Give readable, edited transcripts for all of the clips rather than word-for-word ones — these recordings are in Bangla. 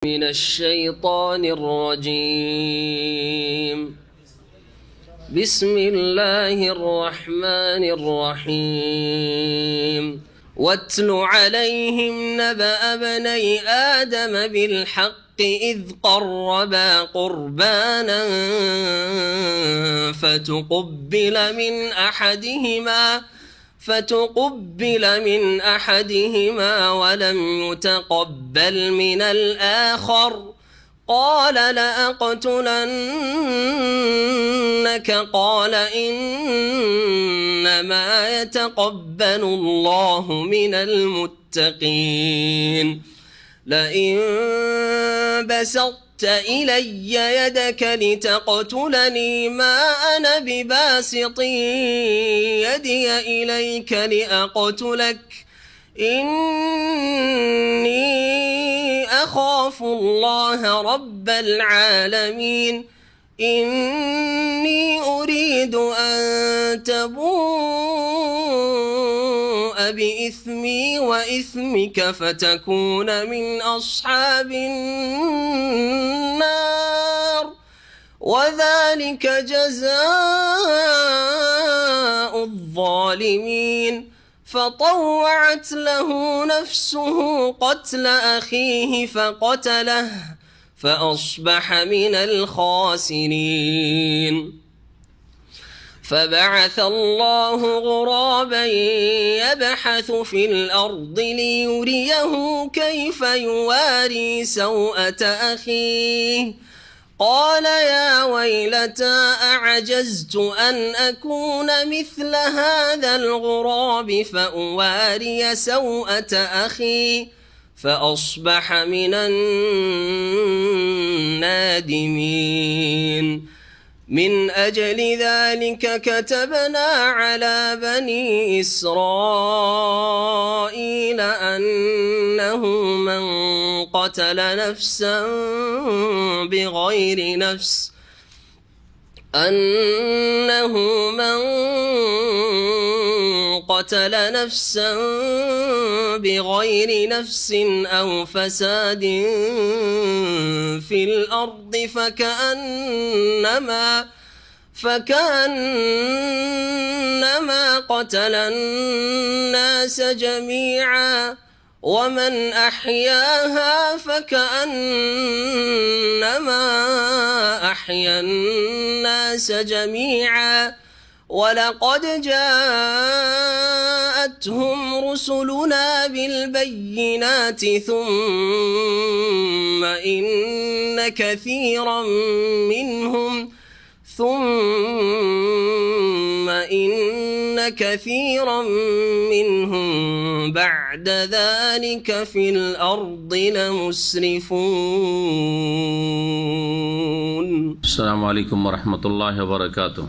من الشيطان الرجيم. بسم الله الرحمن الرحيم. واتل عليهم نبأ بني آدم بالحق إذ قربا قربانا فتقبل من أحدهما ولم يتقبل من الآخر قال لأقتلنك قال إنما يتقبل الله من المتقين. لئن بسطت إلي يدك لتقتلني ما أنا بباسط يدي إليك لأقتلك إني أخاف الله رب العالمين. إني أريد أن تبوء بإثمي وإثمك فتكون من أصحاب النار وذلك جزاء الظالمين. فطوعت له نفسه قتل أخيه فقتله فأصبح من الخاسرين. فبعث الله غرابا يبحث في الأرض ليريه كيف يواري سوءة أخيه قال يا ويلتى أعجزت أن أكون مثل هذا الغراب فأواري سوءة أخي فأصبح من النادمين. من أجل ذلك كتبنا على بني إسرائيل أنه من قتل نفسا بغير نفس أو فساد في الأرض فكأنما قتل الناس جميعا ومن أحياها فكأنما أحيا الناس جميعا. ولقد جاءتهم رسلنا بالبينات ثم إن كثيرا منهم بعد ذلك في الأرض لمسرفون. السلام عليكم ورحمة الله وبركاته.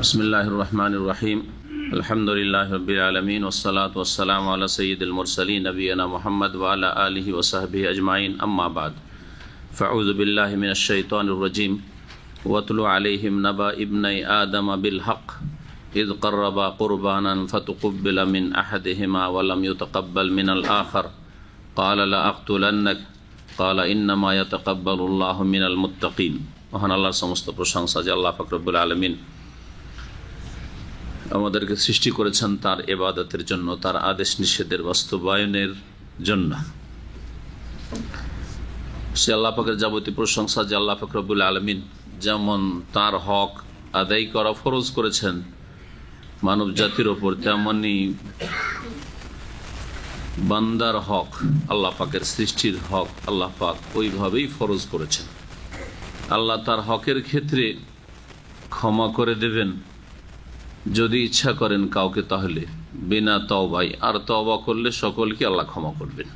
بسم الله الرحمن الرحيم. الحمد لله رب العالمين والصلاة والسلام على سيد المرسلين نبينا محمد وعلى آله وصحبه أجمعين. أما بعد فأعوذ بالله من الشيطان الرجيم. واتل عليهم نبأ ابني آدم بالحق إذ قربا قربانا فتقبل من أحدهما ولم يتقبل من الآخر قال لأقتلنك قال إنما يتقبل الله من المتقين. মহান আল্লাহর সমস্ত প্রশংসা যে আল্লাহ পাক রব্বুল আলামিন আমাদেরকে সৃষ্টি করেছেন তার ইবাদতের জন্য, তার আদেশ নিষেধের বাস্তবায়নের জন্য। সে আল্লাহ পাকের যাবতীয় প্রশংসা যে আল্লাহ পাক রব্বুল আলামিন যেমন তার হক আদায় করা ফরজ করেছেন মানব জাতির ওপর, তেমনি বান্দার হক, আল্লাহ পাকের সৃষ্টির হক আল্লাহ পাক ওইভাবেই ফরজ করেছেন। আল্লাহ তার হকের ক্ষেত্রে ক্ষমা করে দেবেন যদি ইচ্ছা করেন কাউকে, তাহলে বিনা তওবায়, আর তওবা করলে সকলকে আল্লাহ ক্ষমা করবেন।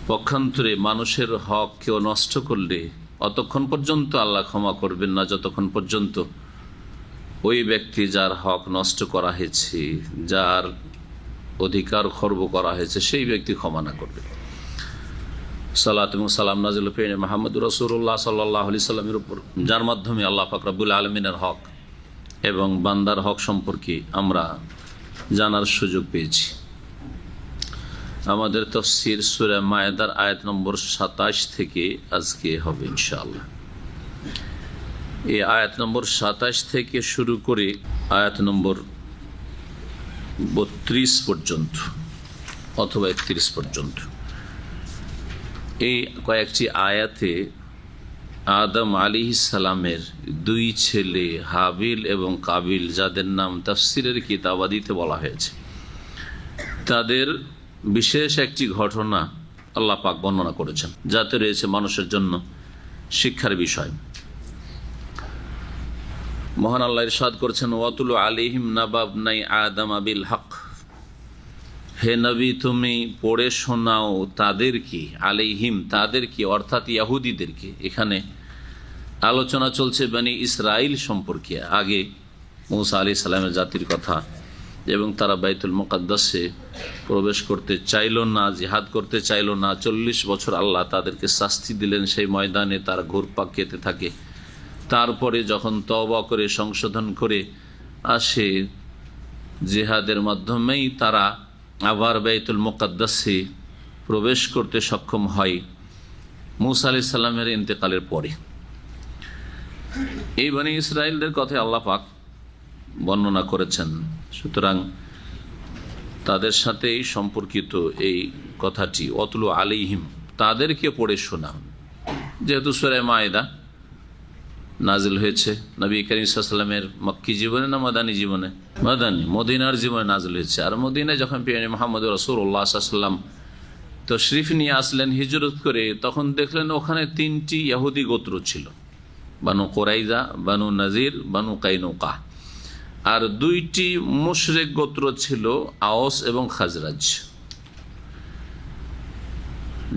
পক্ষান্তরে মানুষের হক কেউ নষ্ট করলে অতক্ষণ পর্যন্ত আল্লাহ ক্ষমা করবেন না যতক্ষণ পর্যন্ত ওই ব্যক্তি যার হক নষ্ট করা হয়েছে, যার অধিকার খর্ব করা হয়েছে, সেই ব্যক্তি ক্ষমা না করবে। সালাত এবং সালাম নাজিল পেয়ে মুহাম্মদুর রাসূলুল্লাহ সাল্লাল্লাহু আলাইহি সাল্লামের উপর, যার মাধ্যমে আল্লাহ পাক রব্বুল আলামিনের হক এবং বান্দার হক সম্পর্কে আমরা জানার সুযোগ পেয়েছি। আমাদের তাফসীর সূরা মায়েদার আয়াত নম্বর 27 থেকে আজকে হবে ইনশাআল্লাহ। এই আয়াত নম্বর 27 থেকে শুরু করে আয়াত নম্বর 32 পর্যন্ত অথবা 31 পর্যন্ত এই কয়েকটি আয়াতে আদম আলাইহিস সালামের দুই ছেলে হাবিল এবং কাবিল, যাদের নাম তাফসীরের কিতাবাদিতে বলা হয়েছে, তাদের বিশেষ একটি ঘটনা আল্লাহ পাক বর্ণনা করেছেন, যাতে রয়েছে মানুষের জন্য শিক্ষার বিষয়। মহান আল্লাহ ইরশাদ করেছেন, ওয়াতুলু আলাইহিম নাবা ইবনাই আদম বিল হক। হে নবী, তুমি পড়ে শোনাও তাদেরকে, আলাইহিম তাদেরকে অর্থাৎ ইহুদিদেরকে। এখানে আলোচনা চলছে বনি ইসরাইল সম্পর্কে। আগে মূসা আলাইহিস সালামের জাতির কথা, এবং তারা বাইতুল মুকাদ্দাসে প্রবেশ করতে চাইল না, জিহাদ করতে চাইল না। 40 বছর আল্লাহ তাদেরকে শাস্তি দিলেন, সেই ময়দানে তারা ঘুরপাক খেতে থাকে। তারপরে যখন তওবা করে সংশোধন করে আসে, জিহাদের মাধ্যমেই তারা আবার বাইতুল মুকাদ্দাসে প্রবেশ করতে সক্ষম হয় মূসা আলাইহিস সালামের ইন্তেকালের পরে। এই বনি ইসরাইলদের কথা আল্লাহ পাক বর্ণনা করেছেন। সুতরাং তাদের সাথেই সম্পর্কিত এই কথাটি, ওয়াতুলু আলাইহিম তাদেরকে পড়ে শোনা। যেহেতু সূরা মায়েদা নাজিল হয়েছে নবী করিম সাল্লাল্লাহু আলাইহি ওয়াসাল্লামের মক্কি জীবনে না মাদানী জীবনে, মাদানী মদিনার জীবনে নাজিল হয়েছে। আর মদিনায় যখন প্রিয় মুহাম্মদ রাসূলুল্লাহ সাল্লাল্লাহু আলাইহি ওয়াসাল্লাম তশরিফ নিয়ে আসলেন হিজরত করে, তখন দেখলেন ওখানে 3টি ইহুদি গোত্র ছিল, বানু কুরাইজা, বানু নাজির, বানু কাইনুকা। আর 2টি মুশরিক গোত্র ছিল, আওস এবং খাজরাজ,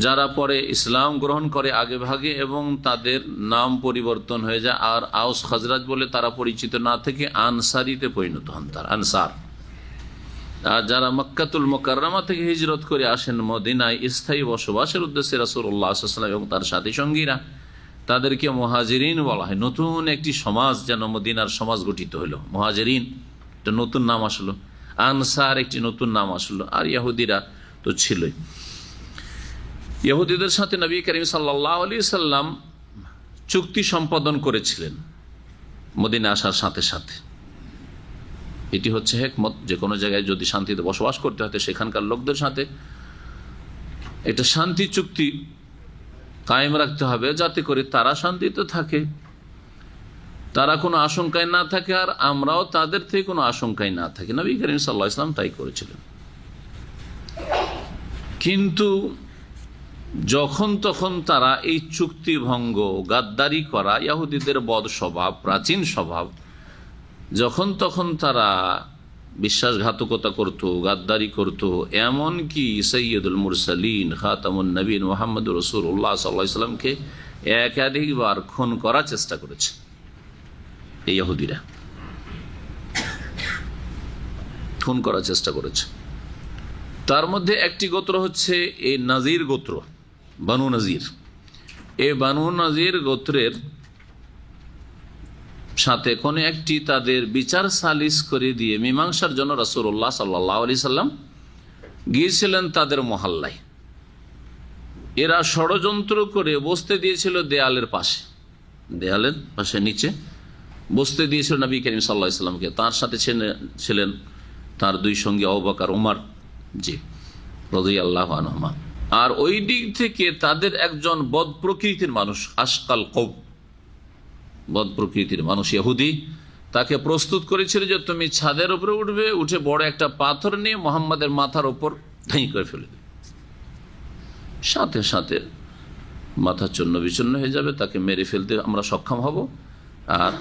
যারা পরে ইসলাম গ্রহণ করে আগে ভাগে এবং তাদের নাম পরিবর্তন হয়ে যায়। আর আওস খাজরাজ বলে তারা পরিচিত না থেকে আনসারিতে পরিণত হন, তার আনসার। আর যারা মক্কাতুল মুকাররমা থেকে হিজরত করে আসেন মদিনায় স্থায়ী বসবাসের উদ্দেশ্যে রাসূলুল্লাহ সাল্লাল্লাহু আলাইহি ওয়াসাল্লাম এবং তার সাথী সঙ্গীরা, তাদেরকে মুহাজিরিন বলা হয়। নতুন একটি সমাজ যেন মদিনার সমাজ গঠিত হলো। মুহাজিরিন একটা নতুন নাম আসলো, আনসার একটি নতুন নাম আসলো। আর ইহুদিরা তো ছিলই। ইহুদিদের সাথে নবী করিম সাল্লাল্লাহু আলাইহি সাল্লাম চুক্তি সম্পাদন করেছিলেন মদিনা আসার সাথে সাথে। এটি হচ্ছে হিকমত, যে কোনো জায়গায় যদি শান্তিতে বসবাস করতে হয় সেখানকার লোকদের সাথে এটা শান্তি চুক্তি কায়েম রাখতে হবে, যাতে করে তারা শান্তিতে থাকে, তারা কোনো আশঙ্কায় না থাকে, আর আমরাও তাদের থেকে কোনো আশঙ্কায় না থাকি। নবী করিম সাল্লাল্লাহু আলাইহি সাল্লাম তাই করেছিলেন। কিন্তু যখন তখন তারা এই চুক্তি ভঙ্গ, গাদ্দারি করা, ইহুদিদের বদ স্বভাব, প্রাচীন স্বভাব, যখন তখন তারা বিশ্বাসঘাতকতা করত, গাদ্দারি করত, এমনকি সৈয়দুল মুরসালিন খাতামুন নবীন মুহাম্মদুর রাসূলুল্লাহ সাল্লাল্লাহু আলাইহি ওয়াসাল্লামকে একাধিকবার খুন করার চেষ্টা করেছে এই ইহুদিরা, খুন করার চেষ্টা করেছে। তার মধ্যে একটি গোত্র হচ্ছে এই নাজির গোত্র, বানু নাজির। এই বানু নাজির গোত্রের সাথে কোন একটি তাদের বিচার সালিস করে দিয়ে মীমাংসার জন্য রাসূলুল্লাহ সাল্লাল্লাহু আলাইহি সাল্লাম গিয়েছিলেন তাদের মহল্লায়। এরা ষড়যন্ত্র করে বসতে দিয়েছিল দেয়ালের পাশে নিচে বসতে দিয়েছিল নবী করিম সাল্লাল্লাহু আলাইহি সাল্লামকে। তার সাথে ছিলেন তার 2 সঙ্গী আবু বকর, ওমর রাদিয়াল্লাহু আনহুমা। আর ওই দিক থেকে তাদের একজন বদ প্রকৃতির মানুষ, আশকাল কওম, বদ প্রকৃতির মানুষ ইহুদি, তাকে প্রস্তুত করেছিল যে তুমি ছাদের উপরে উঠবে, উঠে বড় একটা পাথর নিয়ে মুহাম্মাদের মাথার উপর ধাই করে ফেলে দেবে, সাথে সাথে মাথা চূর্ণ বিচূর্ণ হয়ে যাবে, তাকে মেরে ফেলতে আমরা সক্ষম হব, আর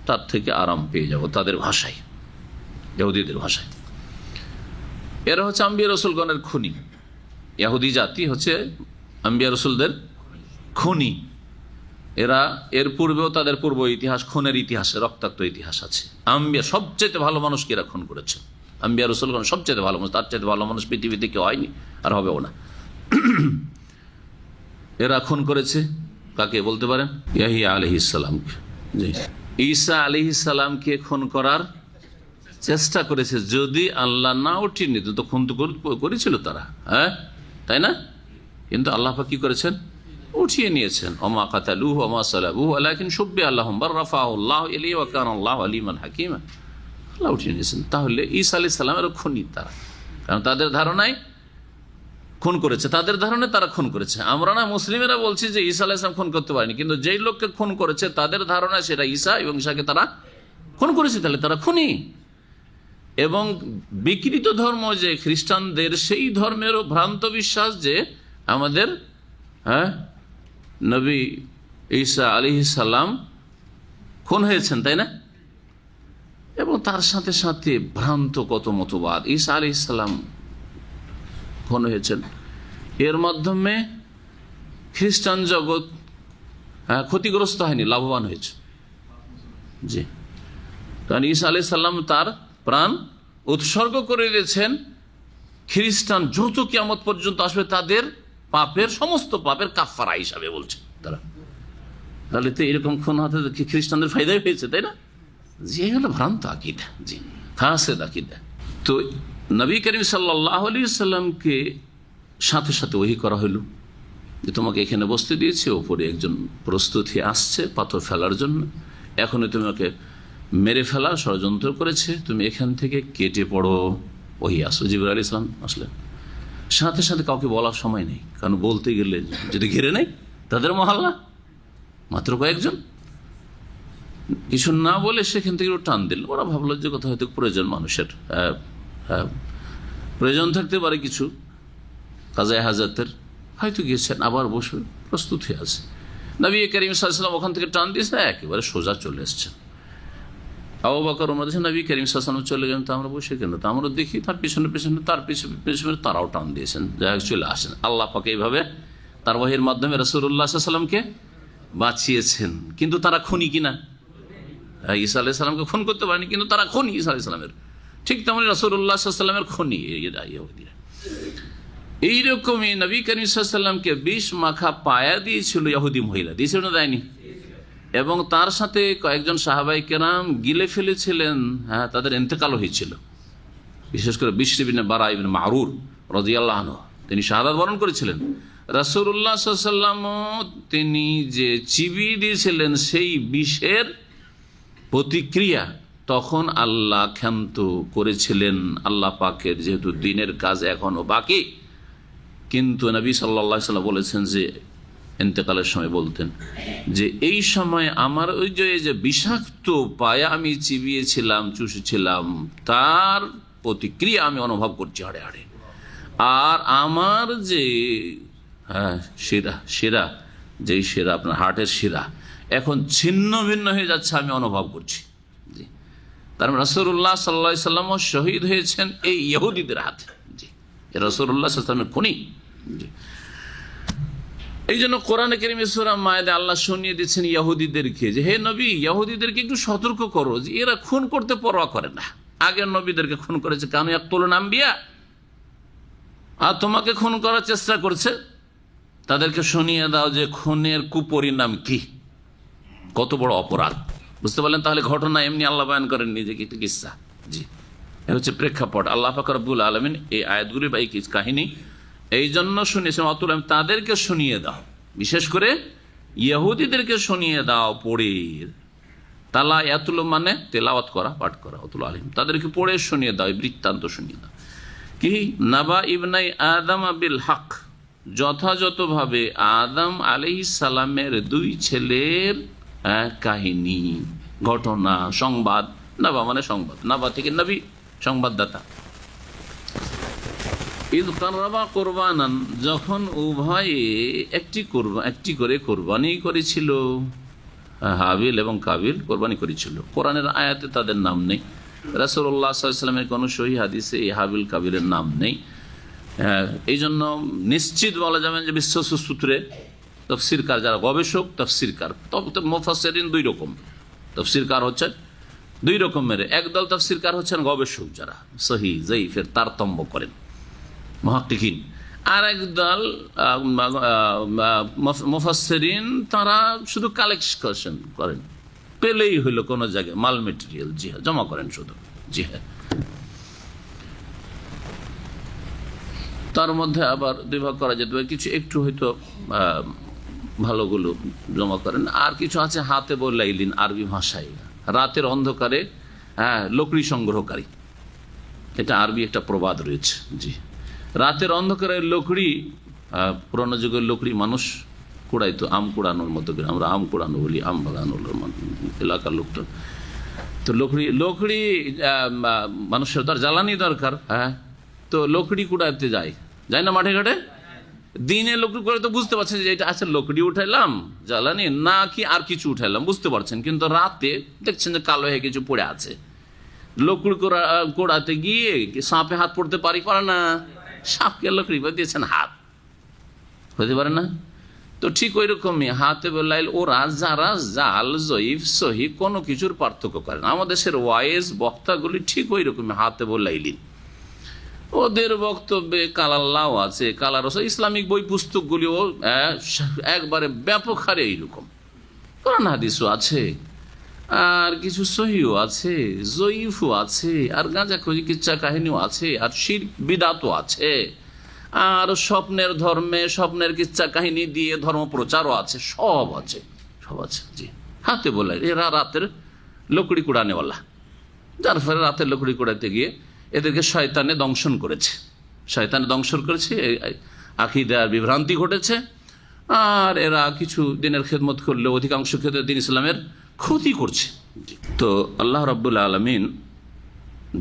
তার থেকে আরাম পেয়ে যাব। তাদের ভাষায়, ইহুদিদের ভাষায়। এরা হচ্ছে আম্বিয়া রসুলগণের খুনি। ইহুদি জাতি হচ্ছে আম্বিয়া রসুলদের খুনি। এরা এর পূর্বেও তাদের পূর্ব ইতিহাস, খুনের ইতিহাসে রক্তাক্ত ইতিহাস আছে। আম্বিয়া সবচেয়ে ভালো মানুষকে এরা খুন করেছে। আম্বিয়া রসুলগণ সবচেয়ে ভালো মানুষ, তার চাইতে ভালো মানুষ পৃথিবীতে কেউ হয়নি, আর হবেও না। এরা খুন করেছে কাকে বলতে পারেন? ইয়াহিয়া আলাইহিস সালামকে। জি, ঈসা আলাইহিস সালামকে খুন করার চেষ্টা করেছে, যদি আল্লাহ না উঠিয়ে নিত তো খুন তো করেছিল তারা, হ্যাঁ তাই না? কিন্তু আল্লাহ পাক কি করেছেন? উঠিয়ে নিয়েছেন। ওমা কাতালুহু ওমা সালাবুহু ওয়ালাকিন শুব্বিহা লাহুম বাল রাফাহুল্লাহু ইলাইহি ওয়া কানা আল্লাহু আলিমান হাকিমা। আল্লাহ উঠিয়ে নিয়েছেন। তাহলে ঈসা আলাইহিস সালামেরও খুনি তারা, কারণ তাদের ধারণায় খুন করেছে, তাদের ধারণায় তারা খুন করেছে। আমরা না মুসলিমেরা বলছি যে ঈসা আলাইহিস সালাম খুন করতে পারেনি, কিন্তু যেই লোককে খুন করেছে তাদের ধারণা সেটা ঈসা, এবং ঈসাকে তারা খুন করেছে, তাহলে তারা খুনি। এবং বিকৃত ধর্ম যে খ্রিস্টানদের, সেই ধর্মেরও ভ্রান্ত বিশ্বাস যে আমাদের নবী ঈসা আলাইহিস সালাম খুন হয়েছেন, তাই না? এবং তার সাথে সাথে ভ্রান্ত কত মতবাদ, ঈসা আলাইহিস সালাম খুন হয়েছেন, এর মাধ্যমে খ্রিস্টান জগৎ ক্ষতিগ্রস্ত হয়নি, লাভবান হয়েছে। জি, কারণ ঈসা আলাইহিস সালাম তার প্রাণ উৎসর্গ করে দিয়েছেন খ্রিস্টান যত কিয়ামত পর্যন্ত আসবে তাদের পাপের, সমস্ত পাপের কাফারা হিসাবে বলছে তারা। তাহলে তো এরকম খুন হতে খ্রিস্টানদের ফায়দাই হয়েছে, তাই না? যে হলো ভ্রান্ত আকীদা, জি ফাসেদ আকীদা। তো নবী করিম সাল্লাল্লাহু আলাইহি সাল্লামকে সাথে সাথে ওহী করা হলো যে তোমাকে এখানে বসতে দিয়েছে, ওপরে একজন প্রস্তুত হয়ে আসছে পাথর ফেলার জন্য, এখনই তোমাকে মেরে ফেলার ষড়যন্ত্র করেছে, তুমি এখান থেকে কেটে পড়ো। ওহী আসলো, জিবরাইল আলাইহিস সালাম আসলেন। সাথে সাথে কাউকে বলার সময় নেই, কারণ বলতে গেলে যদি ঘিরে নেই তাদের মহল্লা, মাত্র কয়েকজন, কিছু না বলে সেখান থেকে টান দিল। ওরা ভাবলো যে কথা হয়তো প্রয়োজন, মানুষের প্রয়োজন থাকতে পারে, কিছু কাজায়ে হাজাতের, হয়তো গিয়েছেন, আবার বসে প্রস্তুত হয়ে আছে। নবী করিম সাল্লাল্লাহু আলাইহি ওয়াসাল্লাম ওখান থেকে টান দিয়েছে, একেবারে সোজা চলে এসছেন। আবু বকর ওমর দেশে নবী করিম সাল্লাল্লাহু আলাইহি ওয়াসাল্লাম চলে গেলেন, তো আমরা বসে কেন? তো আমরা দেখি তার পিছনে পিছনে, তার পিছনে তারাও টান দিয়েছেন, যাই হোক চলে আসেন। আল্লাহ পাক এইভাবে তার ওহীর মাধ্যমে রাসূলুল্লাহ সাল্লাল্লাহু আলাইহি ওয়াসাল্লামকে বাঁচিয়েছেন। কিন্তু তারা খুনি কিনা? ঈসা আলাইহিস সালামকে খুন করতে পারেনি, কিন্তু তারা খুনি ঈসা আলাইহিস সালামের। ঠিক তেমনি রাসূলুল্লাহ সাল্লাল্লাহু আলাইহি ওয়াসাল্লামের খুনি ইহুদীরা। এইরকমই নবী করিম সাল্লাল্লাহু আলাইহি ওয়াসাল্লামকে বিষ মাখা পায়া দিয়েছিল ইহুদি মহিলা, দিয়েছিল না দেয়নি? এবং তার সাথে কয়েকজন সাহাবায়ে কেরাম গিলে ফেলেছিলেন, তাদের ইন্তেকাল হয়েছিল। বিশেষ করে বিশর ইবনে বারা ইবনে মারুর রাদিয়াল্লাহু আনহু, তিনি শাহাদাত বরণ করেছিলেন। রাসূলুল্লাহ সাল্লাল্লাহু আলাইহি ওয়াসাল্লাম তিনি যে চিবিয়ে দিয়েছিলেন সেই বিষের প্রতিক্রিয়া তখন আল্লাহ ক্ষান্ত করেছিলেন। আল্লাহ পাকের যেহেতু দিনের কাজ এখনো বাকি, কিন্তু নবী সাল্লাল্লাহু আলাইহি ওয়াসাল্লাম বলেছেন যে ইন্তেকালের সময় বলতেন যে এই সময় আমার ওই যে বিষাক্ত পায়া আমি চিবিয়েছিলাম, চুষেছিলাম, তার প্রতিক্রিয়া আমি অনুভব করছি হাড়ে হাড়ে। আর আমার যে শিরা, যেই শিরা আপনার হার্টের শিরা, এখন ছিন্ন ভিন্ন হয়ে যাচ্ছে, আমি অনুভব করছি। জি, তার রাসূলুল্লাহ সাল্লাল্লাহু আলাইহি ওয়াসাল্লাম শহীদ হয়েছেন এই ইহুদিদের হাতে। জি, রাসূলুল্লাহ সাল্লাল্লাহু আলাইহি ওয়াসাল্লামের খুনি। জি, এই জন্য কোরআনে কারীমে সূরা মায়েদা আল্লাহ শুনিয়ে দিচ্ছেন ইহুদিদেরকে যে হে নবী, ইহুদিদেরকে একটু সতর্ক করো যে এরা খুন করতে পরোয়া করে না। আগের নবীদেরকে খুন করেছে, কানু ইয়াকতুলুন আম্বিয়া, আর তোমাকে খুন করার চেষ্টা করছে। তাদেরকে শুনিয়ে দাও যে খুনের কুপরিণাম কি, কত বড় অপরাধ। বুঝতে পারলেন? তাহলে ঘটনা এমনি আল্লাহ বয়ান করেন নিজে, একটি কিসসা। জি, এ হচ্ছে প্রেক্ষাপট। আল্লাহ পাক রব্বুল আলামিন এই আয়াতগুলি বা এই কাহিনী এই জন্য শুনিয়েছেন, অতুল তাদেরকে শুনিয়ে দাও, বিশেষ করে ইহুদিদেরকে শুনিয়ে দাও পড়ে। তালা ইয়াতুল মানে তেলাওয়াত করা, পাঠ করা, অতুল আলিম, তাদেরকে পড়ে শুনিয়ে দাও, বৃত্তান্ত শুনিয়ে দাও। কি নাবা ইবনাই আদম বিল হক, যথাযথভাবে আদম আলাইহিস সালামের দুই ছেলের কাহিনী, ঘটনা, সংবাদ। নাবা মানে সংবাদ, নাবা থেকে নবী, সংবাদদাতা। ঈদ কাররাবা কোরবানান, যখন উভয়ে একটি করে কোরবানি করেছিল, হাবিল এবং কাবিল কোরবানি করেছিল। কোরআনের আয়াতে তাদের নাম নেই, রাসূলুল্লাহ সাল্লাল্লাহু আলাইহি ওয়াসাল্লামের কোনো সহিহ হাদিসে এই হাবিল কাবিলের নাম নেই। এই জন্য নিশ্চিত বলা যাবে যে বিশ্বস্ত সূত্রে তাফসীরকার যারা গবেষক, তাফসীরকার, তবে মুফাসসিরিন দুই রকম, তাফসীরকার হচ্ছেন দুই রকমের। একদল তাফসীরকার হচ্ছেন গবেষক যারা সহিহ যায়িফের তারতম্য করেন, মুহাক্কিকিন। আর একদল মুফাসসিরিন, তারা শুধু কালেকশন করেন, পেলেই হইল কোনো জায়গায় মাল মেটেরিয়াল, জি জমা করেন শুধু, জি হ্যাঁ। তার মধ্যে আবার দুই ভাগ করা যেতে পারে, কিছু একটু হয়তো ভালোগুলো জমা করেন, আর কিছু আছে হাতে বলাইলিন, আরবি ভাষায় রাতের অন্ধকারে লকড়ি সংগ্রহকারী, এটা আরবি একটা প্রবাদ রয়েছে। জি, রাতের অন্ধকারে লকড়ি, পুরানো যুগের লকড়ি মানুষ কুড়াইতো আম কুড়ানোর মতো করে, আমরা আম কুড়ানো বলি, আম বাগানোর এলাকার লোকটা। তো লকড়ি মানুষের তো আর জ্বালানি দরকার, তো লকড়ি কুড়াইতে যায় না মাঠে ঘাটে। দিনে লকড়ি করে তো বুঝতে পারছেন যে এটা আছে, লকড়ি উঠাইলাম জ্বালানি না কি আর কিছু উঠাইলাম বুঝতে পারছেন, কিন্তু রাতে দেখছেন যে কালো হয়ে কিছু পড়ে আছে। লকড়ি কোড়াতে গিয়ে সাপে হাত পড়তে পারে না, সাপকে লকড়ি দিয়েছেন হাত হতে পারে না। তো ঠিক ওই রকমই হাতে বেলাইল ওরা যারা জাল জয়ীফ সহি কোনো কিছুর পার্থক্য করে না। আমাদের দেশের ওয়াইজ বক্তাগুলি ঠিক ওই রকমই হাতে বেলাইলিন, ওদের বক্তব্যে কালাল্লাহ আছে, কালা রসুল, ইসলামিক বই পুস্তকগুলিও একবারে ব্যাপক হারে এইরকম। কোরআন হাদিসও আছে, আর কিছু সহিও আছে, জয়ীফও আছে, আর গাঁজা খুঁজি কিচ্ছা কাহিনীও আছে, আর শিরক বিদআতও আছে, আর স্বপ্নের ধর্মে স্বপ্নের কিচ্ছা কাহিনী দিয়ে ধর্ম প্রচারও আছে, সব আছে। জি, হাতে বলে এরা রাতের লকড়ি কুড়ানেওয়ালা, যার ফলে রাতের লকড়ি কুড়াতে গিয়ে এদেরকে শয়তানে দংশন করেছে, আকীদার বিভ্রান্তি ঘটেছে, আর এরা কিছু দিনের খেদমত করলে অধিকাংশ ক্ষেত্রে দিন ইসলামের ক্ষতি করছে। তো আল্লাহ রাব্বুল আলামিন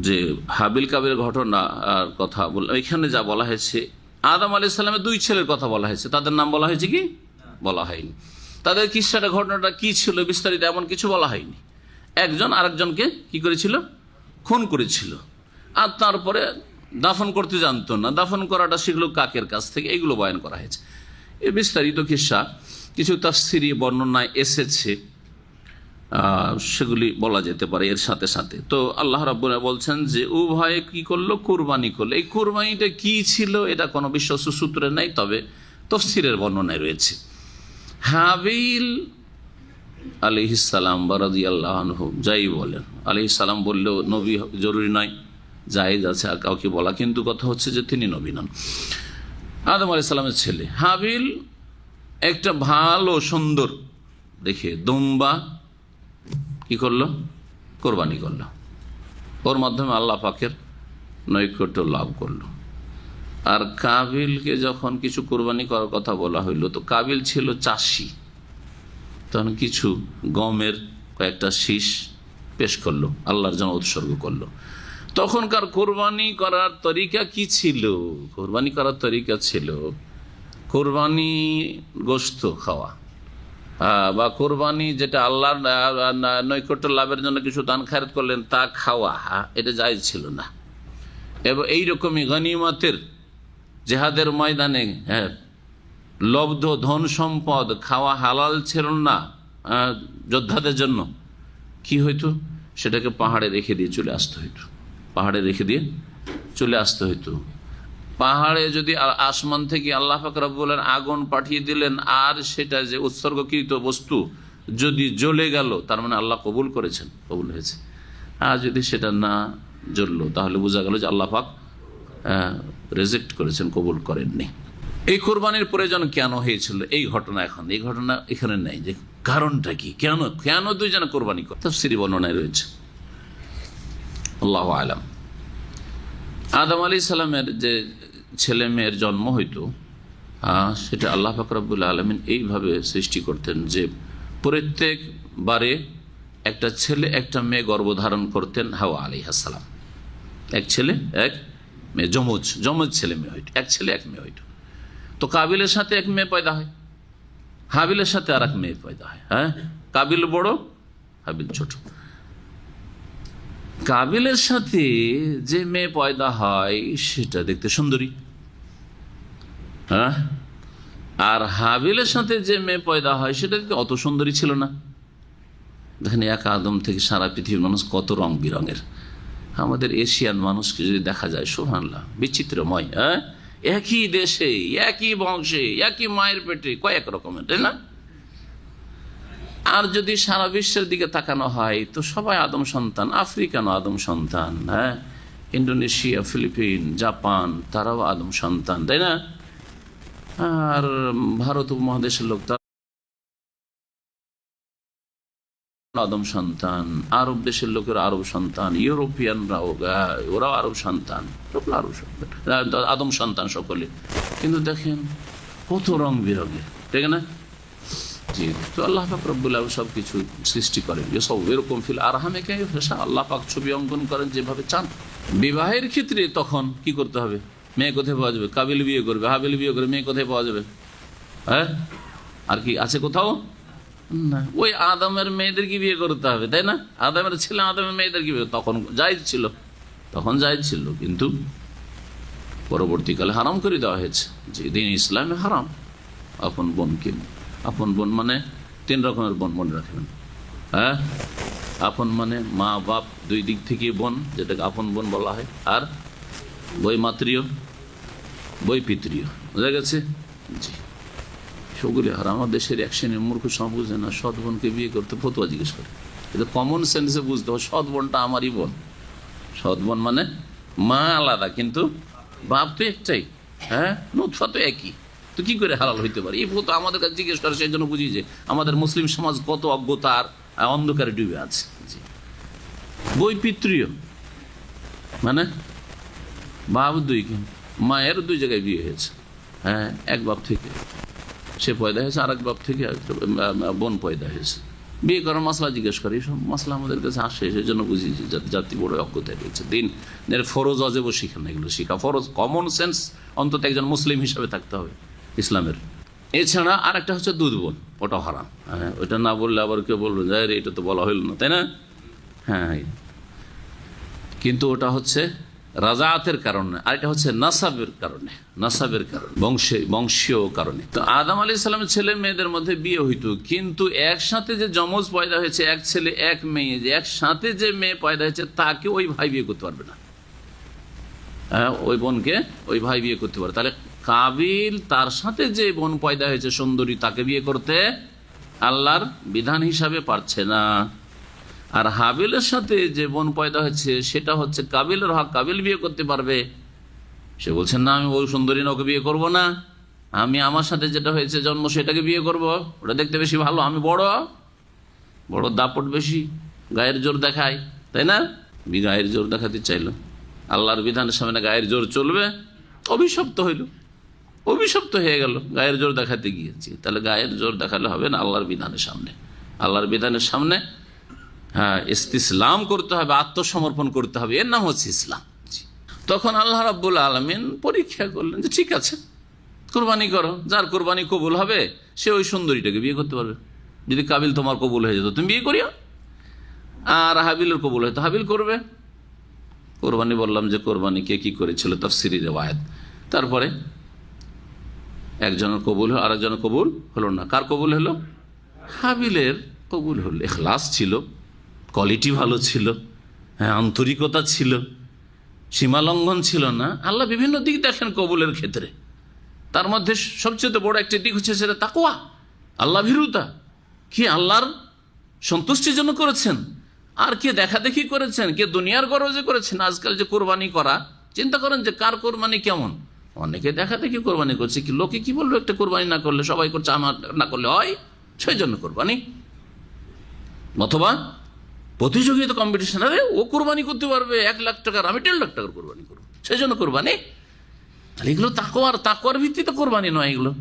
যে হাবিল কাবিলের ঘটনা আর কথা বললাম, এখানে যা বলা হয়েছে আদম আলাইহিস সালামের দুই ছেলের কথা বলা হয়েছে, তাদের নাম বলা হয়েছে কি? বলা হয়নি। তাদের কিসসাটা, ঘটনাটা কি ছিল বিস্তারিত এমন কিছু বলা হয়নি। একজন আরেকজনকে কি করেছিল? খুন করেছিল, আর তারপরে দাফন করতে জানতো না, দাফন করাটা শিখলো কাকের কাছ থেকে, এগুলো বয়ান করা হয়েছে। এই বিস্তারিত কিসসা কিছু তাফসীরি বর্ণনায় এসেছে, সেগুলি বলা যেতে পারে এর সাথে সাথে। তো আল্লাহ রাব্বুল বলছেন যে উভয়ে কি করলো? কুরবানি করলো। এই কুরবানিটা কি ছিল এটা কোনো বিশ্বস্ত সূত্রে নাই, তবে তাফসীরের বর্ণনায় রয়েছে। হাবিল আলাইহিস সালাম বা রাদিয়াল্লাহু আনহু যাই বলেন, আলাইহিস সালাম বললেও নবী জরুরি নয়, জায়েজ আছে আর কাউকে বলা, কিন্তু কথা হচ্ছে যে তিনি নবী নন। আদম আলাইহিস সালামের ছেলে হাবিল একটা ভালো সুন্দর দেখে দুম্বা কি করলো? কোরবানি করলো। ওর মাধ্যমে আল্লাহ পাকের নৈকট্য লাভ করলো। আর কাবিলকে যখন কিছু কোরবানি করার কথা বলা হইলো, তো কাবিল ছিল চাষি, তখন কিছু গমের কয়েকটা শীষ পেশ করলো, আল্লাহর জন্য উৎসর্গ করলো। তখনকার কোরবানি করার তরিকা কি ছিল? কোরবানি করার তরিকা ছিল কোরবানি গোশত খাওয়া, বা কোরবানি যেটা আল্লাহর নৈকট্য লাভের জন্য কিছু দান খায়রাত করলেন তা খাওয়া, এটা জায়েজ ছিল না। এবং এইরকমই গনিমতের জেহাদের ময়দানে লব্ধ ধন সম্পদ খাওয়া হালাল ছিল না যোদ্ধাদের জন্য। কি হইতো? সেটাকে পাহাড়ে রেখে দিয়ে চলে আসতে হইতো, পাহাড়ে যদি আসমান থেকে আল্লাহ পাক রব্বুল আলামিন আগুন পাঠিয়ে দিলেন, আর সেটা যে উৎসর্গকৃত বস্তু যদি জ্বলে গেল, তার মানে আল্লাহ কবুল হয়েছে। আর যদি সেটা না জ্বললো, তাহলে বোঝা গেল যে আল্লাহ পাক রিজেক্ট করেছেন, কবুল করেননি। এই কোরবানির প্রয়োজন কেন হয়েছিল? এই ঘটনা এখানে নেই, যে কারণটা কি, কেন দুইজনে কোরবানি করে, তাফসীরি বর্ণনায় রয়েছে, আল্লাহু আলাম। আদম আলাইহিস সালামের যে ছেলে মেয়ের জন্ম হইতো, সেটা আল্লাহ পাক রব্বুল আলামিন এইভাবে সৃষ্টি করতেন যে প্রত্যেকবারে একটা ছেলে একটা মেয়ে গর্ভধারণ করতেন হাওয়া আলাইহিস সালাম। এক ছেলে এক মেয়ে, যমজ ছেলে মেয়ে হইতো, এক ছেলে এক মেয়ে হইতো। তো কাবিলের সাথে এক মেয়ে পয়দা হয়, হাবিলের সাথে আর এক মেয়ে পয়দা হয়। কাবিল বড়, হাবিল ছোট। কাবিলের সাথে যে মেয়ে পয়দা হয় সেটা দেখতে সুন্দরী, আর হাবিলের সাথে যে মেয়ে পয়দা হয় সেটা দেখতে অত সুন্দরী ছিল না। দেখেন, এক আদম থেকে সারা পৃথিবীর মানুষ কত রং বিরঙের। আমাদের এশিয়ান মানুষকে যদি দেখা যায়, সুবহানাল্লাহ, বিচিত্রময়। একই দেশে, একই বংশে, একই মায়ের পেটে কয়েক রকমের, তাই না? আর যদি সারা বিশ্বের দিকে তাকানো হয় তো সবাই আদম সন্তান, আফ্রিকানও আদম সন্তান, হ্যাঁ, ইন্দোনেশিয়া, ফিলিপিন, জাপান, তারাও আদম সন্তান, তাই না? আর ভারত উপমহাদেশের লোক তারা আদম সন্তান, আরব দেশের লোকের আরব সন্তান, ইউরোপিয়ানরাও ওরাও আরব সন্তান, আদম সন্তান সকলে। কিন্তু দেখেন কত রং বিরঙে, ঠিক না? জি, তো আল্লাহ পাক রব্বুল আলামিন সবকিছু সৃষ্টি করেন, সব এরকম ফিল আরহামে কাইফা, আল্লাহ পাক ছবি অঙ্কন করেন যেভাবে চান। বিবাহের ক্ষেত্রে তখন কি করতে হবে? মেয়ে কোথায় পাওয়া যাবে? কাবিল বিয়ে করবে, হাবিল বিয়ে করবে, মেয়ে কোথায় পাওয়া যাবে? হ্যাঁ, আর কি আছে কোথাও? না, ওই আদমের মেয়েদেরকে বিয়ে করতে হবে, তাই না? আদমের ছেলে আদমের মেয়েদেরকে বিয়ে, তখন জায়েজ ছিল, তখন জায়েজ ছিল, কিন্তু পরবর্তীকালে হারাম করে দেওয়া হয়েছে। যে দিন ইসলামে হারাম আপন বোনকে, আপন বোন মানে 3 রকমের বোন মনে রাখবেন, হ্যাঁ। আপন মানে মা বাপ দুই দিক থেকে বোন, যেটাকে আপন বোন বলা হয়, আর বৈমাত্রীয়, বৈপিত্রীয়, বোঝা গেছে? জি, সেগুলি হারাম। আমার দেশের এক শ্রেণীর মূর্খ সব বুঝে না, সৎ বোনকে বিয়ে করতে ফতোয়া জিজ্ঞেস করে। এটা কমন সেন্সে বুঝতে হবে, সৎ বোনটা আমারই বোন। সৎ বোন মানে মা আলাদা কিন্তু বাপ তো একটাই, হ্যাঁ, নুতফা তো একই, তো কি করে হালাল হইতে পারে? এই তো আমাদের কাছে জিজ্ঞেস করে, সেই জন্য বুঝি যে আমাদের মুসলিম সমাজ কত অজ্ঞতার অন্ধকারে ডুবে আছে। জি, বৈপিত্রীয় মানে বাপ দুই, মায়ের 2 জায়গায় বিয়ে হয়েছে, হ্যাঁ, এক বাপ থেকে সে পয়দা হয়েছে, আর এক বাপ থেকে বোন পয়দা হয়েছে। বিয়ে করার মশলা জিজ্ঞেস করে, এইসব মশলা আমাদের কাছে আসে, সেই জন্য বুঝি যে জাতি বড় অজ্ঞতায় রয়েছে। দিনের ফরজ অজেব শিখা না, এগুলো শিখা ফরজ, কমন সেন্স অন্তত একজন মুসলিম হিসাবে থাকতে হবে ইসলামের। এছাড়া আর একটা হচ্ছে দুধ বোন, ওটা হারাম, হ্যাঁ, ওইটা না বললে আবার কেউ বলবে যে এটা তো বলা হইল না, তাই না? হ্যাঁ, কিন্তু ওটা হচ্ছে রাজাতের কারণে, আর এটা হচ্ছে নাসাবের কারণে, নাসাবের কারণে, বংশীয় কারণে। তো আদম আলাইহিস সালামের ছেলে মেয়েদের মধ্যে বিয়ে হইতো, কিন্তু একসাথে যে যমজ পয়দা হয়েছে, এক ছেলে এক মেয়ে, যে একসাথে যে মেয়ে পয়দা হয়েছে তাকে ওই ভাই বিয়ে করতে পারবে না, হ্যাঁ, ওই বোনকে ওই ভাই বিয়ে করতে পারে। তাহলে কাবিল তার সাথে যে বোন পয়দা হয়েছে সুন্দরী, তাকে বিয়ে করতে আল্লাহর বিধান হিসাবে পারছে না। আর হাবিলের সাথে যে বোন পয়দা হয়েছে সেটা হচ্ছে কাবিলের হক, কাবিল বিয়ে করতে পারবে। সে বলছেন না, আমি ওই সুন্দরী নৌকে বিয়ে করব না, আমি আমার সাথে যেটা হয়েছে জন্ম সেটাকে বিয়ে করব, ওটা দেখতে বেশি ভালো, আমি বড় বড় দাপট বেশি, গায়ের জোর দেখায়, তাই না? গায়ের জোর দেখাতে চাইলো, আল্লাহর বিধানের সামনে গায়ের জোর চলবে, অভিশপ্ত হইল, অভিশপ্ত হয়ে গেল গায়ের জোর দেখাতে গিয়েছি। তাহলে গায়ের জোর দেখালে হবে না, আল্লাহর বিধানের সামনে, আল্লাহর বিধানের সামনে, হ্যাঁ, ইসতিসলাম করতে হবে, আত্মসমর্পণ করতে হবে, এর নাম হচ্ছে ইসলাম। তখন আল্লাহ রাব্বুল আলামিন পরীক্ষা করলেন যে ঠিক আছে, কোরবানি করো, যার কোরবানি কবুল হবে সে ওই সুন্দরীটাকে বিয়ে করতে পারবে। যদি কাবিল তোমার কবুল হয়ে যেত তুমি বিয়ে করিও, আর হাবিলের কবুল হয়তো হাবিল করবে। কোরবানি বললাম যে কোরবানি কে কি করেছিল, তাফসিরি রিওয়ায়াত। তারপরে একজনের কবুল হলো, আরেকজনের কবুল হলো না। কার কবুল হলো? হাবিলের কবুল হলো। ইখলাস ছিল, কোয়ালিটি ভালো ছিল, হ্যাঁ, আন্তরিকতা ছিল, সীমালঙ্ঘন ছিল না। আল্লাহ বিভিন্ন দিক দেখেন কবুলের ক্ষেত্রে, তার মধ্যে সবচেয়ে বড় একটি দিক হচ্ছে সেটা তাকওয়া, আল্লাহ ভীরুতা। কি আল্লাহর সন্তুষ্টির জন্য করেছেন, আর কে দেখা দেখি করেছেন, কে দুনিয়ার গরজে করেছেন। আজকাল যে কোরবানি করা, চিন্তা করেন যে কার কোরবানি কেমন। অনেকে দেখা দেখি কোরবানি করছে, কি লোকে কি বললো, একটা কোরবানি না করলে সবাই করছে, আমার না করলে হয়, সেই জন্য কোরবানি। অথবা প্রতিযোগিতা, কম্পিটিশন, আরে ও কোরবানি করতে পারবে 1 লাখ টাকার, আমি 1.5 লাখ টাকার কোরবানি করবো, সেই জন্য কোরবানি। তাহলে এগুলো তাকওয়ার ভিত্তিতে কোরবানি নয়, এগুলো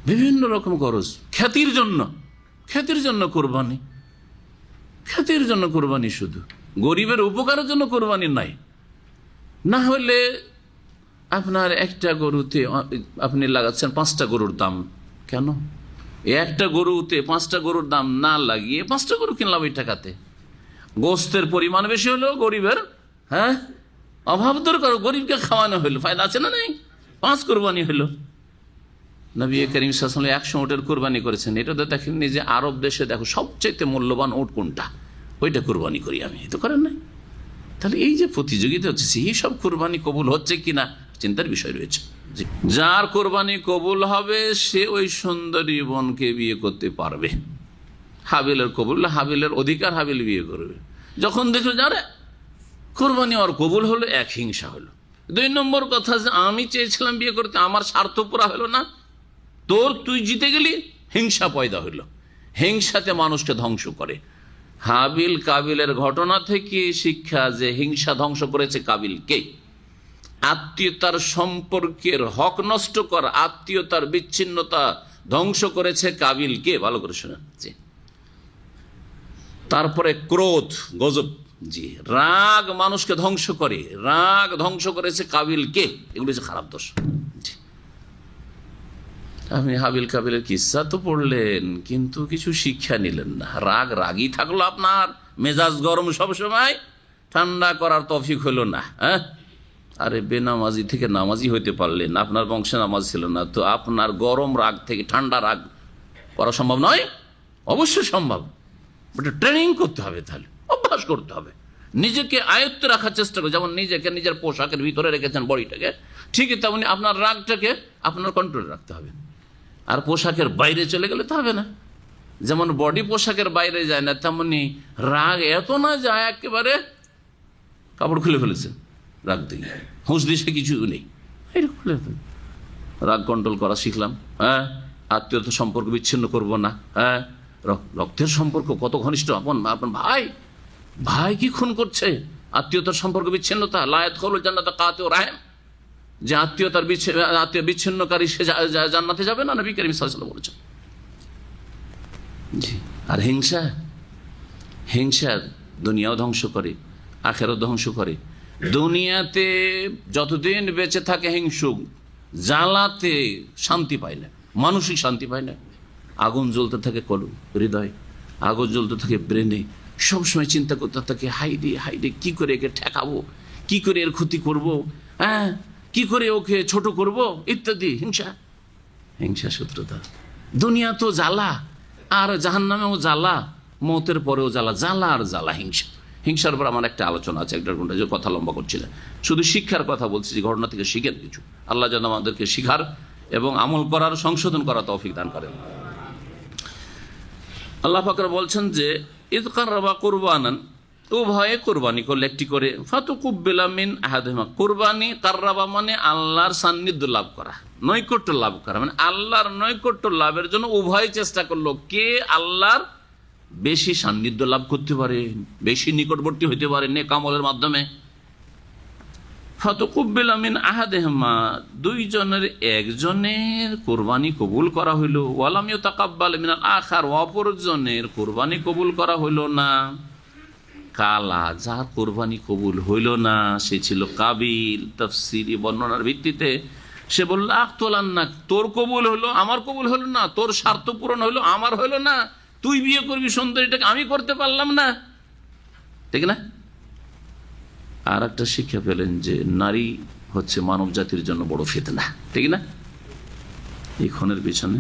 বিভিন্ন রকম গরজ, খ্যাতির জন্য কোরবানি, খ্যাতির জন্য কোরবানি, শুধু গরিবের উপকারের জন্য কোরবানি নাই। না হলে আপনার একটা গরুতে আপনি লাগাচ্ছেন 5টা গরুর দাম, কেন? একটা গরুতে 5টা গরুর দাম না লাগিয়ে 5টা গরু কিনলাম ওই টাকাতে, গোস্তের পরিমাণ বেশি হলো, গরিবের, হ্যাঁ, অভাব দূর করো, গরিবকে খাওয়ানো হলো, ফায়দা আছে না? নেই, 5 কোরবানি হলো। নবী করিম সাল্লাল্লাহু আলাইহি ওয়াসাল্লাম 100 উটের কোরবানি করেছেন। এটা তো দেখেননি যে আরব দেশে দেখো সবচেয়ে মূল্যবান উট কোনটা, ওইটা কোরবানি করি আমি, তো করেন নাই। তাহলে এই যে প্রতিযোগিতা হচ্ছে, এই সব কোরবানি কবুল হচ্ছে কিনা চিন্তার বিষয় রয়েছে। যার কোরবানি কবুল হবে সে ওই সুন্দরী বোনকে বিয়ে করতে পারবে। হাবিলের কবুল, হাবিলের অধিকার, হাবিল বিয়ে করবে। যখন দেখলো যারে কোরবানি ওর কবুল হলো, এক হিংসা হলো। 2 নম্বর কথা, যে আমি চেয়েছিলাম বিয়ে করতে, আমার স্বার্থ পুরা হলো না, তুই জিতে গেলি, হিংসা পয়দা হলো। হিংসাতে মানুষকে ধ্বংস করে। হাবিল কাবিলের ঘটনা থেকে শিক্ষা যে হিংসা ধ্বংস করেছে কাবিলকে। আত্মীয়তার সম্পর্কের হক নষ্ট করা, আত্মীয়তার বিচ্ছিন্নতা ধ্বংস করেছে কাবিলকে। ভালো করে শোনেন। তারপরে ক্রোধ, গজব, জি, রাগ মানুষকে ধ্বংস করে, রাগ ধ্বংস করেছে কাবিলকে। এগুলো হচ্ছে খারাপ দোষ। আপনি হাবিল কাবিলের কিসসা তো পড়লেন, কিন্তু কিছু শিক্ষা নিলেন না। রাগই থাকলো, আপনার মেজাজ গরম, সবসময় ঠান্ডা করার তৌফিক হলো না। হ্যাঁ, আরে বেনামাজি থেকে নামাজি হইতে পারলেন, আপনার বংশে নামাজ ছিল না, তো আপনার গরম রাগ থেকে ঠান্ডা রাগ করা সম্ভব নয়? অবশ্যই সম্ভব, বাট ট্রেনিং করতে হবে, তাহলে অভ্যাস করতে হবে, নিজেকে আয়ত্তে রাখার চেষ্টা করে। যেমন নিজেকে নিজের পোশাকের ভিতরে রেখেছেন বডিটাকে, ঠিকই তেমনি আপনার রাগটাকে আপনার কন্ট্রোলে রাখতে হবে। আর পোশাকের বাইরে চলে গেলে তো হবে না। যেমন বডি পোশাকের বাইরে যায় না, তেমনি রাগ এত না যায় একেবারে কাপড় খুলে ফেলেছে রাগ দিয়ে, হুঁশ দিশে কিছু নেই, রাগ কন্ট্রোল করা শিখলাম। হ্যাঁ, আত্মীয়তা সম্পর্ক বিচ্ছিন্ন করব না। হ্যাঁ, রক্তের সম্পর্ক কত ঘনিষ্ঠ, আপন ভাই কি খুন করছে, আত্মীয়তার সম্পর্ক বিচ্ছিন্নতা। লায়াত হল জান্নাত কাতেও রাহেম, যে আত্মীয় বিচ্ছিন্নকারী সে জান্নাতে যাবে না, নবী কারীম সাল্লাল্লাহু আলাইহি ওয়াসাল্লাম বলেছেন। জি, আর হিংসা দুনিয়াও ধ্বংস করে, আখিরাত ধ্বংস করে। দুনিয়াতে যতদিন বেঁচে থাকে হিংসুক, জ্বালাতে শান্তি পায় না, মানসিক শান্তি পায় না। আগুন জ্বলতে থাকে হৃদয়, আগুন জ্বলতে থাকে ব্রেনে, সবসময় চিন্তা করতে থাকে, হাইডে কি করে একে ঠেকাবো, কি করে এর ক্ষতি করব, হ্যাঁ, কি করে ওকে ছোট করব, ইত্যাদি। হিংসা শত্রুতা। দুনিয়া তো জ্বালা, আর জাহান্নামেও জ্বালা, মওতের পরেও জ্বালা, জ্বালা আর জ্বালা। হিংসার উপর আমার একটা আলোচনা আছে, 1.5 ঘন্টা, যে কথা লম্বা করছি না, শুধু শিক্ষার কথা বলছি, যে ঘটনা থেকে শিখেন কিছু। আল্লাহ যেন আমাদেরকে শিখার এবং আমল করার, সংশোধন করার তৌফিক দান করেন। আল্লাহ পাক বলছেন যে ইদ কাররাবা কুরবানান, উভয়ে কোরবানি করলে একটি করে, ফাতুকুব্বিলা মিন আহাদিহিমা। কোরবানি কাররাবা মানে আল্লাহর সান্নিধ্য লাভ করা, নৈকট্য লাভ করা, মানে আল্লাহর নৈকট্য লাভের জন্য উভয় চেষ্টা করলো। কে আল্লাহর বেশি সান্নিধ্য লাভ করতে পারে, বেশি নিকটবর্তী হইতে পারে নেক আমলের মাধ্যমে। ফাতুকুব্বিলা মিন আহাদিহিমা, দুইজনের একজনের কোরবানি কবুল করা হইল। ওয়ালাম ইউতাকাব্বাল মিনাল আখার, অপরজনের কোরবানি কবুল করা হইল না। কালা, যার কোরবানি কবুল হইল না সে ছিল কাবিল। তাফসীরি বর্ণনার ভিত্তিতে সে বলল, আখতলান্না, তোর কবুল হলো, আমার কবুল হলো না, তোর স্বার্থ পূরণ হলো, আমার হলো না, তুই বিয়ে করবি সুন্দরীটাকে, আমি করতে পারলাম না, ঠিক না? আর একটা শিক্ষা পেলেন যে নারী হচ্ছে মানব জাতির জন্য বড় ফিতনা, ঠিক না? এই খুনের পিছনে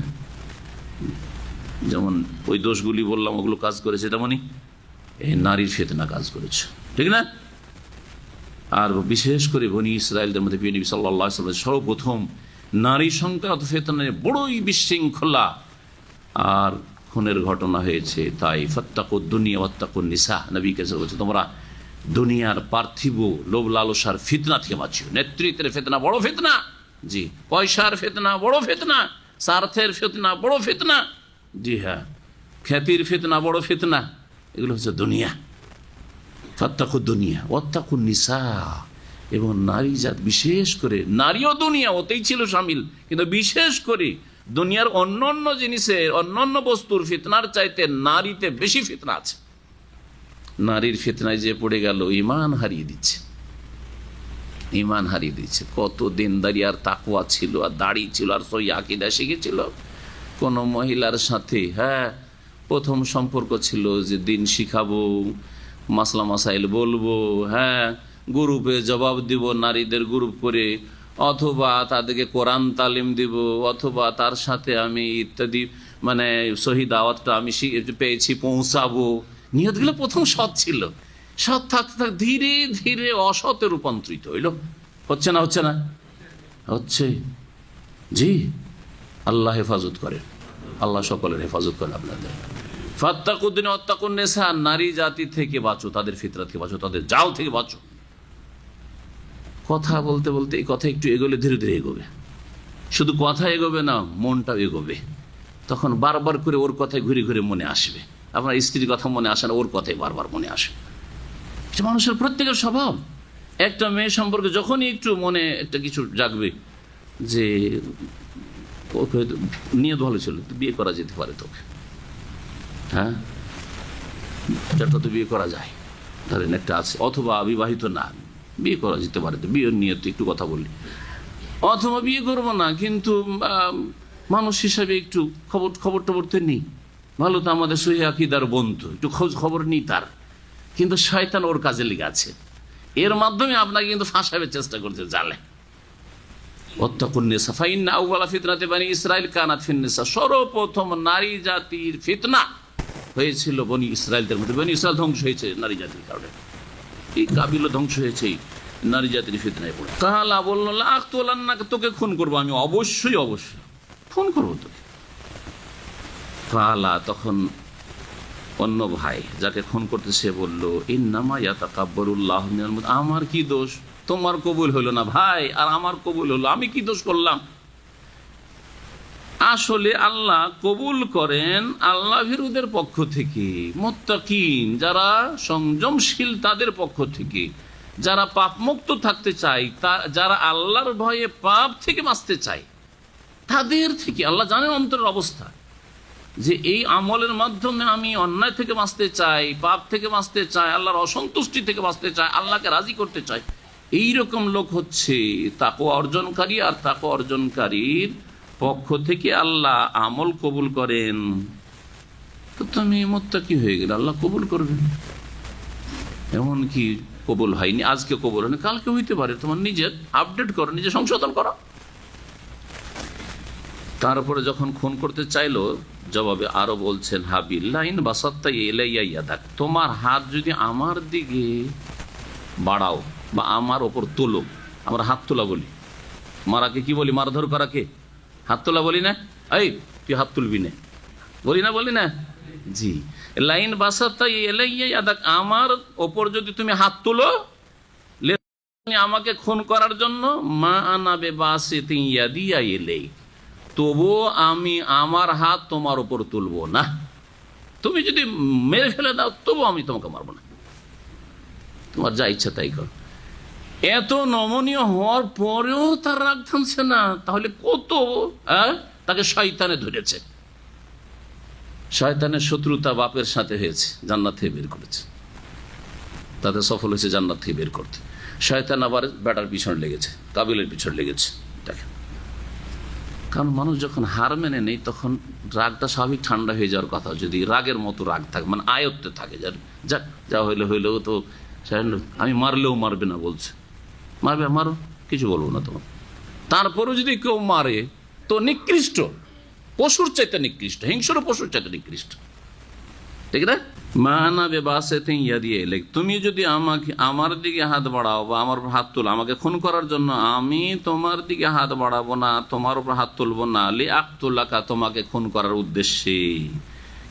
যেমন ওই দোষগুলি বললাম, ওগুলো কাজ করেছে, তেমনই এই নারীর ফিতনা কাজ করেছে, ঠিক না? আর বিশেষ করে বনি ইসরায়েলদের মধ্যে নবী সাল্লাল্লাহু আলাইহি ওয়াসাল্লাম সর্বপ্রথম নারী সংক্রান্ত ফিতনায় বড়ই বিশৃঙ্খলা আর খুনের ঘটনা হয়েছে। তাই ফাত্তাকুদ দুনিয়া ওয়াত্তাকুন নিসা, নবী কাছে বলছে, তোমরা দুনিয়ার পার্থিব লোভ লালসার ফিতনা থেকে বাঁচিও। নেতৃত্বের ফিতনা বড় ফিতনা, জি, পয়সার ফিতনা বড় ফিতনা, স্বার্থের ফিতনা বড় ফিতনা, জি হ্যাঁ, খ্যাতির ফিতনা বড় ফিতনা, এগুলো হচ্ছে দুনিয়া। ফাত্তাকুদ দুনিয়া ওয়াত্তাকুন নিসা, এবং নারী জাত, বিশেষ করে নারীও দুনিয়া ওতেই ছিল শামিল, কিন্তু বিশেষ করে দুনিয়ার অন্যান্য জিনিসের, অন্যান্য বস্তুর ফিতনার চাইতে নারীতে বেশি ফিতনা আছে। নারীর ফিতনায় যে পড়ে গেল, ইমান হারিয়ে দিচ্ছে। কত দিনদারি আর তাকওয়া ছিল, আর দাড়ি ছিল, আর সই আকীদা শিখেছিল। কোন মহিলার সাথে, হ্যাঁ, প্রথম সম্পর্ক ছিল যে দিন শিখাবো, মাসলা মাসাইল বলবো, হ্যাঁ, গ্রুপে জবাব দিব, নারীদের গ্রুপ করে, অথবা তাদেরকে কোরআন তালিম দিব, অথবা তার সাথে আমি ইত্যাদি, মানে সহি দাওয়াতটা আমি পেয়েছি পৌঁছাবো। নিয়তগুলো প্রথম সৎ ছিল, সৎ থাকতে থাকতে ধীরে ধীরে অসতে রূপান্তরিত হইল। হচ্ছে না? হচ্ছে? জি, আল্লাহ হেফাজত করেন, আল্লাহ সকলের হেফাজত করেন আপনাদের। ফাত্তাকুদ্দিন অত্তাকুন নেসা, নারী জাতি থেকে বাঁচো, তাদের ফিতরা থেকে বাঁচো, তাদের জাল থেকে বাঁচো। কথা বলতে বলতে এই কথা একটু এগোলে ধীরে ধীরে এগোবে, শুধু কথা এগোবে না, মনটাও এগোবে। তখন বারবার করে ওর কথায় ঘুরে ঘুরে মনে আসবে। আপনার স্ত্রীর কথা মনে আসে না, ওর কথাই বারবার মনে আসে। মানুষের প্রত্যেকের স্বভাব। একটা মেয়ে সম্পর্কে যখনই একটু মনে একটা কিছু জাগবে যে ওকে নিয়ে ভালো ছিল, বিয়ে করা যেতে পারে তোকে, হ্যাঁ চারটা তো বিয়ে করা যায়, ধরেন একটা আছে, অথবা বিবাহিত না, বিয়ে করা যেতে পারে, তো বিয়ের নিয়ে তো একটু কথা বললি, অথবা বিয়ে করবো না কিন্তু মানুষ হিসাবে একটু খবর টবর তো নেই, ভালো তো আমাদের সহি আকীদার বন্ধু, একটু খোঁজ খবর নেই তার, কিন্তু শয়তান ওর কাজে লেগে আছে। এর মাধ্যমে আপনাকে কিন্তু ফাঁসাবে চেষ্টা করতে জালে। সর্বপ্রথম নারী জাতির ফিতনা হয়েছিল বনি ইসরায়েলদের মধ্যে। বনি ইসরায়েল ধ্বংস হয়েছে নারী জাতির কারণে, এই কাবিল ধ্বংস হয়েছে নারী জাতির ফিতনায় পড়ে। কালা বলল তোকে খুন করবো আমি, অবশ্যই অবশ্যই খুন করবো তোকে। কালা তখন অন্য ভাই যাকে খুন করতে, সে বললো ইন্নামা ইয়াতাকাব্বারুল্লাহ মিনাল মুত্তাকিন, আমার কি দোষ, তোমার কবুল হলো না ভাই আর আমার কবুল হলো, আমি কি দোষ করলাম? আসলে আল্লাহ কবুল করেন আল্লাহ ভীরুদের পক্ষ থেকে, মুত্তাকিন যারা সংযমশীল তাদের পক্ষ থেকে, যারা পাপমুক্ত থাকতে চায়, যারা আল্লাহর ভয়ে পাপ থেকে বাঁচতে চায় তাদের থেকে। আল্লাহ জানেন অন্তরের অবস্থা, যে এই আমলের মাধ্যমে আমি অন্যায় থেকে বাঁচতে চাই, পাপ থেকে বাঁচতে চাই, আল্লাহর অসন্তুষ্টি থেকে বাঁচতে চাই, আল্লাহকে রাজি করতে চাই, এইরকম লোক হচ্ছে তাকওয়া অর্জনকারী। আর তাকওয়া অর্জনকারীর পক্ষ থেকে আল্লাহ আমল কবুল করেন। তো তুমি মুত্তাকি হয়ে গেলে আল্লাহ কবুল করবেন। এমন কি কবুল হয়নি, আজকে কবুল হয়নি, কালকে হইতে পারে। তোমার নিজের আপডেট করো, নিজে সংশোধন করো। তারপরে যখন খুন করতে চাইলো, জবাবে আরো বলছেন হাবিল লাইন বাসাত্তা ইলাইয়া ইয়াদাক, তোমার হাত যদি আমার দিকে বাড়াও বা আমার ওপর তোলো, আমরা হাত তোলা বলি, মারাকে কি বলি, মারধর করাকে হাত তোলা বলি না, এই তুই হাত তুলবি না বলি না জি। লাইন বাসাত্তা ইলাইয়া ইয়াদাক, আমার ওপর যদি তুমি হাত তোলো আমাকে খুন করার জন্য, মা আনাবে বাসিতিন ইয়াদিয়া ইলাই, তবুও আমি আমার হাত তোমার উপর তুলবো না। তুমি যদি মেরে ফেলে দাও তবুও আমি তোমাকে মারবো না, তোমার যা ইচ্ছা তাই কর। এত নমনীয় হওয়ার পরেও তার রাগ থামছে না, তাহলে কত তাকে শয়তানে ধরেছে। শয়তানের শত্রুতা বাপের সাথে হয়েছে, জান্নাত থেকে বের করেছে, তাতে সফল হয়েছে জান্নাত থেকে বের করতে। শয়তান আবার বেটার পিছনে লেগেছে, কাবিলের পিছনে লেগেছে। দেখেন, কারণ মানুষ যখন হার মেনে নেই তখন রাগটা স্বাভাবিক ঠান্ডা হয়ে যাওয়ার কথা। যদি রাগের মতো রাগ থাকে, মানে আয়ত্তে থাকে, যাক যা হইলেও তো আমি মারলেও মারবে না বলছে, মারবে মারো, কিছু বলবো না তোমার। তারপরেও যদি কেউ মারে তো নিকৃষ্ট, পশুর চাইতে নিকৃষ্ট, হিংস্র পশুর চাইতে নিকৃষ্ট, ঠিক না? মানাবে বাসে দিয়ে এলে, তুমি যদি আমাকে আমার দিকে হাত বাড়াও বা আমার হাত তোলো আমাকে খুন করার জন্য, আমি তোমার দিকে হাত বাড়াবো না, তোমার উপর হাত তুলবো না, লি আকতুল্লাকা, তোমাকে খুন করার উদ্দেশ্যে।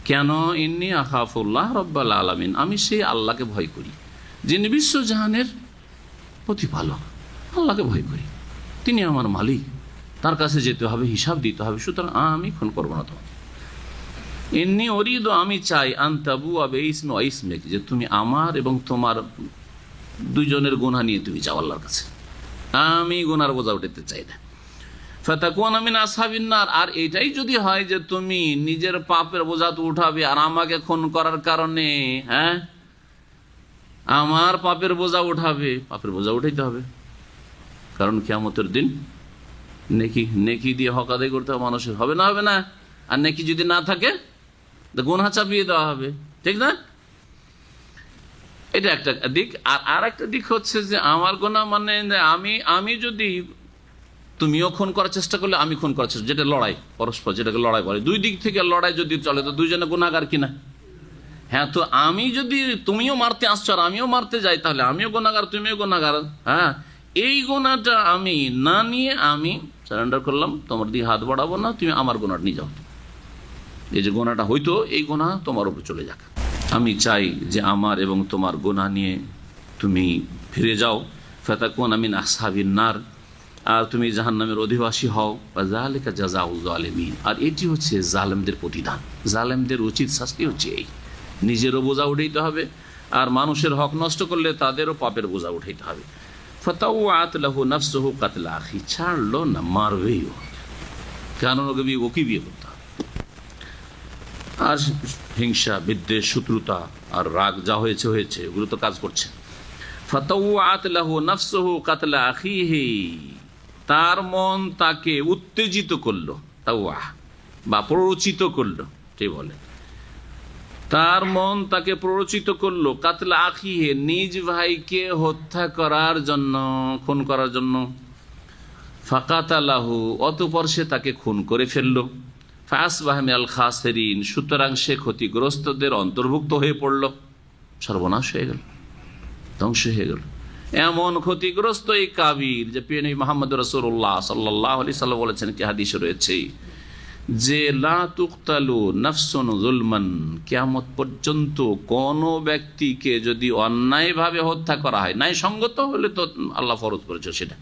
কেন? ইন্নী আখাফুল্লাহ রব্বাল আলামিন, আমি সেই আল্লাহকে ভয় করি যিনি বিশ্বজাহানের প্রতিপালক। আল্লাহকে ভয় করি, তিনি আমার মালিক, তার কাছে যেতে হবে, হিসাব দিতে হবে, সুতরাং আমি খুন করবো না তোমাকে। এমনি অরিদ, আমি চাই আনতাবু আবে ইসমে ইসমেক, যে তুমি আমার এবং তোমার দুইজনের গুনাহ নিয়ে তুমি যাও আল্লাহর কাছে, আমি গুনার বোঝা উঠাতে চাই না। ফাতাকুনা মিন আসহাবিন নার, আর এটাই যদি হয় যে তুমি নিজের পাপের বোঝা তো উঠাবে আর আমাকে খুন করার কারণে আমার পাপের বোঝা উঠাবে, পাপের বোঝা উঠাইতে হবে। কারণ কিয়ামতের দিন নেকি দিয়ে হক আদায় করতে হবে মানুষের, হবে না? হবে না? আর নেকি যদি না থাকে গুনাহ চাপিয়ে দেওয়া হবে, ঠিক না? এটা একটা দিক। আর একটা দিক হচ্ছে যে আমার গুনাহ মানে আমি যদি, তুমিও খুন করার চেষ্টা করলে আমি খুন করার চেষ্টা, যেটা লড়াই পরস্পর, যেটাকে লড়াই বলে, দুই দিক থেকে লড়াই যদি চলে তো দুইজনে গুনাহগার কিনা? হ্যাঁ, তো আমি যদি, তুমিও মারতে আসছো আর আমিও মারতে যাই, তাহলে আমিও গুনাহগার তুমিও গুনাহগার। হ্যাঁ, এই গুনাহটা আমি না নিয়ে আমি সারেন্ডার করলাম, তোমার দিকে হাত বাড়াবো না, তুমি আমার গুনাহটা নিয়ে যাও। এই যে গুনাহটা হইতো, এই গুনাহ তোমার উপর চলে যাক। আমি চাই যে আমার এবং তোমার গুনাহ নিয়ে তুমি ফিরে যাও, ফাতাকুন মিন আসহাবিন নার, আর তুমি জাহান্নামের অধিবাসী হও। যালিকা জাযাউল জালিমিন, আর এটি হচ্ছে জালেমদের প্রতিদান। জালেমদের উচিত শাস্তি হচ্ছে এই, নিজেরও বোঝা উঠাইতে হবে, আর মানুষের হক নষ্ট করলে তাদেরও পাপের বোঝা উঠাইতে হবে। ফাতাওয়াত লাহু নাফসুহু কাতলা আখি, ছাড়লো না, মারবেই ও, কেন ওকে বিয়ে করতে হবে। আর হিংসা, বিদ্বেষ, শত্রুতা আর রাগ যা হয়েছে হয়েছে, ওগুলো তো কাজ করছে। ফাতাওয়াত লাহু নাফসুহু কাতলা আখিহি, তার মন তাকে উত্তেজিত করলো, তাওয়া বা প্ররোচিত করলো, ঠিক বলে, তার মন তাকে প্ররোচিত করলো, কাতলা আখিহে, নিজ ভাইকে হত্যা করার জন্য, খুন করার জন্য। ফাকাতালাহু, অতঃপর সে তাকে খুন করে ফেললো। ফাসবাহা মিনাল খাসিরিন, সুতরাং সে ক্ষতিগ্রস্তদের অন্তর্ভুক্ত হয়ে পড়ল, সর্বনাশ হয়ে গেল, ধ্বংস হয়ে গেল। এমন ক্ষতিগ্রস্ত এই কাবির যে প্রিয় নবী মুহাম্মদ রাসূলুল্লাহ সাল্লাল্লাহু আলাইহি সাল্লাম বলেছেন, কি হাদিসে রয়েছে যে লা তুকতালু নাফসুন যুলমান, কিয়ামত পর্যন্ত কোন ব্যক্তিকে যদি অন্যায়ভাবে হত্যা করা হয়, ন্যায় সঙ্গত হলে তো আল্লাহ ফরজ করেছে সেটা,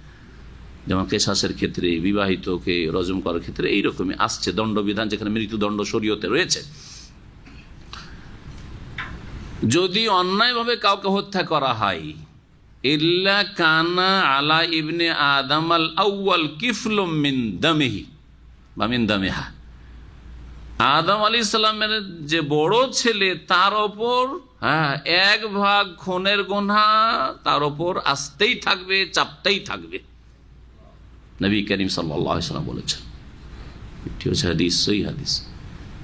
যেমন কেসাসের ক্ষেত্রে, বিবাহিতকে রজম করার ক্ষেত্রে এইরকমই আসছে দণ্ডবিধান, যেখানে মৃত্যুদণ্ড শরীয়তে রয়েছে। যদি অন্যায়ভাবে কাউকে হত্যা করা হয়, ইল্লা কানা আলা ইবনে আদম আল আউয়াল কিফলুম মিন দামিহি বা মিন দামিহা, আদম আলাইহিস সালামের যে বড় ছেলে তার ওপর এক ভাগ খুনের গুনাহ তার ওপর আসতেই থাকবে, চাপতেই থাকবে। নবী করিম সাল্লাল্লাহু আলাইহি ওয়াসাল্লাম বলেছেন, এটি হচ্ছে হাদিস, সহিহ হাদিস।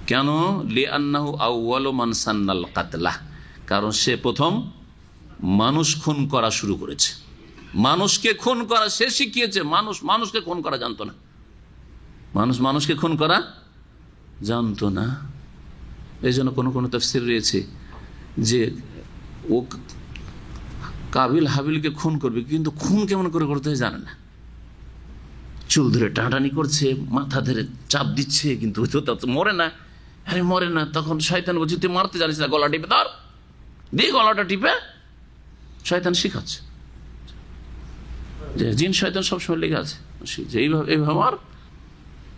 কেন? লিআন্নাহু আউয়ালু মান সান্নাল কাতলা, কারণ সে প্রথম মানুষ খুন করা শুরু করেছে, মানুষকে খুন করা সে শিখিয়েছে। মানুষকে খুন করা জানতো না, মানুষকে খুন করা জানতো না। এই জন্য কোনো তাফসীর রয়েছে যে ও কাবিল হাবিলকে খুন করবে, কিন্তু খুন কেমন করে করতে হয় জানে না। চুল ধরে টানাটানি করছে, মাথা ধরে চাপ দিচ্ছে, কিন্তু মরে না। আরে মরে না, তখন শয়তান বলছে তুই মারতে জানিস না, গলা টিপে ধর, দিয়ে গলাটা টিপে শয়তান শিখাচ্ছে। যে জিন শয়তান সবসময় লেগে আছে, যে এইভাবে আমার,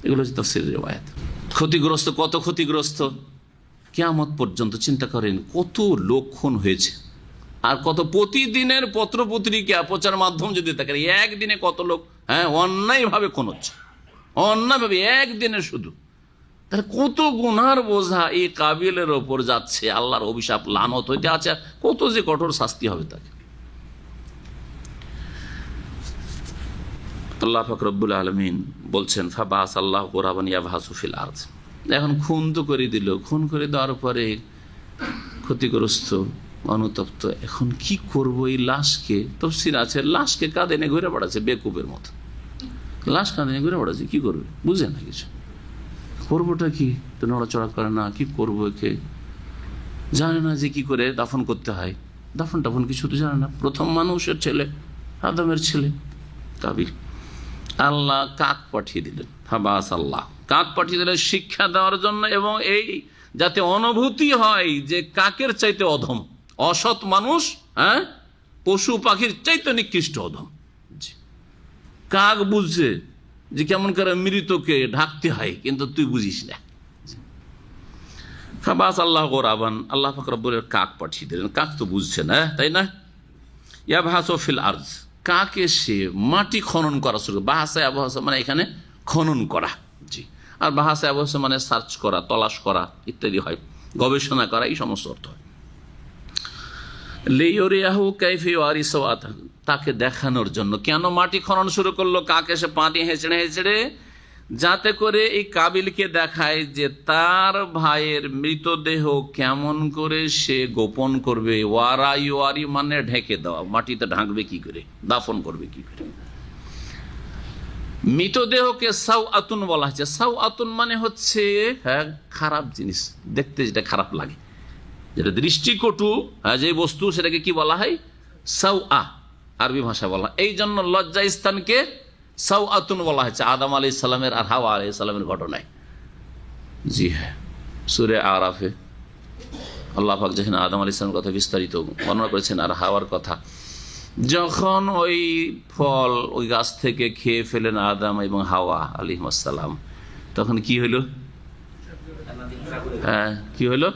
এগুলো হচ্ছে তাফসীরের রিওয়ায়াত। ক্ষতিগ্রস্ত, কত ক্ষতিগ্রস্ত কিয়ামত পর্যন্ত। চিন্তা করেন কত লোক খুন হয়েছে, আর কত প্রতিদিনের পত্রপত্রিকা প্রচার মাধ্যম যদি দেখেন, একদিনে কত লোক অন্যায়ভাবে খুন হচ্ছে, অন্যায়ভাবে একদিনে শুধু। তাহলে কত গুনার বোঝা এই কাবিলের ওপর যাচ্ছে, আল্লাহর অভিশাপ লানত হইতে আছে, কত যে কঠোর শাস্তি হবে তাকে। আল্লাহ পাক রব্বুল আলামিন বলছেন, ফাবাস আল্লাহ গুরাবান ইয়াবহাসু ফিল আরদ। এখন খুন তো করে দিল, খুন করে দেওয়ার পরে ক্ষতিগ্রস্ত, অনুতপ্ত, এখন কি করব এই লাশকে? তাফসীর আছে লাশকে কাঁধে এনে ঘুরে বেড়াচ্ছে বেকুবের মতো, লাশ কাঁধে এনে ঘুরে বেড়াচ্ছে, কি করবে বুঝে না কিছু, করবোটা কি, তো নড়াচড়া করে না, কি করবো, একে জানে না যে কি করে দাফন করতে হয়, দাফন টাফন কিছু তো জানে না। প্রথম মানুষের ছেলে, আদমের ছেলে কাবিল। আল্লাহ কাক পাঠিয়ে দিলেন, হাবাস আল্লাহ কাক পাঠিয়ে দিলেন শিক্ষা দেওয়ার জন্য, এবং এই যাতে অনুভূতি হয় যে কাকের চাইতে অধম, অসৎ মানুষ পশু পাখির চাইতে নিকৃষ্ট অধম। কাক বুঝছে যে কেমন করে মৃতকে ঢাকতে হয়, কিন্তু তুই বুঝিস না। ফাবাস আল্লাহ গোরাবান, আল্লাহ পাক রব্বুল কাক পাঠিয়ে দিলেন। কাক তো বুঝছে না, তাই না? ইয়াবহাসু ফিল আরদ, কাক এসে মাটি খনন করা শুরু। বাহাসা আবহাসা মানে এখানে খনন করা, জি। আর বাহাসা আবহাসা মানে সার্চ করা, তলাশ করা ইত্যাদি হয়, গবেষণা করা, এই সমস্ত অর্থ হয়। লিইউরিয়াহু কাইফা ইউরি সাওয়াতাহু, তাকে দেখানোর জন্য। কেন মাটি খনন শুরু করলো? কাক এসে পাটি হেঁচড়ে হেঁচড়ে, যাতে করে এই কাবিলকে দেখায় যে তার ভাইয়ের মৃতদেহ কেমন করে সে গোপন করবে। ওয়ারা ইউরি মানে ঢেকে দেওয়া, মাটিতে ঢাকবে কি করে, দাফন করবে কি করে। মৃতদেহকে সাওআতুন বলা হচ্ছে। সাওআতুন মানে হচ্ছে খারাপ জিনিস, দেখতে যেটা খারাপ লাগে, যেটা দৃষ্টিকটু যে বস্তু, সেটাকে কি বলা হয়? সাওআ। আরবি ভাষায় বলা। এই জন্য লজ্জা স্থানকে সাওআতুন বলা হয়েছে আদম আলাইহিস সালামের আর হাওয়া আলাইহিস সালামের ঘটনায়। জি হ্যাঁ, সূরা আরাফে আল্লাহ পাক যেখানে আদম আলাইহিস সালামের কথা বিস্তারিত বর্ণনা করেছেন আর হাওয়ার কথা, যখন ওই ফল ওই গাছ থেকে খেয়ে ফেলেন আদম এবং হাওয়া আলাইহিস সালাম, তখন কি হলো? হ্যাঁ, কি হলো?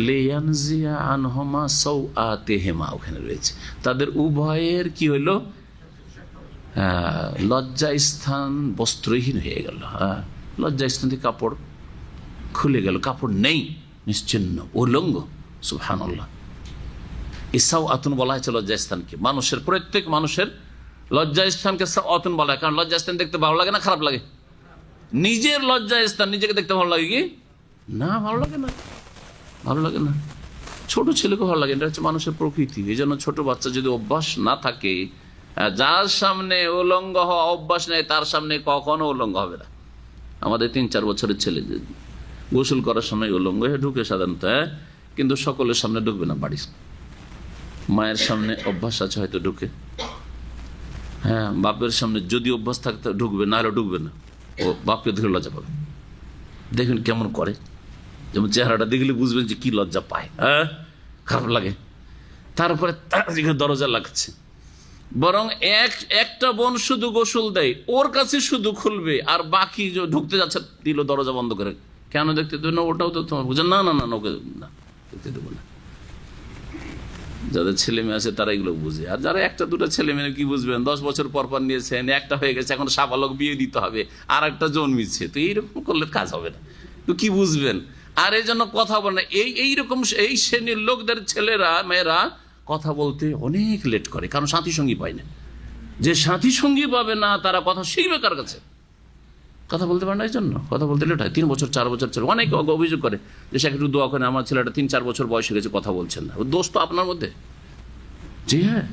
লিয়ানজিয়া আনহুমা সাওআতিহিমা, ওখানে রয়েছে তাদের উভয়ের কি হলো? লজ্জা স্থান বস্ত্রহীন হয়ে গেল। হ্যাঁ, লজ্জা স্থান থেকে কাপড় খুলে গেল, কাপড় নেই, নিশ্চিন্ন, উলঙ্গ। সুবহানাল্লাহ। সাওআতুন বলা হয়েছে লজ্জা স্থানকে। মানুষের, প্রত্যেক মানুষের লজ্জা স্থানকে সাওআতুন বলা হয়, কারণ লজ্জা স্থান দেখতে ভালো লাগে না খারাপ লাগে? নিজের লজ্জা স্থান নিজেকে দেখতে ভালো লাগে কি না? ভালো লাগে না, ভালো লাগে না। ছোট ছেলেকে ভালো লাগে, এটা হচ্ছে মানুষের প্রকৃতি। এই জন্য ছোট বাচ্চা যদি অভ্যাস না থাকে, যার সামনে উলঙ্গ হওয়া অভ্যাস নেই তার সামনে কখনো উলঙ্গ হবে না। আমাদের 3-4 বছরের ছেলে গোসল করার সময় উলঙ্গ হয়ে ঢুকে সাধারণত, কিন্তু সকলের সামনে ঢুকবে না। বাড়ির মায়ের সামনে অভ্যাস আছে হয়তো ঢুকে, হ্যাঁ, বাপের সামনে যদি অভ্যাস থাকতে ঢুকবে, না হলে ঢুকবে না। ও বাপকে ধরে লজ্জা পাবে। দেখবেন কেমন করে, যেমন চেহারাটা দেখলে বুঝবেন যে কি লজ্জা পায়, হ্যাঁ, খারাপ লাগে। তারপরে তার দিকে দরজা লাগছে, বরং একটা বোন শুধু গোসল দেয়, ওর কাছে শুধু খুলবে, আর বাকি যে ঢুকতে যাচ্ছে দিল দরজা বন্ধ করে। কেন দেখতে দেবে না? ওটাও তো তোমার বুঝে না, না না ওকে না দেখতে দেবো না। যাদের ছেলে মেয়ে আছে তারা এগুলো বুঝে, আর যারা 1-2 ছেলে মেয়ে কি বুঝবেন? 10 বছর পর নিয়েছেন, একটা হয়ে গেছে, এখন সাবালক বিয়ে দিতে হবে, আর একটা জন্মিচ্ছে, তো এইরকম করলে কাজ হবে না, তো কি বুঝবেন? আর এই জন্য কথা বলে না। এইরকম এই শ্রেণীর লোকদের ছেলেরা মেয়েরা কথা বলতে অনেক লেট করে, কারণ সাথী সঙ্গী পায় না। যে সাথী সঙ্গী পাবে না তারা কথা শিখবে কার কাছে? কথা বলতে পারে না, এই জন্য কথা বলতে লেট হয়। 3 বছর 4 বছর ছেলে অনেক অভিযোগ করে যে সে একটু দোয়া করে, আমার ছেলেটা 3-4 বছর বয়স হয়ে গেছে, কথা বলছেন না। দোষ তো আপনার মধ্যে। জি হ্যাঁ,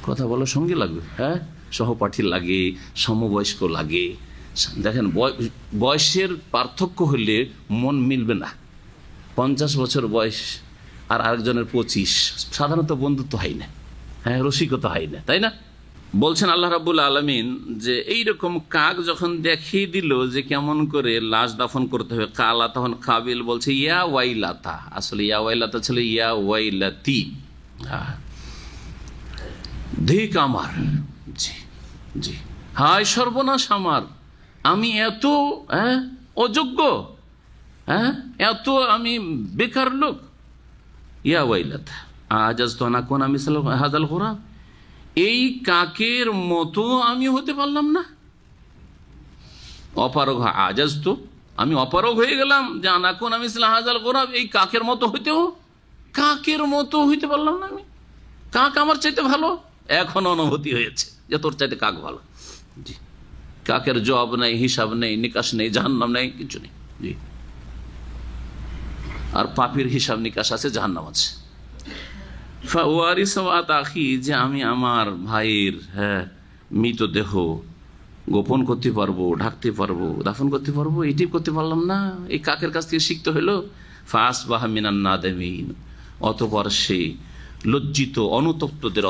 কথা বলার সঙ্গী লাগবে, হ্যাঁ, সহপাঠী লাগে, সমবয়স্ক লাগে। দেখেন, বয়সের পার্থক্য হলে মন মিলবে না। 50 বছর বয়স আর আরেকজনের 25, সাধারণত বন্ধুত্ব হয় না, হ্যাঁ, রসিকতা হয় না, তাই না? বলছেন আল্লাহ রাব্বুল আলামিন যে এইরকম কাক যখন দেখিয়ে দিল যে কেমন করে লাশ দাফন করতে হবে, কালা, তখন কাবিল বলছে ইয়া ওয়াইলাতা। আসলে ইয়া ওয়াইলাতা ছিল ইয়া ওয়াইলাতি, ধিক আমার, জি জি, হায় সর্বনাশ আমার, আমি এত অযোগ্য, এত আমি বেকার লোক। ইয়া ওয়াইলাতা আজাজতু আন আকুনা মিসলা হাযাল গুরাব, এই কাকের মতো আমি হতে পারলাম না। অপারগ, আজাজতু, আমি অপারগ হয়ে গেলাম যে আন আকুনা মিসলা হাযাল গুরাব, এই কাকের মতো হইতেও, কাকের মতো হইতে পারলাম না আমি। কাক আমার চাইতে ভালো, এখন অনুভূতি হয়েছে যে তোর চাইতে কাক ভালো। জি, কাকের জবাব নেই, হিসাব নেই, নিকাশ নেই, জাহান্নাম নেই, কিছু নেই। জি, আর পাপীর হিসাব নিকাশ আছে, জাহান্নাম আছে। যে আমি আমার ভাইয়ের মৃতদেহ গোপন করতে পারবো, ঢাকতে পারবো, দাফন করতে পারবো, এটি করতে পারলাম না। এই কাকের কাছ থেকে শিখতে হলো। ফাসবাহ মিনান নাদিমিন, অতঃপর সে লজ্জিত অনুতপ্তদের।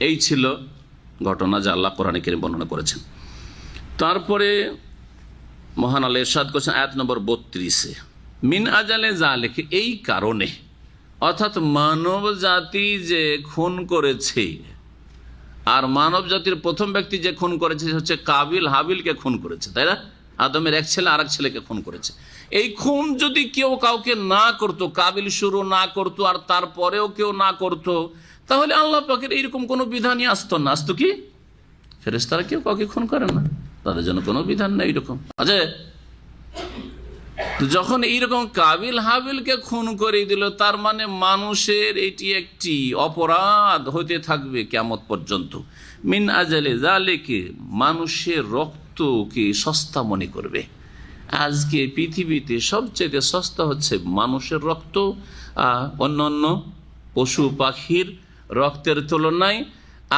এই ছিল ঘটনা যা আল্লাহ কোরআনে কারীমে বর্ণনা করেছেন। তারপরে মহান আল্লাহ ইরশাদ করেছেন আয়াত নম্বর 32-এ, মিন আজালে জালিক, এই কারণে, অর্থাৎ মানব জাতি যে খুন করেছে, আর মানব জাতির প্রথম ব্যক্তি যে খুন করেছে হচ্ছে কাবিল হাবিলকে খুন করেছে, তাই না? আদমের এক ছেলে আর এক ছেলেকে খুন করেছে। এই খুন যদি কেউ কাউকে না করতো, কাবিল শুরু না করতো, আর তারপরেও কেউ না করতো, তাহলে আল্লাহ পাকের এইরকম কোনো বিধানই আসতো না। আসতো কি? ফেরেশতারা কেউ কাউকে খুন করে না, তাদের জন্য কোনো বিধান নেই এরকম। আচ্ছা, যখন এইরকম কাবিল হাবিলকে খুন করে দিল, তার মানে মানুষের এটি একটি অপরাধ হতে থাকবে কিয়ামত পর্যন্ত। মিন আজালে জালিকে, মানুষের রক্তকে সস্তা মনে করবে। আজকে পৃথিবীতে সবচেয়ে সস্তা হচ্ছে মানুষের রক্ত, অন্যান্য পশু পাখির রক্তের তুলনায়।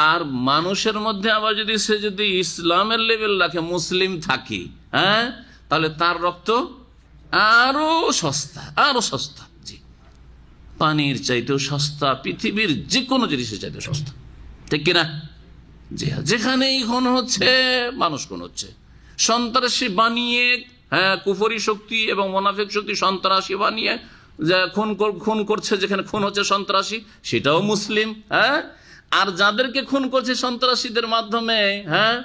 আর মানুষের মধ্যে আবার যদি সে যদি ইসলামের লেভেল রাখে, মুসলিম থাকে, হ্যাঁ, তাহলে তার রক্ত আরো সস্তা, আরো সস্তা। জি, পানির চাইতেও সস্তা, পৃথিবীর যে কোনো জিনিসের চাইতে সস্তা। ঠিক কিনা? জি হ্যাঁ, যেখানেই খুন হচ্ছে মানুষ খুন হচ্ছে, সন্ত্রাসী বানিয়ে, হ্যাঁ, কুফরি শক্তি এবং মোনাফিক শক্তি সন্ত্রাসী বানিয়ে যে খুন করছে, যেখানে খুন হচ্ছে সন্ত্রাসী সেটাও মুসলিম, হ্যাঁ, আর যাদেরকে খুন করছে সন্ত্রাসীদের মাধ্যমে, হ্যাঁ,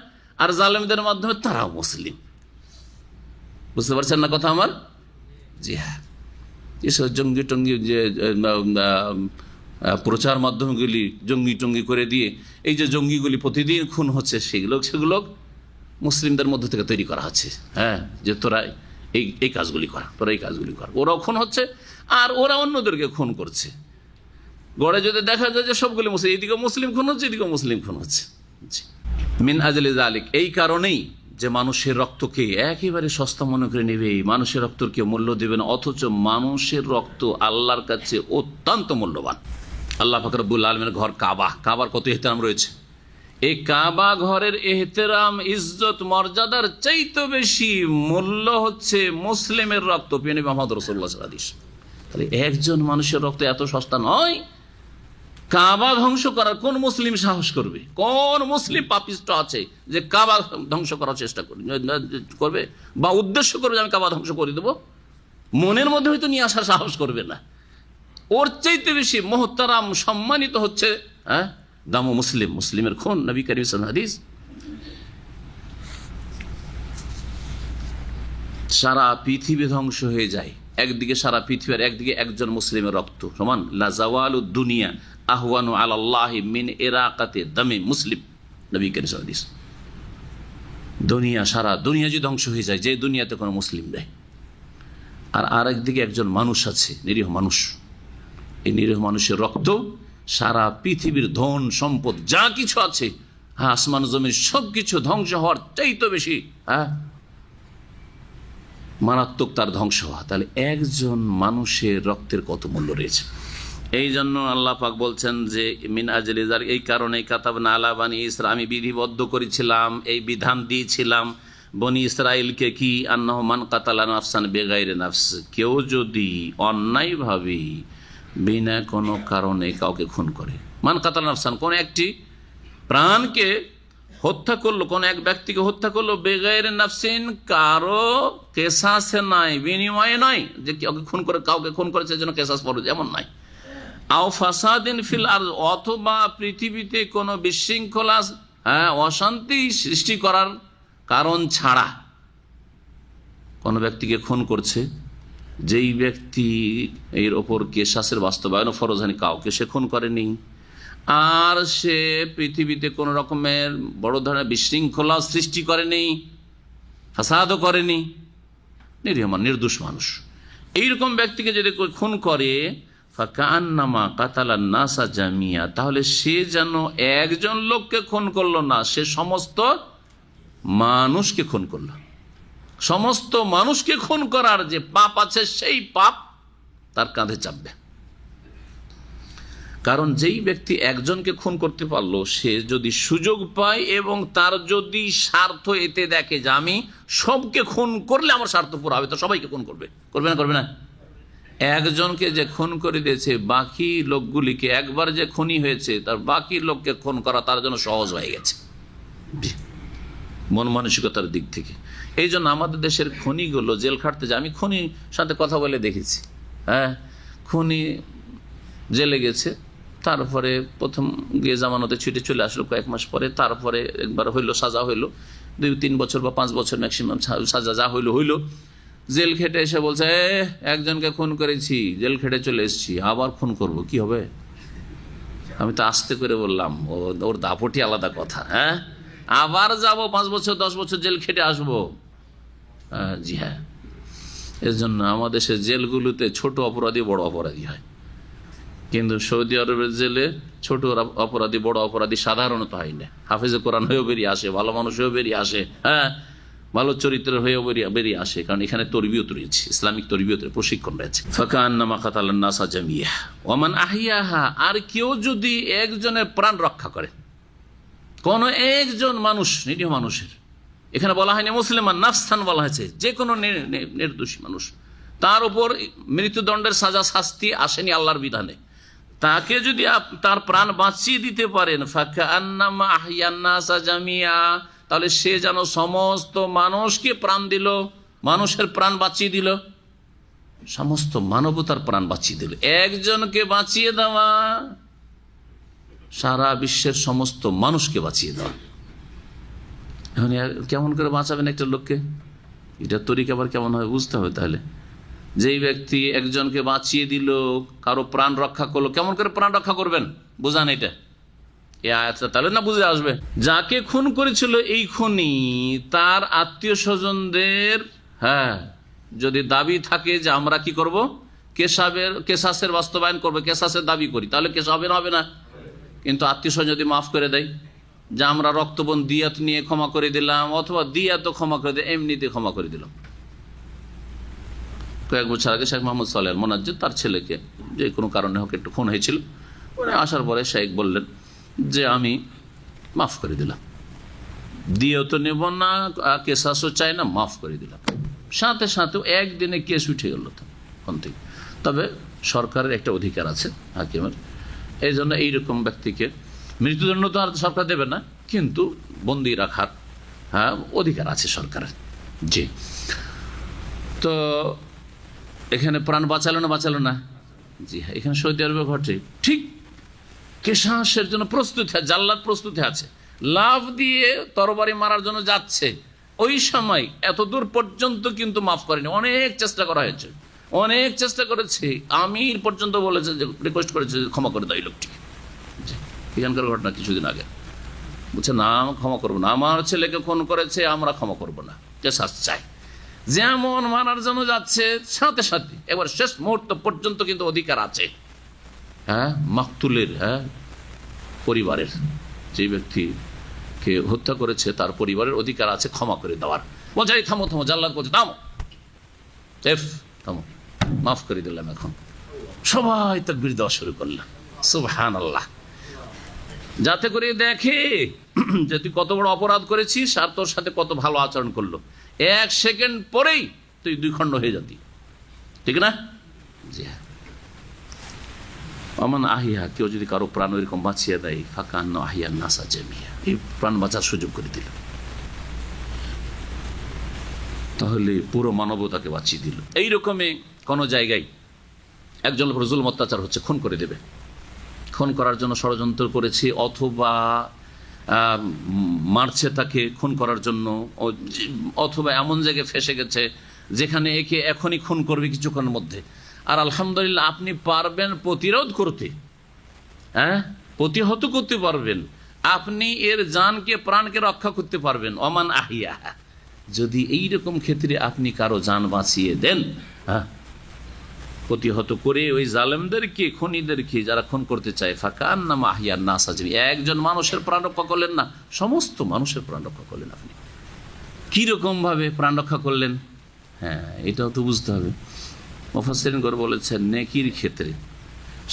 আর জালেমদের মাধ্যমে তারাও মুসলিম। বুঝতে পারছেন না কথা আমার? জি হ্যাঁ, এসব জঙ্গি টঙ্গি যে প্রচার মাধ্যমগুলি জঙ্গি টঙ্গি করে দিয়ে এই যে জঙ্গিগুলি প্রতিদিন খুন হচ্ছে, সেগুলো মুসলিমদের মধ্য থেকে তৈরি করা হচ্ছে, হ্যাঁ, যে তোরা এই কাজগুলি কর, তোরা এই কাজগুলি কর। ওরাও খুন হচ্ছে আর ওরা অন্যদেরকে খুন করছে। গড়ে যদি দেখা যায় যে সবগুলি মুসলিম, এদিকে মুসলিম খুন হচ্ছে, এদিকে মুসলিম খুন হচ্ছে। মিন আজলি যালিক, এই কারণেই যে মানুষের রক্তকে একেবারে সস্তা মনে করে নেবে, মানুষের রক্তর কেউ মূল্য দেবে না, অথচ মানুষের রক্ত আল্লাহর কাছে অত্যন্ত মূল্যবান। আল্লাহ পাক রব্বুল আলামিনের ঘর কাবা, কাবার কত এহতেরাম রয়েছে। এই কাবা ঘরের এহতেরাম, ইজ্জত, মর্যাদার চাইতে বেশি মূল্য হচ্ছে মুসলিমের রক্ত। প্রিয় নবী মুহাম্মদ রাসূলুল্লাহ সাল্লাল্লাহু আলাইহি ওয়াসাল্লাম, তাহলে একজন মানুষের রক্ত এত সস্তা নয়। কাবা ধ্বংস করার কোন মুসলিম সাহস করবে? কোন মুসলিম পাপিষ্ট আছে যে কাবা ধ্বংস করার চেষ্টা করবে বা উদ্দেশ্য করবে আমি কাবা ধ্বংস করে দেবো? মনের মধ্যে হয়তো নিয়ে আসার সাহস করবে না। ওর চাইতে বেশি মোহতারাম, সম্মানিত হচ্ছে, হ্যাঁ, দাম মুসলিম, মুসলিমের খুন। নবী করিম সাল্লাল্লাহু আলাইহি ওয়াসাল্লাম হাদিস, সারা পৃথিবী ধ্বংস হয়ে যায় একদিকে, সারা পৃথিবীর একদিকে একজন মুসলিমের রক্ত সমান। লা জাওয়ালুদ দুনিয়া আহওয়ানু আলাল্লাহি মিন ইরাকাতি দামি মুসলিম। নবী করিম সাল্লাল্লাহু আলাইহি ওয়াসাল্লাম, দুনিয়া, সারা দুনিয়া যদি ধ্বংস হয়ে যায়, যে দুনিয়াতে কোনো মুসলিম নেই, আর আরেকদিকে একজন মানুষ আছে, নিরীহ মানুষ, এই নিরীহ মানুষের রক্ত সারা পৃথিবীর ধন সম্পদ যা কিছু আছে, হ্যাঁ, আসমান জমির সব কিছু ধ্বংস হওয়ার চাইতে বেশি, হ্যাঁ, মারাত্মক তার ধ্বংস হওয়া। তাহলে একজন মানুষের রক্তের কত মূল্য রয়েছে। এই জন্য আল্লাহ পাক বলছেন যে মিন আজলি যালিক, এই কারণে কাতাবনা আলা বানি ইসরা, আমি বিধিবদ্ধ করেছিলাম, এই বিধান দিয়েছিলাম বনি ইসরাইলকে, কি আন্নাহু মান কাতালা নাফসান বিগাইরি নাফস, কেউ যদি অন্যায়ভাবে বিনা কোনো কারণে কাউকে খুন করে, মান কাতালা নাফসান, কোন একটি প্রাণকে হত্যা করলো, কোন এক ব্যক্তিকে হত্যা করলো, বেগাইরে নাফসিন, কারো কেসাসে নাই, বিনিময়ে নয়, যে কাউকে খুন করে, কাউকে খুন করেছে যেন কেসাস পড়ে, যেমন নাই। আও ফাসাদিন ফিল আরদ, অথবা পৃথিবীতে কোনো বিশৃঙ্খলা, হ্যাঁ, অশান্তি সৃষ্টি করার কারণ ছাড়া কোনো ব্যক্তিকে খুন করছে, যেই ব্যক্তি এর ওপর কেসাসের বাস্তবায়ন ফরজ হয়নি, কাউকে সে খুন করেনি, আর সে পৃথিবীতে কোনো রকমের বড় ধরনের বিশৃঙ্খলা সৃষ্টি করেনি, ফাসাদও করেনি, নিরীহ নির্দোষ মানুষ, এইরকম ব্যক্তিকে যদি খুন করে, ফাকান্নামা কাতালান নাসা জামিয়া, তাহলে সে যেন একজন লোককে খুন করলো না, সে সমস্ত মানুষকে খুন করলো। সমস্ত মানুষকে খুন করার যে পাপ আছে, সেই পাপ তার কাঁধে চাপবে। কারণ যেই ব্যক্তি একজনকে খুন করতে পারলো, সে যদি সুযোগ পায় এবং তার যদি স্বার্থ এতে দেখে যে আমি সবকে খুন করলে আমার স্বার্থ পুরো হবে, তো সবাইকে খুন করবে, করবে না? করবে না? একজনকে যে খুন করে দিয়েছে, বাকি লোকগুলিকে, একবার যে খুনি হয়েছে তার বাকি লোককে খুন করা তার জন্য সহজ হয়ে গেছে মন মানসিকতার দিক থেকে। এই জন্য আমাদের দেশের খুনিগুলো জেল খাটতে যায়, আমি খুনির সাথে কথা বলে দেখেছি, হ্যাঁ, খুনি জেলে গেছে, তারপরে প্রথম গিয়ে জামানতে ছুটে চলে আসলো কয়েক মাস পরে, তারপরে একবার হইলো, সাজা হইলো 2-3 বছর বা 5 বছর ম্যাক্সিমাম সাজা, যা হইলো, জেল খেটে এসে বলছে একজনকে খুন করেছি, জেল খেটে চলে এসেছি, আবার খুন করব, কি হবে? আমি তো আস্তে করে বললাম, ওর দাপটি আলাদা কথা, হ্যাঁ, আবার যাব 5 বছর 10 বছর জেল খেটে আসবো। জি হ্যাঁ, এর জন্য আমাদের দেশের জেলগুলোতে ছোট অপরাধী বড় অপরাধী হয়, কিন্তু সৌদি আরবের জেলে ছোট অপরাধী বড় অপরাধী সাধারণত হয় না। হাফেজে কোরআন হয়েও বেরিয়ে আসে, ভালো মানুষ হয়েও বেরিয়ে আসে, হ্যাঁ, ভালো চরিত্রের হয়েও বেরিয়ে আসে, কারণ এখানে তরবিয়ত রয়েছে, ইসলামিক তরবিয়তের প্রশিক্ষণ রয়েছে। ফাকান্নামা কাতালান নাসা জামিয়া ওয়া মান আহইয়াহা, আর কেউ যদি একজনের প্রাণ রক্ষা করে, কোন একজন মানুষ, নিরীহ মানুষের, এখানে বলা হয়নি মুসলিমান, নাফসান বলা হয়েছে, যে কোনো নির্দোষী মানুষ, তার উপর মৃত্যুদণ্ডের সাজা শাস্তি আসেনি আল্লাহর বিধানে, তাকে যদি তার প্রাণ বাঁচিয়ে দিতে পারেন ফাকান্নামা আহইয়ান নাসা জামিয়া, তাহলে সে যেন সমস্ত মানুষকে প্রাণ দিল, মানুষের প্রাণ বাঁচিয়ে দিল, সমস্ত মানবতার প্রাণ বাঁচিয়ে দিল। একজনকে বাঁচিয়ে দেওয়া সারা বিশ্বের সমস্ত মানুষকে বাঁচিয়ে দেওয়া। এখন কেমন করে বাঁচাবেন একটা লোককে? এটা তরিকা আবার কেমন হবে বুঝতে হবে। তাহলে যেই ব্যক্তি একজনকে বাঁচিয়ে দিল, কারো প্রাণ রক্ষা করলো, কেমন করে প্রাণ রক্ষা করবেন বুঝান এটা, এই আয়াতটা তাহলে না বুঝে আসবে। যাকে খুন করেছিল এই খুনি তার আত্মীয় স্বজনদের যদি দাবি থাকে যে আমরা কি করব, কেসাসের বাস্তবায়ন করবো, কেসাসের দাবি করি, তাহলে কেস হবে না? হবে না। কিন্তু আত্মীয় স্বজন যদি মাফ করে দেয় যে আমরা রক্তবন দিয়াত নিয়ে ক্ষমা করে দিলাম, অথবা দিয়াত ক্ষমা করে দিয়ে এমনিতে ক্ষমা করে দিলাম। কয়েক বছর আগে শেখ মোহাম্মদ সালেহ মোনাজ্জেদ তার ছেলেকে যে কোনো কারণে হোক একটু খুন হয়েছিল, উনি আসার পরে শেখ বললেন যে আমি মাফ করে দিলাম, দিয়েও তো নেব না, কেসাসও চাই না, মাফ করে দিলাম। সাথে সাথে একদিনে কেস উঠে গেল তখন থেকে। তবে সরকারের একটা অধিকার আছে হাকিমের, এই জন্য এইরকম ব্যক্তিকে মৃত্যুদণ্ড তো আর সরকার দেবে না, কিন্তু বন্দি রাখার অধিকার আছে সরকারের। জি, তো এখানে প্রাণ বাঁচালো না? জি হ্যাঁ, এখানে সৌদি আরবে ঘটে ঠিক কেসাসের জন্য প্রস্তুতি, জাল্লাদ প্রস্তুতি আছে, লাভ দিয়ে তরবারি মারার জন্য যাচ্ছে, ওই সময় এত দূর পর্যন্ত কিন্তু মাফ করেনি। অনেক চেষ্টা করা হয়েছে, অনেক চেষ্টা করেছে, আমির পর্যন্ত বলেছে যে রিকোয়েস্ট করেছে ক্ষমা করে দেয় লোকটিকে। এখানকার ঘটনা কিছুদিন আগে বলছে না ক্ষমা করবো না, আমার ছেলেকে খুন করেছে, আমরা ক্ষমা করবো না, কেসাস চাই। যেমন মারার জন্য যাচ্ছে সাথে সাথে এবার শেষ মুহূর্ত পর্যন্ত কিন্তু অধিকার আছে মাকতুলের পরিবারের, যে ব্যক্তিকে হত্যা করেছে তার পরিবারের অধিকার আছে ক্ষমা করে দেওয়ার। বলছে এই থামো, জাল্লাদ বলছে থামো, মাফ করে দিলাম। এখন সবাই তাকবীর দেওয়া শুরু করলাম, সুবহানাল্লাহ, যাতে করে দেখে যে তুই কত বড় অপরাধ করেছিস আর তোর সাথে কত ভালো আচরণ করলো। 1 সেকেন্ড পরেই তুই 2 খণ্ড হয়ে যাতি, ঠিক না? জি হ্যাঁ। আমান আহিয়া, কেউ যদি কারো প্রাণ এরকম বাঁচিয়ে দেয় ফাকান্ন আহিয়ান নাসা জামিয়া, এই প্রাণ বাঁচার সুযোগ করে দিল, তাহলে পুরো মানবতাকে বাঁচিয়ে দিল। এইরকমই কোন জায়গায় একজন লোক জুলুম অত্যাচার হচ্ছে, খুন করে দেবে, খুন করার জন্য ষড়যন্ত্র করেছে, অথবা মারছে তাকে খুন করার জন্য, অথবা এমন জায়গায় ফেসে গেছে যেখানে একে এখনই খুন করবে কিছুক্ষণের মধ্যে, আর আলহামদুলিল্লাহ আপনি পারবেন প্রতিরোধ করতে, প্রতিহত করতে পারবেন, আপনি এর জানকে প্রাণকে রক্ষা করতে পারবেন। ওমান আহিয়া, যদি এইরকম ক্ষেত্রে আপনি কারো জান বাঁচিয়ে দেন, প্রতিহত করে ওই জালেমদেরকে, খুনিদেরকে যারা খুন করতে চায়, ফাকান্নামা আহিয়ান নাসা জামিয়া, একজন মানুষের প্রাণ রক্ষা করলেন না, সমস্ত মানুষের প্রাণ রক্ষা করলেন। আপনি কিরকম ভাবে প্রাণ রক্ষা করলেন? এটাও তো বুঝতে হবে। মুফাসসিরিন গণ বলেছেন নেকির ক্ষেত্রে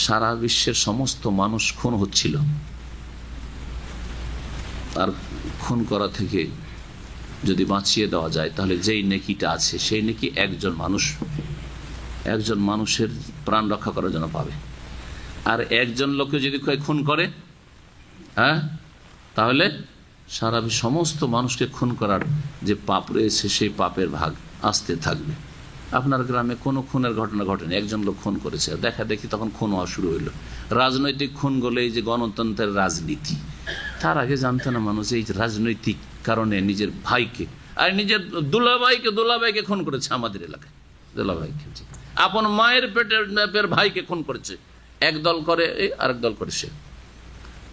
সারা বিশ্বের সমস্ত মানুষ খুন হচ্ছিল, আর খুন করা থেকে যদি বাঁচিয়ে দেওয়া যায় তাহলে যেই নেকিটা আছে সেই নেকি একজন মানুষের প্রাণ রক্ষা করার জন্য পাবে। আর একজন লোককে যদি খুন করে তাহলে সারা সমস্ত মানুষকে খুন করার যে পাপ রয়েছে সেই পাপের ভাগ আসতে থাকবে। আপনার গ্রামে কোনো খুনের ঘটনা ঘটেনি, একজন লোক খুন করেছে, দেখা দেখি তখন খুন হওয়া শুরু হইলো। রাজনৈতিক খুন বলে এই যে গণতন্ত্রের রাজনীতি, তার আগে জানতো না মানুষ এই রাজনৈতিক কারণে নিজের ভাইকে আর নিজের দুলাভাইকে খুন করেছে। আমাদের এলাকায় দুলাভাইকে, আপন মায়ের পেটের ভাইকে খুন করেছে, এক দল করে আরেক দল করে সে।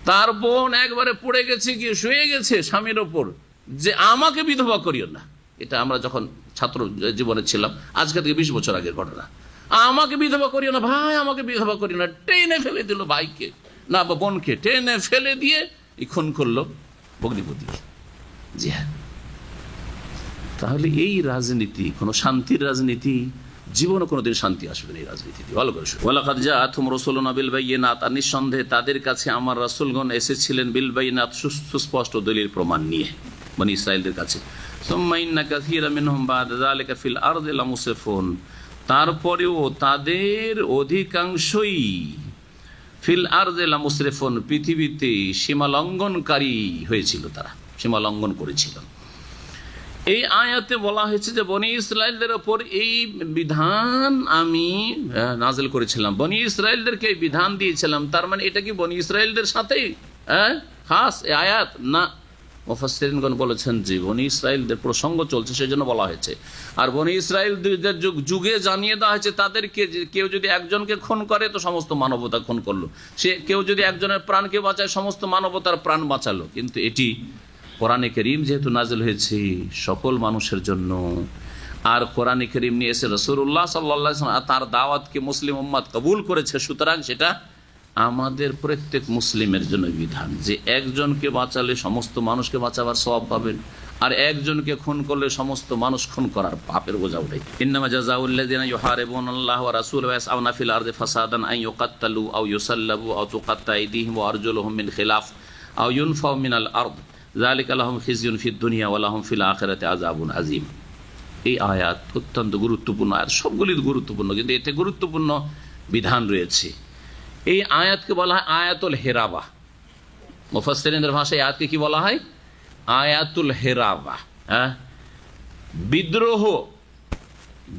তার বোন একবারে পড়ে গেছে, গিয়ে শুয়ে গেছে স্বামীর ওপর যে আমাকে বিধবা করিও না। এটা আমরা যখন ছাত্র জীবনে ছিলাম, আজকে থেকে 20 বছর আগের ঘটনা। আমাকে বিধবা করিও না ভাই, আমাকে বিধবা করিও না, টেনে ফেলে দিল ভাইকে, না বোনকে টেনে ফেলে দিয়ে খুন করলো ভগ্নিপতিকে। জি হ্যাঁ, তাহলে এই রাজনীতি কোনো শান্তির রাজনীতি, জীবনে কোনোদিন শান্তি আসবে না এই রাজনীতিতে। ভালো করে শুনুন। ওয়ালাকাদ জাআতহুম রাসূলুনা বিল বায়িনাত, আর নিঃসন্দেহে তাদের কাছে আমার রাসূলগণ এসেছিলেন বিল বায়িনাত, সুস্পষ্ট দলিল প্রমাণ নিয়ে বনি ইসরাঈলদের কাছে। সুম্মা ইন্না কাসীরাম মিনহুম বা'দা যালিকা ফিল আরদি লামুসরিফুন, তারপরেও তাদের অধিকাংশই ফিল আরদে লামুসরিফুন, পৃথিবীতে সীমালঙ্ঘনকারী হয়েছিল, তারা সীমালঙ্ঘন করেছিল। এই আয়াতে বলা হয়েছে যে বনি ইসরায়েলদের ওপর এই বিধান আমি নাজিল করেছিলাম, বনি ইসরায়েলদেরকে এই বিধান দিয়েছিলাম। তার মানে এটা কি বনি ইসরায়েলদের সাথেই খাস এই আয়াত? না, মুফাসসিরিনগণ বলেছেন যে বনি ইসরায়েলদের প্রসঙ্গ চলছে সেজন্য বলা হয়েছে। আর বনি ইসরায়েলদের যুগে জানিয়ে দেওয়া হয়েছে তাদেরকে যে কেউ যদি একজনকে খুন করে তো সমস্ত মানবতা খুন করলো, সে কেউ যদি একজনের প্রাণকে বাঁচায় সমস্ত মানবতার প্রাণ বাঁচালো। কিন্তু এটি কোরআনে কারীম যেহেতু নাজিল হয়েছে সকল মানুষের জন্য, আর কোরআনে কারীম নিয়ে এসে রাসূলুল্লাহ সাল্লাল্লাহু আলাইহি ওয়াসাল্লাম তার দাওয়াতকে মুসলিম উম্মাত কবুল করেছে, সুতরাং সেটা আমাদের প্রত্যেক মুসলিমের জন্য বিধান যে একজনকে বাঁচালে সমস্ত মানুষকে বাঁচাবার সওয়াব পাবেন, আর একজনকে খুন করলে সমস্ত মানুষ খুন করার পাপের বোঝা উঠে। ইন্নামা জাযাউল্লাযিনা ইউহারিবুনাল্লাহ ওয়া রাসূলাহু ওয়া ইয়াসআউনা ফিল আরদি ফাসাদান আন ইউকাত্তালু আও ইউসাল্লাবু আও তুকাত্তা আইদিহিম ওয়া আরজুলুহুম মিন খিলাফ আও ইউনফাউ মিনাল আরদ যালিকা লাহুম খিজয়ুন ফিদ দুনিয়া ওয়া লাহুম ফিল আখিরাতি আযাবুন আযীম। এই আয়াত অত্যন্ত গুরুত্বপূর্ণ আয়াত, সবগুলি গুরুত্বপূর্ণ, কিন্তু এতে গুরুত্বপূর্ণ বিধান রয়েছে। এই আয়াতকে বলা হয় আয়াতুল হেরাবা। মুফাসসিরিনদের ভাষায় আয়াতকে কি বলা হয়? আয়াতুল হেরাবা।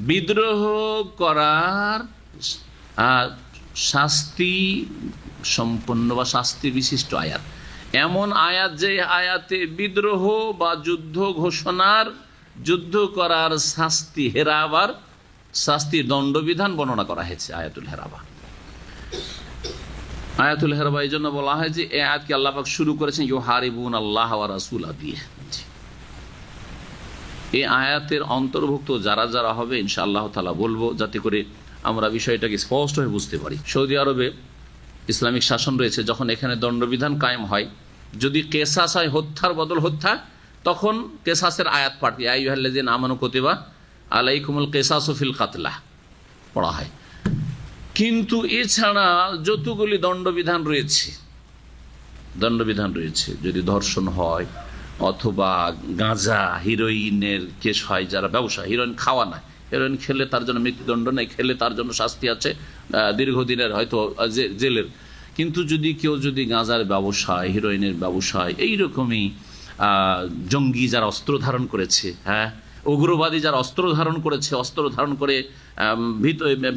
বিদ্রোহ করার শাস্তি সম্পন্ন বা শাস্তি বিশিষ্ট আয়াত, এমন আয়াত যে আয়াতে বিদ্রোহ বা যুদ্ধ ঘোষণার, যুদ্ধ করার শাস্তি, হেরাবার শাস্তির দণ্ডবিধান বর্ণনা করা হয়েছে আয়াতুল হেরাবা। আয়াতুল হেরাবা এই জন্য বলা হয় যে এই আয়াতকে আল্লাহ পাক শুরু করেছেন ইউহারিবুন আল্লাহ ওয়া রাসূলা দিয়ে। এই আয়াতের অন্তর্ভুক্ত যারা যারা হবে ইনশাআল্লাহ তাআলা বলবো, যাতে করে আমরা বিষয়টাকে স্পষ্ট হয়ে বুঝতে পারি। সৌদি আরবে ইসলামিক শাসন রয়েছে, যখন এখানে দণ্ডবিধান কায়েম হয়, যদি কেসাস হয় হত্যার বদল হত্যা, তখন কেসাসের আয়াত পাঠ ইয়া আইয়ুহাল্লাযিনা আমানু কুতিবা আলাইকুমুল কিসাসু ফিল কাতলা পড়া হয়। কিন্তু এছাড়া যতগুলি দণ্ডবিধান রয়েছে, যদি ধর্ষণ হয় অথবা গাঁজা হিরোইনের কেস হয়, যারা ব্যবসা, হিরোইন খাওয়া না, হিরোইন খেলে তার জন্য মৃত্যুদণ্ড নেই, খেলে তার জন্য শাস্তি আছে দীর্ঘদিনের হয়তো জেলের। কিন্তু যদি কেউ যদি গাঁজার ব্যবসায়, হিরোইনের ব্যবসায়, এইরকমই জঙ্গি যারা অস্ত্র ধারণ করেছে, উগ্রবাদী যারা অস্ত্র ধারণ করেছে, অস্ত্র ধারণ করে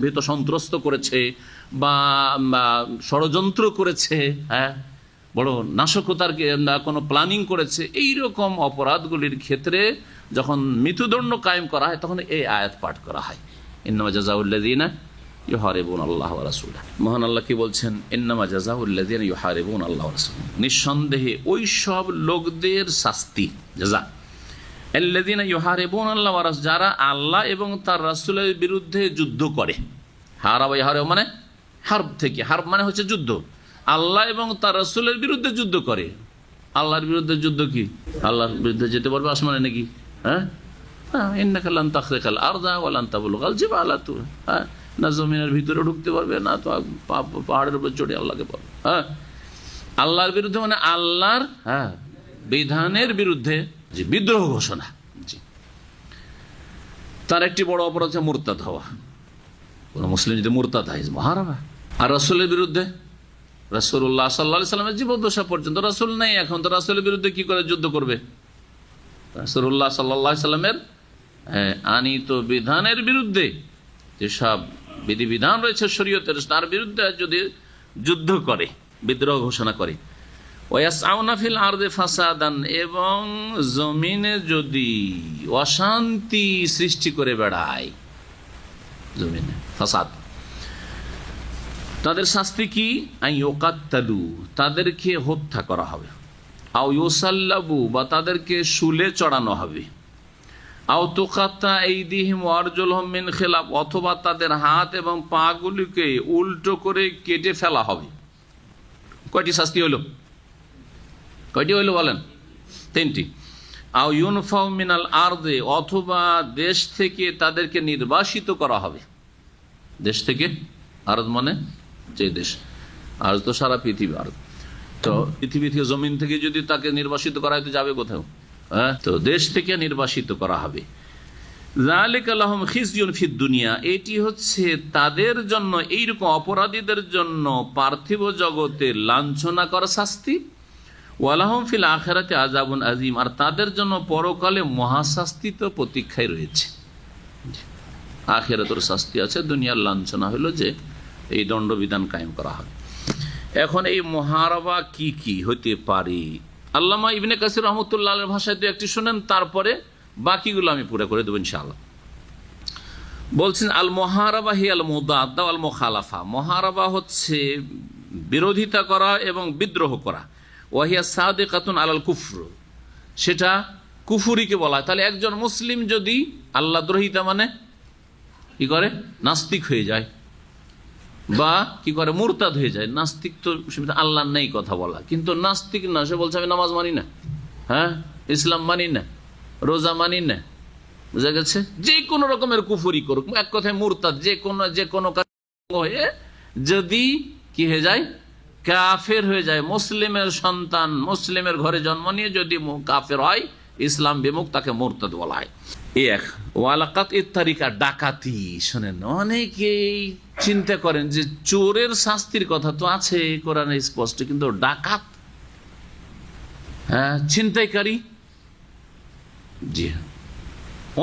ভীত সন্ত্রস্ত করেছে বা ষড়যন্ত্র করেছে, বড় নাশকতার কোনো প্ল্যানিং করেছে, এইরকম অপরাধগুলির ক্ষেত্রে যখন মৃত্যুদণ্ড কায়েম করা হয় তখন এই আয়াত পাঠ করা হয়, ইন্নামা জাযাউল্লাযিনা ইউহারিবুন আল্লাহ ওয়া রাসূলাহু। মহান আল্লাহ কি বলছেন? ইন্নামা জাযাউল্লাযিনা ইউহারিবুন আল্লাহ ওয়া রাসূলাহু, নিঃসন্দেহে ওই সব লোকদের শাস্তি, জাযা আল্লাযিনা ইউহারিবুন আল্লাহ ওয়া রাসূলাহু, যারা আল্লাহ এবং তার রাসূলের বিরুদ্ধে যুদ্ধ করে। হারাবা ইহারেব মানে হারব থেকে, হারব মানে হচ্ছে যুদ্ধ। আল্লাহ এবং তার রাসূলের বিরুদ্ধে যুদ্ধ করে। আল্লাহর বিরুদ্ধে যুদ্ধ কি? আল্লাহর বিরুদ্ধে যেতে পারবে আসমানে নাকি? ইন্নাকা লান তাখরিকাল আরদা ওয়া লান তাবলুগাল জিবালা তুরা, না জমিনের ভিতরে ঢুকতে পারবে, না তো পাহাড়ের উপর চড়ে আল্লাহকে পারবে। আল্লাহর বিরুদ্ধে মানে আল্লাহর বিধানের বিরুদ্ধে যে বিদ্রোহ ঘোষণা, জি, তার একটি বড় অপরাধ হচ্ছে মুরতাদ হওয়া। কোন মুসলিম যদি মুরতাদ হয় মহারাবা। আর রাসূলের বিরুদ্ধে, রাসূলুল্লাহ সাল্লাল্লাহু আলাইহি ওয়াসাল্লামের জীবদ্দশা পর্যন্ত রাসূল নেই এখন, তো রাসূলের বিরুদ্ধে কি করে যুদ্ধ করবে? রাসূলুল্লাহ সাল্লাল্লাহু আলাইহি ওয়াসাল্লামের আনিত বিধানের বিরুদ্ধে, যেসব বিধিবিধান রয়েছে শরীয়তের, তার বিরুদ্ধে যদি যুদ্ধ করে, বিদ্রোহ ঘোষণা করে, ওয়াসআউনা ফিল আরদি ফাসাদান, এবং জমিনে যদি অশান্তি সৃষ্টি করে বেড়ায়, জমিনে ফাসাদ, তাদের শাস্তি কি? আন ইউকাত্তালু, তাদেরকে হত্যা করা হবে, আও ইউসাল্লাবু, বা তাদেরকে শুলে চড়ানো হবে, আও তুকাত্তা আইদিহিম ওয়া আরজুলুহুম মিন খিলাফ, অথবা তাদের হাত এবং পা গুলিকে উল্টো করে কেটে ফেলা হবে। কয়টি শাস্তি হলো? কয়টি হইল বলেন? তিনটি। আও ইউনফাউ মিনাল আরদে, অথবা দেশ থেকে তাদেরকে নির্বাসিত করা হবে। দেশ থেকে, আরদ মানে যে দেশ, আরদ তো সারা পৃথিবী, আরদ তো পৃথিবী থেকে, জমিন থেকে যদি তাকে নির্বাসিত করা হয় তো যাবে কোথাও? তো দেশ থেকে নির্বাসিত করা হবে। যালিকা লাহুম খিজয়ুন ফিদ দুনিয়া, এটি হচ্ছে তাদের জন্য, এইরকম অপরাধীদের জন্য পার্থিব জগতে লাঞ্ছনা করা শাস্তি, ওয়ালাহুম ফিল আখিরাতি আযাবুন আযীম, আর তাদের জন্য পরকালে মহাশাস্তি তো প্রতীক্ষায় রয়েছে। আখিরাতের শাস্তি আছে, দুনিয়ার লাঞ্ছনা হলো যে এই দণ্ডবিধান কায়েম করা হবে। এখন এই মুহারাবা কি কি হতে পারে, আল্লামা ইবনে কাসির রহমতুল্লাহ আলাইহির ভাষায় তো একটি শোনেন, তারপরে বাকিগুলো আমি পুরো করে দেবো ইনশাআল্লাহ। বলছেন আল মুহারাবা হিয়াল মুদাদ্দা ওয়াল মুখালাফা, মুহারাবা হচ্ছে বিরোধিতা করা এবং বিদ্রোহ করা, ওয়াহিয়া সাদিকাতুন আলাল কুফর, সেটা কুফুরিকে বলা হয়। তাহলে একজন মুসলিম যদি আল্লাহ দ্রোহিতা মানে কি করে, নাস্তিক হয়ে যায় বা কি করে, মুরতাদ হয়ে যায়। নাস্তিক তো আল্লাহর নেই কথা বলা, কিন্তু নাস্তিক না, সে বলছে আমি নামাজ মানি না, হ্যাঁ ইসলাম মানি না, রোজা মানি না, বুঝা গেছে, যে কোনো রকমের কুফরি করুক, এক কথায় মুরতাদ, যে কোনো হয়ে যদি কি হয়ে যায়, কাফের হয়ে যায়, মুসলিমের সন্তান মুসলিমের ঘরে জন্ম নিয়ে যদি কাফের হয়, ইসলাম বিমুখ, তাকে মুরতাদ বলা হয়। এক ওয়ালাকাত ইত্তারিকা, ডাকাতি। শোনেন, অনেকেই চিন্তা করেন যে চোরের শাস্তির কথা তো আছে কোরআনে স্পষ্ট, কিন্তু ডাকাত, হ্যাঁ ছিনতাইকারী, জি হ্যাঁ,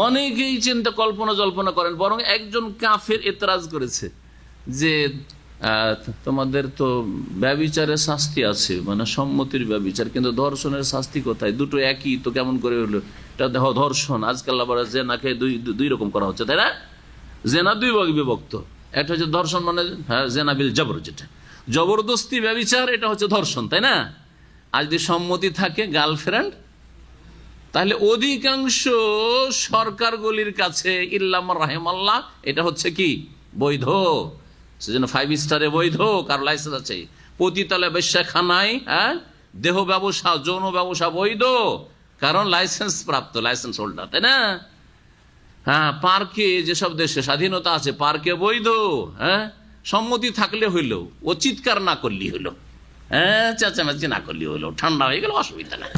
অনেকেই চিন্তা কল্পনা জল্পনা করেন। বরং একজন কাফের এতরাজ করেছে যে তোমাদের তো ব্যভিচারের শাস্তি আছে, মানে সম্মতির ব্যভিচার, কিন্তু ধর্ষণের শাস্তি কোথায়, দুটো একই তো, কেমন করে হলো, এটা দেখো ধর্ষণ, আজকাল আবার জেনাকে দুই রকম করা হচ্ছে, তাই না? জেনা দুই ভাগে বিভক্ত, একটা হচ্ছে ধর্ষণ মানে হ্যাঁ জেনা বিল জবর, যেটা জবরদস্তি ব্যভিচার, এটা হচ্ছে ধর্ষণ, তাই না? আর যদি সম্মতি থাকে গার্লফ্রেন্ড, তাহলে অধিকাংশ সরকারগুলির কাছে ইল্লাম রাহিমাল্লাহ এটা হচ্ছে কি বৈধ, সেজন্য 5 স্টারে বৈধ, কারো লাইসেন্স আছে। পতিতালয় বেশ্যাখানায় হ্যাঁ দেহ ব্যবসা, যৌন ব্যবসা বৈধ, কারণ লাইসেন্স প্রাপ্ত, লাইসেন্স হোল্ডার, তাই না? হ্যাঁ পার্কে, যেসব দেশে স্বাধীনতা আছে পার্কে বৈধ, হ্যাঁ সম্মতি থাকলে হইল, ও চিৎকার না করলি হইলো, হ্যাঁ চেঁচামেচি না করলি হইলো, ঠান্ডা হয়ে গেল অসুবিধা নাই।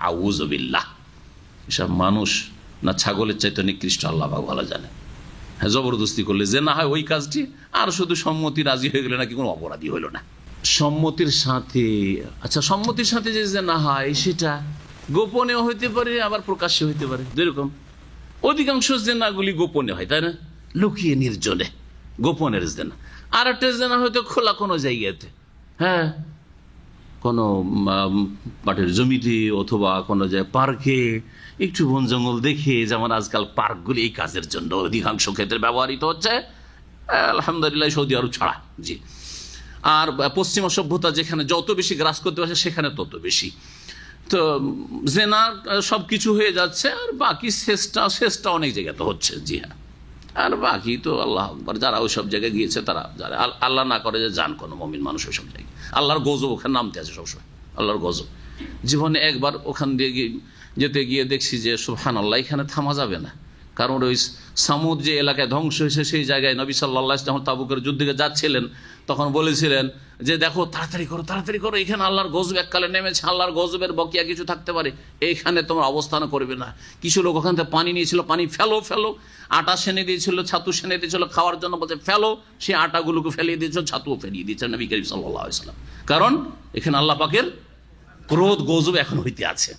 আউযুবিল্লাহ, এসব মানুষ না ছাগলের চাইতে নিকৃষ্ট, আল্লাহ পাক ভালো জানে। হ্যাঁ জবরদস্তি করলে যে না হয় ওই কাজটি, আর শুধু সম্মতি রাজি হয়ে গেলে নাকি কোনো অপরাধী হইল না। সম্মতির সাথে, আচ্ছা সম্মতির সাথে যে না হয় সেটা গোপনেও হইতে পারে, আবার প্রকাশ্যে হইতে পারে। যেরকম অধিকাংশ জেনাগুলি গোপনে হয়, তাই না? লুকিয়ে নির্জনে গোপনের জেনা। আর একটা জেনা হয়তো খোলা কোনো জায়গাতে, হ্যাঁ কোনো পাটের জমিতে অথবা কোনো জায়গায় পার্কে, একটু বন জঙ্গল দেখে, যেমন আজকাল পার্কগুলি এই কাজের জন্য অধিকাংশ ক্ষেত্রে ব্যবহৃত হচ্ছে, আলহামদুলিল্লাহ সৌদি আরব ছাড়া, জি। আর পশ্চিমা সভ্যতা যেখানে যত বেশি গ্রাস করতে পারছে সেখানে তত বেশি তো জেনা সব কিছু হয়ে যাচ্ছে, আর বাকি শেষটা অনেক জায়গাতে হচ্ছে, জি হ্যাঁ। আর বাকি তো আল্লাহ আকবার, যারা ওই সব জায়গায় গিয়েছে তারা, যারা আল্লাহ না করে যে যান কোনো মুমিন মানুষ ওই সব জায়গায়, আল্লাহর গজব ওখানে নামতে আছে সবসময়, আল্লাহর গজব। জীবনে একবার ওখান দিয়ে যেতে গিয়ে দেখছি যে সুবহানাল্লাহ, এখানে থামা যাবে না, কারণ ওই সামুদ যে এলাকায় ধ্বংস হয়েছে সেই জায়গায় নবী সাল্লাল্লাহু আলাইহি ওয়াসাল্লাম তাবুকের যুদ্ধে যাচ্ছিলেন, তখন বলেছিলেন যে দেখো তাড়াতাড়ি করো, এখানে আল্লাহর গজব এককালে নেমেছে, আল্লাহর গজবের বকিয়া কিছু থাকতে পারে, এইখানে তোমরা অবস্থান করবে না। কিছু লোক ওখান থেকে পানি নিয়েছিল, পানি ফেলো, আটা সেনে দিয়েছিল, ছাতু সেনে দিয়েছিল খাওয়ার জন্য, বলছে ফেলো, সেই আটাগুলোকে ফেলিয়ে দিয়েছিল, ছাতুও ফেলিয়ে দিয়েছে নবী করিম সাল্লাল্লাহু আলাইহি ওয়াসাল্লাম, কারণ এখানে আল্লাহ পাকের ক্রোধ গজব এখন হইতে আছে।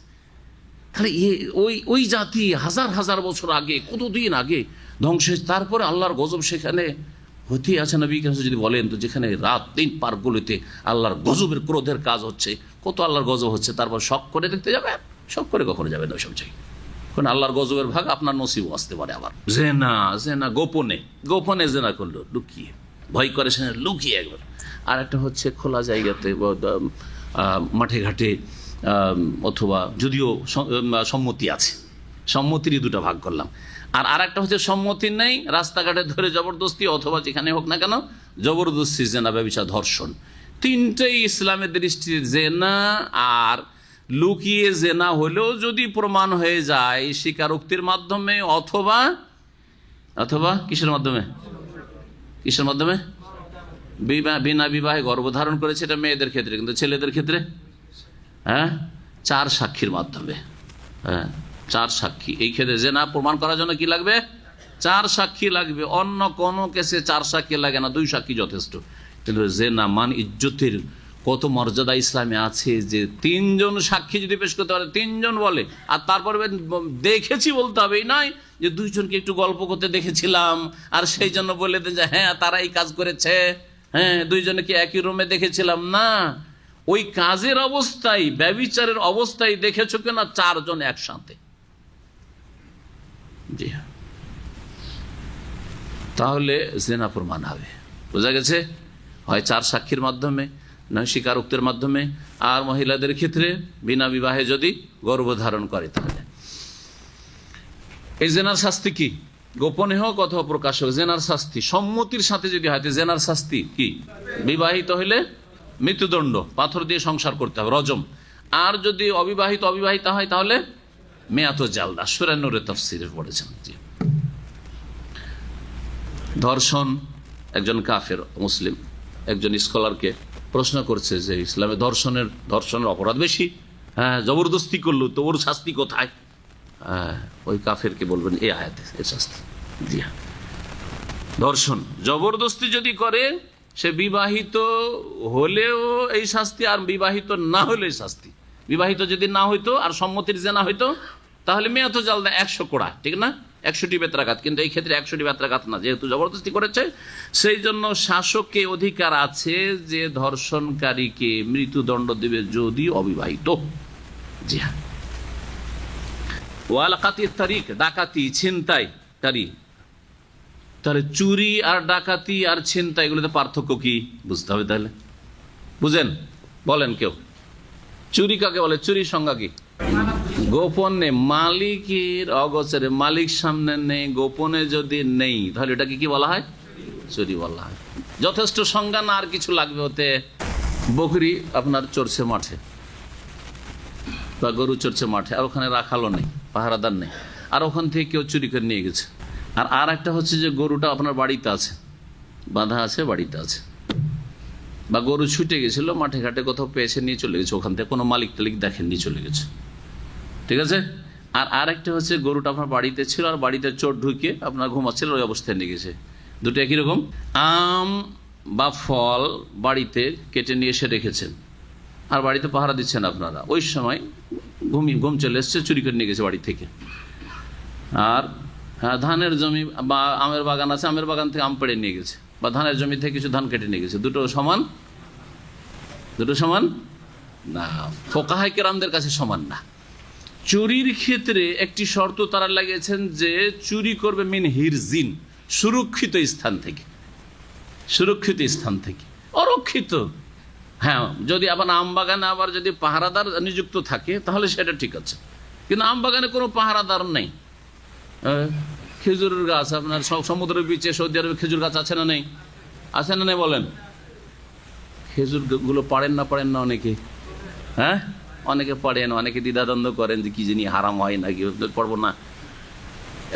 তাহলে ওই জাতি হাজার বছর আগে, কতদিন আগে ধ্বংস হয়েছে, তারপরে আল্লাহর গজব সেখানে হতে আছে। নবী কাছে যদি বলেন তো, যেখানে রাত দিন পার্কগুলিতে আল্লাহর গজবের ক্রোধের কাজ হচ্ছে, কত আল্লাহর গজব হচ্ছে, তারপর শখ করে দেখতে যাবে? শখ করে কখনো যাবে না ওইসব জায়গায়, কারণ আল্লাহর গজবের ভাগ আপনার নসিবও আসতে পারে। আবার জেনা গোপনে জেনা করলো, লুকিয়ে, ভয় করে সে লুকিয়ে একবার। আর একটা হচ্ছে খোলা জায়গাতে, মাঠে ঘাটে, অথবা যদিও সম্মতি আছে, সম্মতিরই দুটো ভাগ করলাম। আর একটা হচ্ছে সম্মতি নেই, রাস্তাঘাটে ধরে জবরদস্তি, অথবা যেখানে হোক না কেন জবরদস্তি, জেনা, ব্যভিচার, ধর্ষণ, তিনটেই ইসলামের দৃষ্টিতে জেনা। আর লুকিয়ে জেনা হলেও যদি প্রমাণ হয়ে যায় স্বীকারোক্তির মাধ্যমে, অথবা কিসের মাধ্যমে বিনা বিবাহে গর্ভধারণ করেছে, এটা মেয়েদের ক্ষেত্রে, কিন্তু ছেলেদের ক্ষেত্রে 4 সাক্ষীর মাধ্যমে, চার সাক্ষী। এই ক্ষেত্রে জেনা প্রমাণ করার জন্য কি লাগবে? চার সাক্ষী লাগবে। অন্য কোনো কেসে চার সাক্ষী লাগে না, 2 সাক্ষী যথেষ্ট। কিন্তু জেনা মান ইজ্জতের কত মর্যাদা ইসলামে আছে যে 3 জন সাক্ষী যদি পেশ করতে পারে, 3 জন বলে, আর তারপরে দেখেছি বলতে হবে, এই নয় যে 2 জনকে একটু গল্প করতে দেখেছিলাম আর সেই জন্য বলে দেন যে হ্যাঁ তারা এই কাজ করেছে, হ্যাঁ 2 জনকে একই রুমে দেখেছিলাম। না, ওই কাজের অবস্থায়, ব্যভিচারের অবস্থায় দেখেছো কিনা 4 জন একসাথে। জি হ্যাঁ, তাহলে জেনা প্রমাণ হবে। বোঝা গেছে? হয় 4 সাক্ষীর মাধ্যমে, নয় স্বীকারোক্তির মাধ্যমে, আর মহিলাদের ক্ষেত্রে বিনা বিবাহে যদি গর্ভধারণ করে। তাহলে এই জেনার শাস্তি কি? গোপনে হোক অথবা প্রকাশ হোক, জেনার শাস্তি সম্মতির সাথে যদি হয়, জেনার শাস্তি কি? বিবাহিত হইলে মৃত্যুদণ্ড, পাথর দিয়ে সংসার করতে হবে, রজম। আর যদি অবিবাহিতা হয় তাহলে মেয়াত জালদা। সূরা নূরের তাফসীরে পড়েছেন। ধর্ষণ, একজন কাফের মুসলিম একজন স্কলারকে প্রশ্ন করছে যে ইসলামে ধর্ষণের অপরাধ বেশি, হ্যাঁ জবরদস্তি করলো তো ওর শাস্তি কোথায়? ওই কাফেরকে বলবেন এই আয়াতে এর শাস্তি। জি হ্যাঁ, ধর্ষণ জবরদস্তি যদি করে, সে বিবাহিত হলেও এই শাস্তি, আর বিবাহিত না হলে এই শাস্তি। বিবাহিত যদি না হইতো আর সম্মতির জেনা হইতো তাহলে মেয়াত জালদা 100 কোড়া, ঠিক না? 100টি বেত্রাঘাত। কিন্তু এই ক্ষেত্রে 100টি বেত্রাঘাত না, যেহেতু জবরদস্তি করেছে সেই জন্য শাসককে অধিকার আছে যে ধর্ষণকারীকে মৃত্যুদণ্ড দেবে যদি অবিবাহিত। জি হ্যাঁ, ওয়ালাকাতির তারিক, ডাকাতি, ছিনতাইকারী। তাহলে চুরি আর ডাকাতি আর ছিনতাই, এগুলোতে পার্থক্য কি বুঝতে হবে। তাহলে বুঝেন? বলেন কেউ। চুরি কাকে বলে? চুরির সংজ্ঞা কি? গোপনে, মালিকের অগোচরে, মালিক সামনে নেই, গোপনে যদি নেই তাহলে এটাকে কি বলা হয়? চুরি বলা হয়। যথেষ্ট সংজ্ঞা না, আর কিছু লাগবে ওতে? বকরি আপনার চড়ছে মাঠে বা গরু চড়ছে মাঠে, আর ওখানে রাখালো নেই, পাহারাদার নেই, আর ওখান থেকে কেউ চুরি করে নিয়ে গেছে। আর একটা হচ্ছে যে গরুটা আপনার বাড়িতে আছে, বাঁধা আছে, বাড়িতে আছে, বা গরু ছুটে গেছিল মাঠে ঘাটে, কোথাও পেয়েছে নিয়ে চলে গেছে, ওখান থেকে কোনো মালিক টালিক দেখেন নিয়ে চলে গেছে, ঠিক আছে? আর একটা হচ্ছে গরুটা আপনার বাড়িতে ছিল আর বাড়িতে চোর ঢুকে আপনার ঘুমাচ্ছিল, ওই অবস্থায় নিয়ে গেছে। দুটো একই রকম। আম বা ফল বাড়িতে কেটে নিয়ে এসে রেখেছেন আর বাড়িতে পাহারা দিচ্ছেন আপনারা, ওই সময় ঘুম চলে এসছে, চুরি করে নিয়ে গেছে বাড়ি থেকে। আর হ্যাঁ, ধানের জমি বা আমের বাগান আছে, আমের বাগান থেকে আম পেড়ে নিয়ে গেছে, বা ধানের জমি থেকে কিছু ধান কেটে নিয়ে গেছে। দুটো সমান? দুটো সমান না, ফোকাহায়ে কেরামদের কাছে সমান না। চুরির ক্ষেত্রে একটি শর্ত তারা লাগিয়েছেন যে চুরি করবে মিন হিরজিন, সুরক্ষিত স্থান থেকে, সুরক্ষিত স্থান থেকে, অরক্ষিত। হ্যাঁ, যদি আবার আম বাগানে আবার যদি পাহারাদার নিযুক্ত থাকে তাহলে সেটা ঠিক আছে, কিন্তু আম বাগানে কোনো পাহারাদার নেই। খেজুরের গাছ আপনার সমুদ্রের বিচে সৌদি আরবে খেজুর গাছ আছে না নেই? আছে না নেই বলেন? খেজুর গুলো পারেন না অনেকে, হ্যাঁ অনেকে পড়েন, অনেকে দ্বিধাদ্বন্দ্ব করেন যে কি জানি হারাম হয় নাকি, পড়বো না।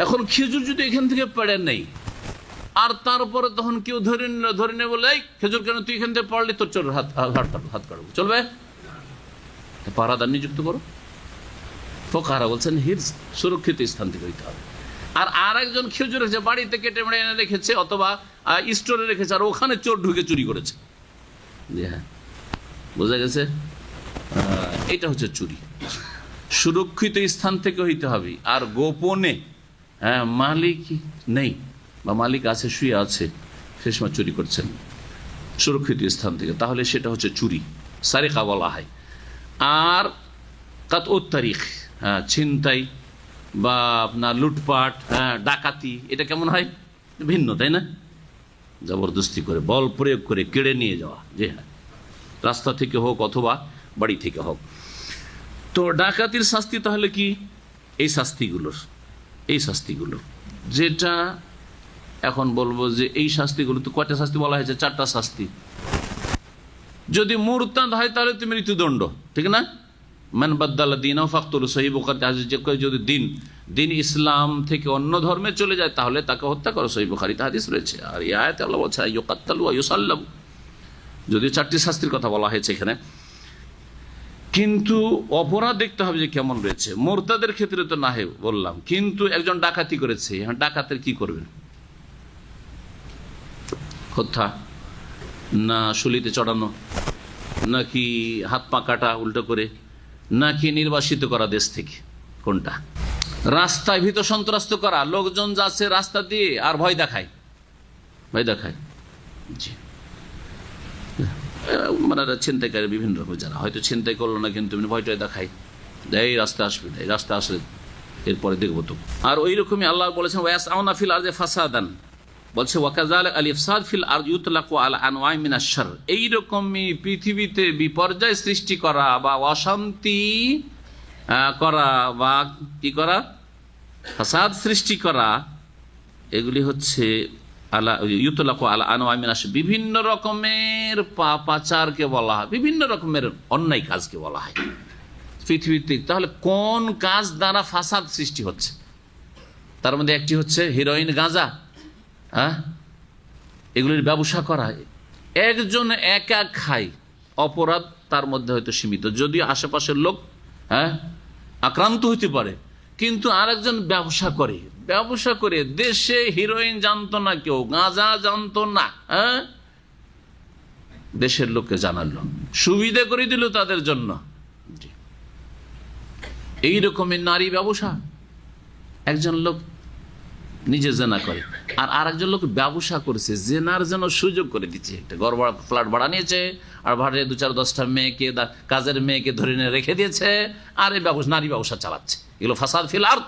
এখন খেজুর যদি এখান থেকে পেড়ে নেই আর তারপরে তখন কেউ ধরে নে বলে এই খেজুর কেন তুই এখান থেকে পড়লে তোর চোর হাত কাটবো, চলবে? পাহারাদার নিযুক্ত করো। ফোকাহারা বলছেন হিরজ, সুরক্ষিত স্থান থেকে হইতে হবে। আর একজন খেজুর রেখেছে, বাড়িতে কেটে মেড়ে এনে রেখেছে অথবা স্টোরে রেখেছে, আর ওখানে চোর ঢুকে চুরি করেছে। জি হ্যাঁ, বোঝা গেছে? এটা হচ্ছে চুরি। সুরক্ষিত স্থান থেকে হইতে হবে। আর গোপনে, হ্যাঁ মালিক নেই বা মালিক আছে, শুয়ে আছে, সে সময় চুরি করছেন সুরক্ষিত স্থান থেকে, তাহলে সেটা হচ্ছে চুরি, সারিকা বলা হয়। আর কাতউত তারিখ, হ্যাঁ ছিনতাই বা আপনার লুটপাট, হ্যাঁ ডাকাতি, এটা কেমন হয়? ভিন্ন, তাই না? জবরদস্তি করে, বল প্রয়োগ করে কেড়ে নিয়ে যাওয়া। জি হ্যাঁ, রাস্তা থেকে হোক অথবা বাড়ি থেকে হোক। তো ডাকাতির শাস্তি তাহলে কি? এই শাস্তিগুলো যেটা এখন বলবো যে এই শাস্তিগুলো, তো কয়টা শাস্তি বলা হয়েছে? 4টা শাস্তি। যদি মুরতাদ হয় তাহলে তো মৃত্যুদণ্ড, ঠিক না? মান বাদ্দালা দীনাহু ফাকতুলু, সহিহ বুখারীতে আছে যে কেউ যদি দিন ইসলাম থেকে অন্য ধর্মে চলে যায় তাহলে তাকে হত্যা করো, সহিহ বুখারীতে হাদিস রয়েছে। আর এই আয়াতে আল্লাহ বলছে ইউকাত্তালু ওয়া ইউসাল্লাবু। যদি 4টি শাস্তির কথা বলা হয়েছে এখানে, কিন্তু অপরাধ দেখতে হবে যে কেমন রয়েছে। মোরতাদের ক্ষেত্রে তো না বললাম, কিন্তু একজন ডাকাতি করেছে, ডাকাতের কি করবেন? হত্যা, না শুলিতে চড়ানো, নাকি হাত পা কাটা উল্টো করে, নাকি নির্বাসিত করা দেশ থেকে? কোনটা? রাস্তায় ভীত সন্ত্রস্ত করা, লোকজন যাচ্ছে রাস্তা দিয়ে আর ভয় দেখায়, ভয় দেখায়। জি, মানে ছিনতাইকারী বিভিন্ন রকম, যারা হয়তো ছিনতাই করলো না কিন্তু ভয়টাই দেখায়, এই রাস্তা আসবে, এই রাস্তা আসলে এরপরে দেখবো তো। আর ওই রকমই আল্লাহ বলেছেন ওয়াসআউনা ফিল আরদি ফাসাদান, বলছে ওয়াকাযালিকা আল ইফসাদ ফিল আরদি ইউতলাকু আলা আনওয়াই মিনাশ শার। এই রকমই পৃথিবীতে বিপর্যয় সৃষ্টি করা বা অশান্তি করা বা কি করা, ফাসাদ সৃষ্টি করা, এগুলি হচ্ছে আলা ইউতলাকু আলা আনওয়াই মিনাশ, বিভিন্ন রকমের পাপাচারকে বলা হয়, বিভিন্ন রকমের অন্যায় কাজকে বলা হয় পৃথিবীতে। তাহলে কোন কাজ দ্বারা ফাসাদ সৃষ্টি হচ্ছে? তার মধ্যে একটি হচ্ছে হিরোইন, গাঁজা, এগুলির ব্যবসা করা। একজন একা খায়, অপরাধ তার মধ্যে হয়তো সীমিত, যদিও আশেপাশের লোক আক্রান্ত হইতে পারে, কিন্তু আরেকজন ব্যবসা করে, ব্যবসা করে দেশে হিরোইন জানতো না কেউ, গাঁজা জানতো না, দেশের লোককে জানালো, সুবিধা করে দিল তাদের জন্য। এই রকমের নারী ব্যবসা, একজন লোক নিজে জেনা করে আর আরেকজন লোক ব্যবসা করেছে, জেনার জন্য সুযোগ করে দিচ্ছে, একটা ঘর ভাড়া, ফ্ল্যাট ভাড়া নিয়েছে, আর ভাড়ায় 2-4-10টা মেয়েকে, কাজের মেয়েকে ধরে নিয়ে রেখে দিয়েছে, আর এই ব্যবসা, নারী ব্যবসা চালাচ্ছে। এগুলো ফাসাদ ফিল আরদ,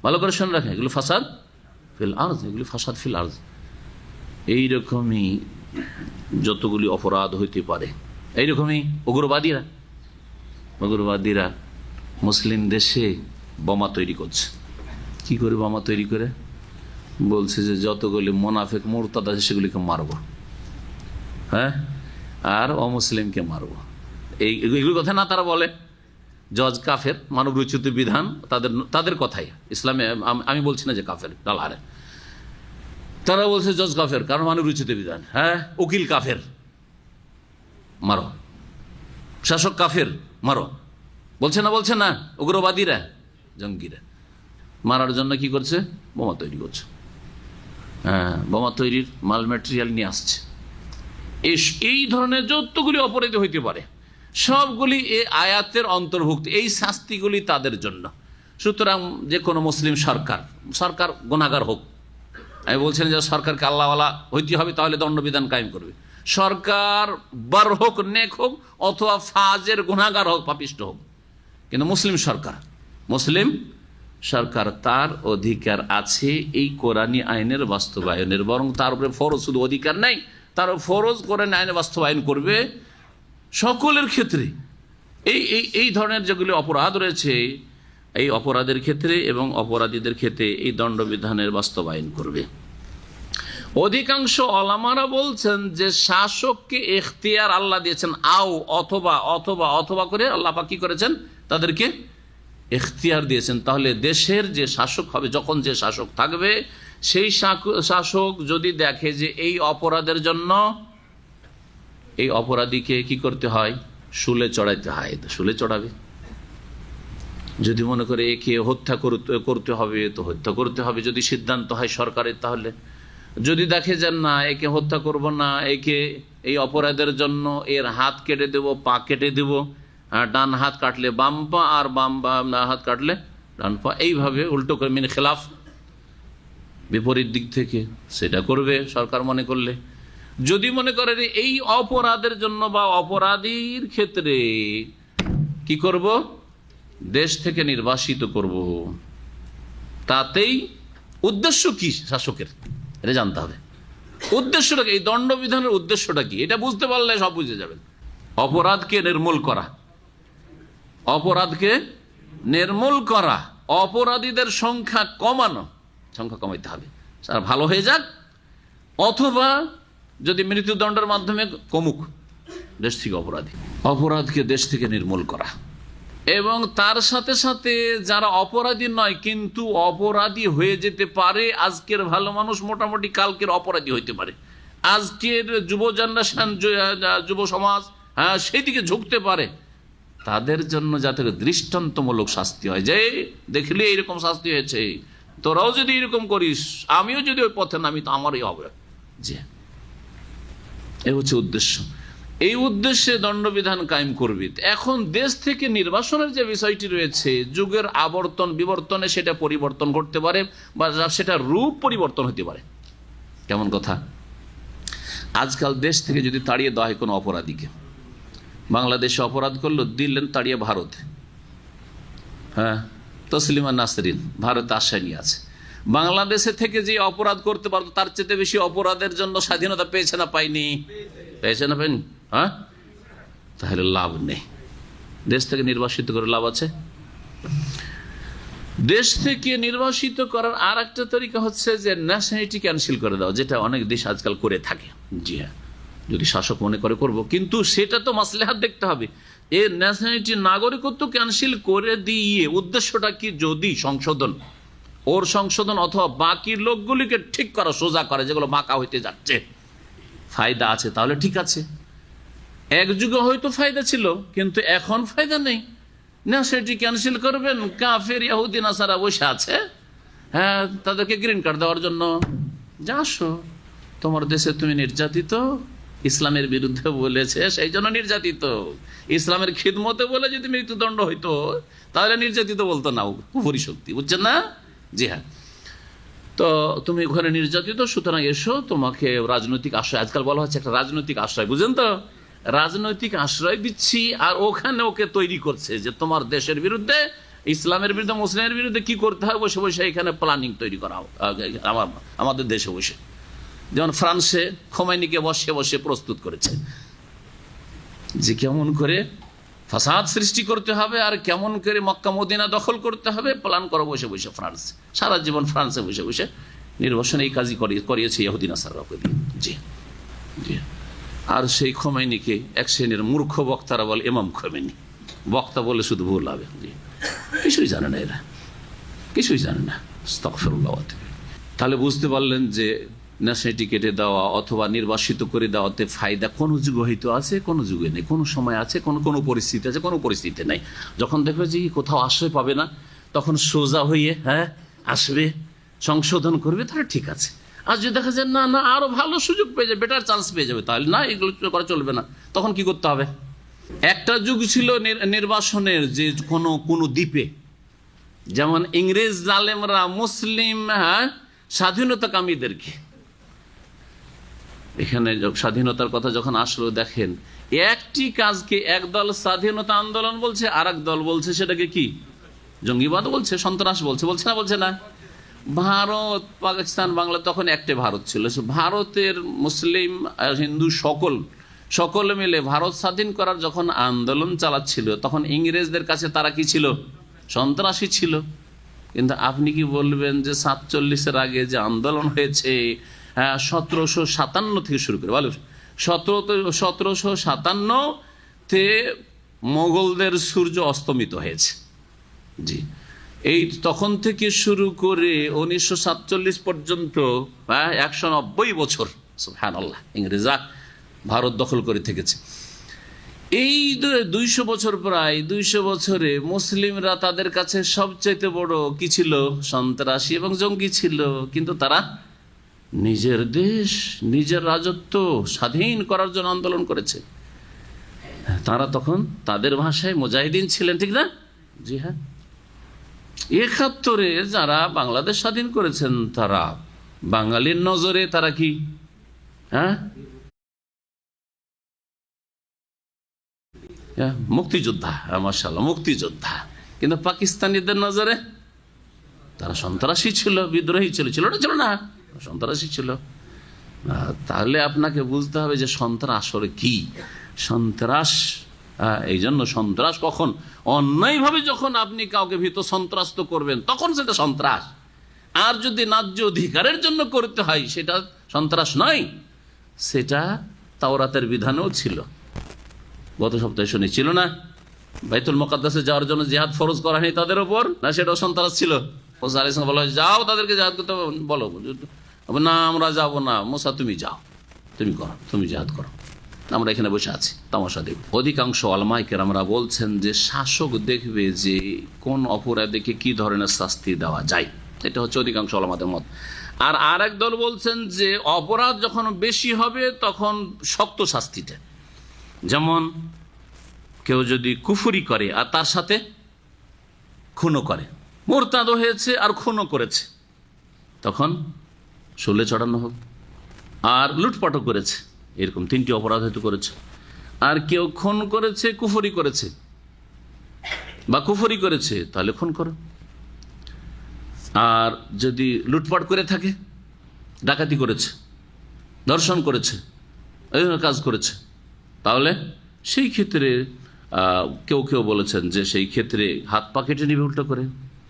ভালো করে শুনে রাখেন, এগুলো ফাসাদ ফিল আরদ, এগুলো ফাসাদ ফিল আরদ। এইরকমই যতগুলি অপরাধ হইতে পারে, এইরকমই উগ্রবাদীরা মুসলিম দেশে বোমা তৈরি করছে। কি করে বোমা তৈরি করে? বলছে যে যতগুলি মোনাফেক মুরতাদ আছে সেগুলিকে মারবো, আর অমুসলিমকে মারবো। এইগুলি কথা না তারা বলে, জজ কাফের, মানব রচিত বিধান তাদের কথাই ইসলামে, আমি বলছি না যে কাফের ডালারে, তারা বলছে জজ কাফের কারণ মানব রচিত বিধান, উকিল কাফের মারো, শাসক কাফের মারো, বলছে না উগ্রবাদীরা, জঙ্গিরা মারার জন্য কি করছে? বোমা তৈরি করছে, বোমা তৈরির মাল ম্যাটেরিয়াল নিয়ে আসছে। এই ধরনের যতগুলি অপরাধী হইতে পারে সবগুলি এই আয়াতের অন্তর্ভুক্ত, এই শাস্তিগুলি তাদের জন্য। সুতরাং যে কোনো মুসলিম সরকার গুনাহগার হোক, আমি বলছেন যে সরকারকে আল্লাহওয়ালা হইতে হবে, তাহলে দণ্ডবিধান কায়েম করবে। সরকার বার হোক, নেক হোক, অথবা ফাজের গুনাহগার হোক, পাপিষ্ট হোক, কিন্তু মুসলিম সরকার তার অধিকার আছে এই কোরআনী আইনের বাস্তবায়নের, বরং তার উপরে ফরজ শুধু অধিকার নাই, তার ফরজ কোরআনী আইনের বাস্তবায়ন করবে সকলের ক্ষেত্রে। এই ধরনের যেগুলি অপরাধ রয়েছে, এই অপরাধের ক্ষেত্রে এবং অপরাধীদের ক্ষেত্রে এই দণ্ডবিধানের বাস্তবায়ন করবে। অধিকাংশ ওলামারা বলছেন যে শাসককে এখতিয়ার আল্লাহ দিয়েছেন, অথবা করে আল্লাহ পাক কি করেছেন? তাদেরকে এখতিয়ার দিয়েছেন। তাহলে দেশের যে শাসক হবে, যখন যে শাসক থাকবে, সেই শাসক যদি দেখে যে এই অপরাধের জন্য এই অপরাধীকে কি করতে হয়? শুলে চড়াইতে হয়, তো শুলে চড়াবে। যদি মনে করে একে হত্যা করতে হবে তো হত্যা করতে হবে, যদি সিদ্ধান্ত হয় সরকারের। তাহলে যদি দেখে যান না একে হত্যা করব না, এই অপরাধের জন্য এর হাত কেটে দেব, পা কেটে দেব, ডান হাত কাটলে বাম পা, আর বাম হাত কাটলে ডান পা, এইভাবে উল্টো করে মিন খেলাফ, বিপরীত দিক থেকে সেটা করবে সরকার মনে করলে। যদি মনে করে এই অপরাধের জন্য বা অপরাধীর ক্ষেত্রে কি করব? দেশ থেকে নির্বাসিত করব, তাতেই উদ্দেশ্য কি শাসকের এটা জানতে হবে। উদ্দেশ্যটা কি? এই দণ্ডবিধানের উদ্দেশ্যটা কি? এটা বুঝতে পারলে সব বুঝে যাবেন। অপরাধকে নির্মূল করা, অপরাধীদের সংখ্যা কমাইতে হবে, তারা ভালো হয়ে যাক, অথবা যদি মৃত্যুদণ্ডের মাধ্যমে কমুক দেশ থেকে অপরাধকে দেশ থেকে নির্মূল করা। এবং তার সাথে সাথে যারা অপরাধী নয় কিন্তু অপরাধী হয়ে যেতে পারে, আজকের ভালো মানুষ মোটামুটি কালকের অপরাধী হইতে পারে, আজকের যুব জেনারেশন, যুব সমাজ সেই দিকে ঝুঁকতে পারে, তাদের জন্য যাতে দৃষ্টান্তমূলক শাস্তি হয়, যে দেখলে এইরকম শাস্তি হয়েছে, তোরাও যদি এরকম করিস, আমিও যদি ওই পথে নামি তো আমারই হবে। যে এই হচ্ছে উদ্দেশ্য, এই উদ্দেশ্যে দণ্ডবিধান কায়েম করবি। এখন দেশ থেকে নির্বাসনের যে বিষয়টি রয়েছে, যুগের আবর্তন বিবর্তনে সেটা পরিবর্তন ঘটতে পারে বা সেটা রূপ পরিবর্তন হতে পারে। কেমন কথা? আজকাল দেশ থেকে যদি তাড়িয়ে দেওয়া হয় কোনো অপরাধীকে, বাংলাদেশে অপরাধ করলো, দিলেন তাড়িয়ে ভারতে, হ্যাঁ, তসলিমা নাসরিন ভারতে আশ্রয় নিয়ে আছে। বাংলাদেশে থেকে যে অপরাধ করতে পারতো তার চেয়ে বেশি অপরাধের জন্য স্বাধীনতা পেয়েছে না পাইনি? পেয়েছে না পাইনি? হ্যাঁ, তাহলে লাভ নেই। দেশ থেকে নির্বাসিত করে লাভ আছে? দেশ থেকে নির্বাসিত করার আর একটা তরিকা হচ্ছে যে ন্যাশনালিটি ক্যান্সেল করে দেওয়া, যেটা অনেক দেশ আজকাল করে থাকে। জি হ্যাঁ, যদি শাসক মনে করে করব, কিন্তু সেটা তো মাসলেহাত দেখতে হবে। এর ন্যাশনালিটি নাগরিকত্ব ক্যান্সেল করে দিয়ে উদ্দেশ্যটা কি? যদি সংশোধন, ওর সংশোধন অথবা বাকি লোকগুলিকে ঠিক করা, সোজা করা, যেগুলো বাঁকা হইতে যাচ্ছে, ফায়দা আছে, তাহলে ঠিক আছে। এক যুগে হয়তো ফায়দা ছিল, কিন্তু এখন ফায়দা নেই। ন্যাশনালিটি ক্যান্সেল করবেন, কাফের ইহুদি নাসারা বসে আছে, হ্যাঁ, তাদেরকে গ্রিন কার্ড দেওয়ার জন্য। যা আসো, তোমার দেশে তুমি নির্যাতিত, ইসলামের বিরুদ্ধে বলেছে সেই জন্য নির্যাতিত, ইসলামের খিদমতে বলে যদি মৃত্যুদণ্ড হইতো তাহলে নির্যাতিত বলতো না, পরিশক্তি, বুঝছেন না? জি হ্যাঁ, তো তুমি ওখানে নির্যাতিত, সুতরাং এসো, তোমাকে রাজনৈতিক আশ্রয়, আজকাল বলা হচ্ছে একটা রাজনৈতিক আশ্রয়, বুঝলেন তো? রাজনৈতিক আশ্রয় দিচ্ছি, আর ওখানে ওকে তৈরি করছে যে তোমার দেশের বিরুদ্ধে, ইসলামের বিরুদ্ধে, মুসলিমের বিরুদ্ধে কি করতে হয় বসে বসে এখানে প্ল্যানিং তৈরি করা আমাদের দেশে বসে। যেমন ফ্রান্সে খোমেনিকে বসে বসে প্রস্তুত করেছে যে কেমন করে ফাসাদ সৃষ্টি করতে হবে আর কেমন করে মক্কা মদিনা দখল করতে হবে, প্ল্যান করো বসে বসে। ফ্রান্স সারা জীবন ফ্রান্সে বসে বসে নির্বাসন এই কাজই করিয়েছে ইহুদি নাসারাকে দিয়ে। জি জি। আর সেই খোমেনিকে এক শ্রেণীর মূর্খ বক্তারা বলে ইমাম খোমেনি, বক্তা বলে শুধু ভুল হবে। জি, কিছুই জানে না এরা, কিছুই জানে না। আস্তাগফিরুল্লাহ। তাহলে বুঝতে পারলেন যে ন্যাশনালিটি কেটে দেওয়া অথবা নির্বাসিত করে দেওয়াতে ফায়দা কোন যুগে হয়তো আছে, কোন যুগে নেই, কোন সময় আছে, কোন পরিস্থিতি আছে, কোন পরিস্থিতি নেই। যখন দেখবে যে কোথাও আশ্রয় পাবে না, তখন সোজা হয়ে হ্যাঁ আসবে, সংশোধন করবে, তাহলে ঠিক আছে। আর যদি দেখা যায় না না আরো ভালো সুযোগ পেয়ে যাবে, বেটার চান্স পেয়ে যাবে, তাহলে না, এগুলো করা চলবে না। তখন কি করতে হবে? একটা যুগ ছিল নির্বাসনের, যে কোনো দ্বীপে, যেমন ইংরেজ জালেমরা মুসলিম স্বাধীনতাকামীদেরকে, এখানে স্বাধীনতার কথা যখন আসলো, দেখেন একটি কাজকে একদল স্বাধীনতা আন্দোলন বলছে, আর এক দল বলছে সেটাকে কি জঙ্গিবাদ বলছে, সন্ত্রাস বলছে, বলছে না? বলছে না? ভারত, পাকিস্তান, বাংলা তখন একটা ভারত ছিল। ভারতের মুসলিম হিন্দু সকল মিলে ভারত স্বাধীন করার যখন আন্দোলন চালাচ্ছিল, তখন ইংরেজদের কাছে তারা কি ছিল? সন্ত্রাসী ছিল। কিন্তু আপনি কি বলবেন যে 47-এর আগে যে আন্দোলন হয়েছে 1757 থেকে শুরু করে, বলো 1757-তে মোগলদের সূর্য অস্তমিত হয়েছে। জি, এই তখন থেকে শুরু করে 1947 পর্যন্ত 190 বছর সুবহানাল্লাহ ইংরেজরা ভারত দখল করে থেকেছে। এই 200 বছর, প্রায় 200 বছরে মুসলিমরা তাদের কাছে সবচাইতে বড় কি ছিল? সন্ত্রাসী এবং জঙ্গি ছিল। কিন্তু তারা নিজের দেশ, নিজের রাজত্ব স্বাধীন করার জন্য আন্দোলন করেছে। তারা তখন তাদের ভাষায় মুজাহিদিন ছিলেন, ঠিক না? জি হ্যাঁ। 71-এ যারা বাংলাদেশ স্বাধীন করেছেন, তারা বাঙালির নজরে তারা কি মুক্তিযোদ্ধা, মাশাআল্লাহ মুক্তিযোদ্ধা। কিন্তু পাকিস্তানিদের নজরে তারা সন্ত্রাসী ছিল, বিদ্রোহী ছিল, ছিল না? সন্ত্রাসী ছিল। তাহলে আপনাকে বুঝতে হবে যে সন্ত্রাস আসলে কি। সন্ত্রাস এই জন্য সন্ত্রাস কখন অন্যায়ভাবে যখন আপনি কাউকে ভীত সন্ত্রাস্ত করবেন, তখন সেটা সন্ত্রাস। আর যদি ন্যায্য অধিকারের জন্য করতে হয়, সেটা সন্ত্রাস নয়। সেটা তাওরাতের বিধানেও ছিল। গত সপ্তাহে শুনেছিল না, বাইতুল মুকাদ্দাসে যাওয়ার জন্য জিহাদ ফরজ করা হয়নি তাদের উপর, না সেটাও সন্ত্রাস ছিল? মুসা আলাইহিস সালাম বলা, যাও তাদেরকে জিহাদ করতে বলো, না আমরা যাব না। মুসা তুমি যাও, তুমি করো, তুমি জিহাদ করো। আমরা এখানে বসে আছি, তামাশা দেখব। অধিকাংশ ওলামায়ে কেরামরা বলছেন যে শাসক দেখবে যে কোন অপরাধীকে কি ধরনের শাস্তি দেওয়া যায়, এটা হচ্ছে অধিকাংশ ওলামাদের মত। আর আরেক দল বলছেন যে অপরাধ যখন বেশি হবে তখন শক্ত শাস্তিটা, যেমন কেউ যদি কুফরি করে আর তার সাথে খুনও করে, মুরতাদও হয়েছে আর খুনও করেছে, তখন শূলে চড়ানো হবে। আর লুটপাটও করেছে, এরকম 3টি অপরাধ হয়তো করেছে। আর কেউ খুন করেছে, কুফরি করেছে বা কুফরি করেছে, তাহলে খুন করো। আর যদি লুটপাট করে থাকে, ডাকাতি করেছে, ধর্ষণ করেছে, এই ধরনের কাজ করেছে, তাহলে সেই ক্ষেত্রে কেউ কেউ বলেছেন যে সেই ক্ষেত্রে হাত পা কেটে নিবে উল্টো করে,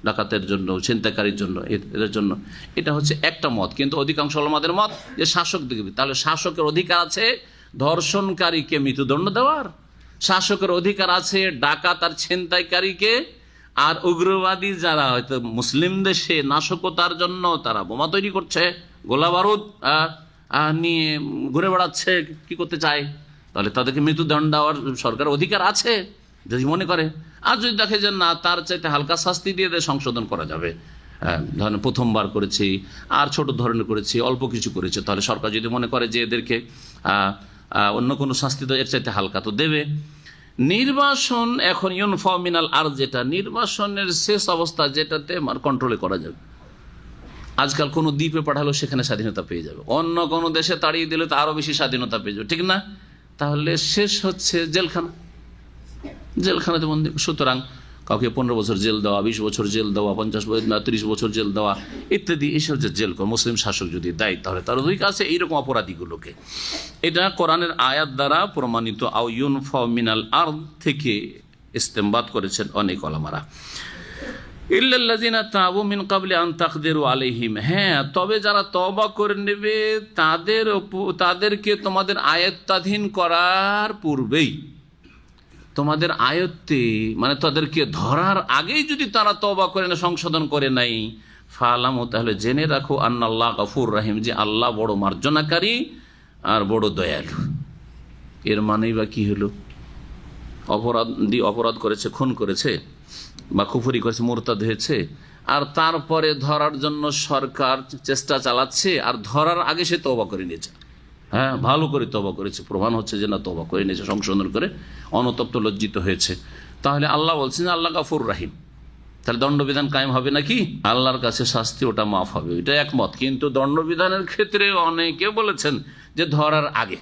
ডাকাতের জন্য, ছিনতাইকারীর জন্য, এদের জন্য। এটা হচ্ছে একটা মত। কিন্তু অধিকাংশ ওলামাদের মত যে শাসক দেখবে, তাহলে শাসকের অধিকার আছে ধর্ষণকারীকে মৃত্যুদণ্ড দেওয়ার, শাসকের অধিকার আছে ডাকাত আর ছিনতাইকারীকে, আর উগ্রবাদী যারা হয়তো মুসলিম দেশে নাশকতার জন্য তারা বোমা তৈরি করছে, গোলা বারুদ নিয়ে ঘুরে বেড়াচ্ছে, কি করতে চায়, তাহলে তাদেরকে মৃত্যুদণ্ড দেওয়ার সরকার অধিকার আছে যদি মনে করে। আর যদি দেখে যে না, তার চাইতে হালকা শাস্তি দিয়ে সংশোধন করা যাবে, ধরেন প্রথমবার করেছি আর ছোট ধরনের করেছি, অল্প কিছু করেছে, তাহলে সরকার যদি মনে করে যে এদেরকে অন্য কোনো শাস্তি এর চাইতে হালকা তো দেবে। নির্বাসন এখন ইউনফা মিনাল আর, যেটা নির্বাসনের শেষ অবস্থা, যেটাতে কন্ট্রোলে করা যাবে। আজকাল কোনো দ্বীপে পাঠালেও সেখানে স্বাধীনতা পেয়ে যাবে, অন্য কোনো দেশে তাড়িয়ে দিলে তো আরও বেশি স্বাধীনতা পেয়ে যাবে, ঠিক না? তাহলে শেষ হচ্ছে জেলখানা, জেলখানাতে বন্দী। সুতরাং কাউকে 15 বছর জেল দেওয়া, 20 বছর জেল দেওয়া, 30 বছর জেল দেওয়া ইত্যাদি, এইসব যে জেল মুসলিম শাসক যদি দেয়, তাহলে তার অধিকার আছে এইরকম অপরাধীগুলোকে। এটা কোরআনের আয়াত দ্বারা প্রমাণিত। আও ইউনফা মিনাল আরদ থেকে ইস্তেমবাদ করেছেন অনেক ওলামারা। ইল্লাল্লাযিনা তাবু মিন ক্বাবলি আন তাকদিরু আলাইহিম, হ্যাঁ, তবে যারা তওবা করে নেবে তাদেরকে তোমাদের আয়াত্তাধীন করার পূর্বেই, তোমাদের আয়ত্তে মানে তাদেরকে ধরার আগেই যদি তারা তওবা করে না, সংশোধন করে নাই, ফালামু, তাহলে জেনে রাখো আন্নাল্লাহ গফুর রহিম, যে আল্লাহ বড় মার্জনাকারী আর বড় দয়ালু। এর মানেই বা কি হলো? অপরাধ করেছে, খুন করেছে বা কুফরি করেছে, মুরতাদ হয়েছে, আর তারপরে ধরার জন্য সরকার চেষ্টা চালাচ্ছে, আর ধরার আগে সে তওবা করে নিয়েছে, হ্যাঁ, ভালো করে তওবা করেছে, প্রমাণ হচ্ছে যে না তওবা করে নিয়েছে, সংশোধন করে অনুতপ্ত লজ্জিত হয়েছে, তাহলে আল্লাহ বলছেন আল্লাহ গফুর রাহিম। তাহলে দণ্ডবিধান কায়েম হবে নাকি? আল্লাহর কাছে শাস্তি ওটা মাফ হবে, এটা একমত। কিন্তু দণ্ডবিধানের ক্ষেত্রে অনেকে বলেছেন যে ধরার আগে।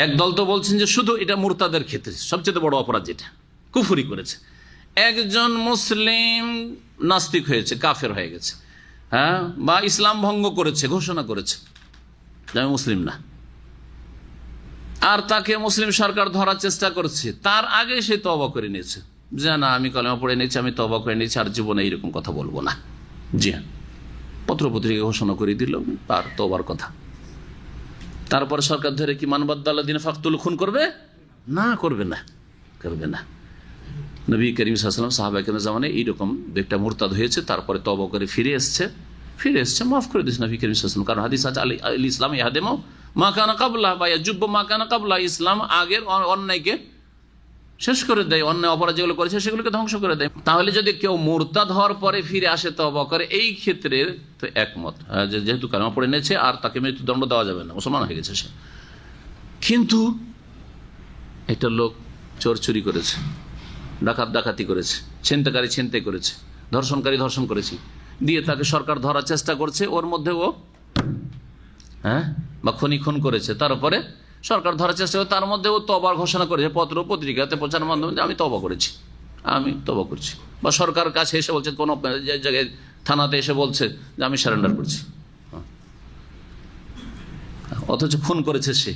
একদল তো বলছেন যে শুধু এটা মুরতাদের ক্ষেত্রে সবচেয়ে বড় অপরাধ, যেটা কুফরি করেছে। একজন মুসলিম নাস্তিক হয়েছে, কাফের হয়ে গেছে, হ্যাঁ, বা ইসলাম ভঙ্গ করেছে, ঘোষণা করেছে যে আমি মুসলিম না, আর তাকে মুসলিম সরকার ধরার চেষ্টা করছে, তার আগে সে তওবা করে নিয়েছে যে না, আমি কলেমা পড়ে নিয়েছি, আমি তওবা করে নিয়েছি, আর জীবনে এইরকম কথা বলবো না। জি হ্যাঁ, পত্রপত্রিকা ঘোষণা করে দিল তার তওবার কথা। তারপরে সরকার ধরে কি মানবাদ্দাল্লাযিনা ফাকতুল খুন করবে? না, করবে না, করবে না। নবী করিম সাল্লাল্লাহু আলাইহি ওয়াসাল্লাম সাহাবায়ে জামানে এইরকম একটা মুরতাদ হয়েছে, তারপরে তওবা করে ফিরে এসছে, মাফ করে দিয়েছে নবী করিম সাল্লাল্লাহু আলাইহি ওয়াসাল্লাম। কারণ হাদিস আছে, আল ইসলাম ইয়াহদিমু মা কানা কাবলা বা ইয়াজুব্বু মা কানা কাবলা, ইসলাম আগের অন্যায়কে শেষ করে দেয়, অন্যায় অপরাধ যেগুলো করেছে সেগুলোকে ধ্বংস করে দেয়। তাহলে যদি কেউ মুরতাদ হওয়ার পরে ফিরে আসে, তওবা করে, এই ক্ষেত্রে তো একমত, যেহেতু কালেমা পড়ে নিয়েছে আর তাকে মৃত্যুদণ্ড দেওয়া যাবে না, মুসলমান হয়ে গেছে সে। কিন্তু একটা লোক চোর চুরি করেছে, ডাকাতি করেছে, ছিনতাই করেছে, ধর্ষণকারী ধর্ষণ করেছে, দিয়ে তাকে সরকার ধরার চেষ্টা করছে, ওর মধ্যে ও বা খুন করেছে, তারপরে সরকার ধরার চেষ্টা করে, তার মধ্যে ও তওবার ঘোষণা করেছে, পত্র পত্রিকাতে প্রচারের মাধ্যমে যে আমি তওবা করেছি, আমি তওবা করছি, বা সরকারের কাছে এসে বলছে, কোনো জায়গায় থানাতে এসে বলছে যে আমি সারেন্ডার করছি, অথচ খুন করেছে সে।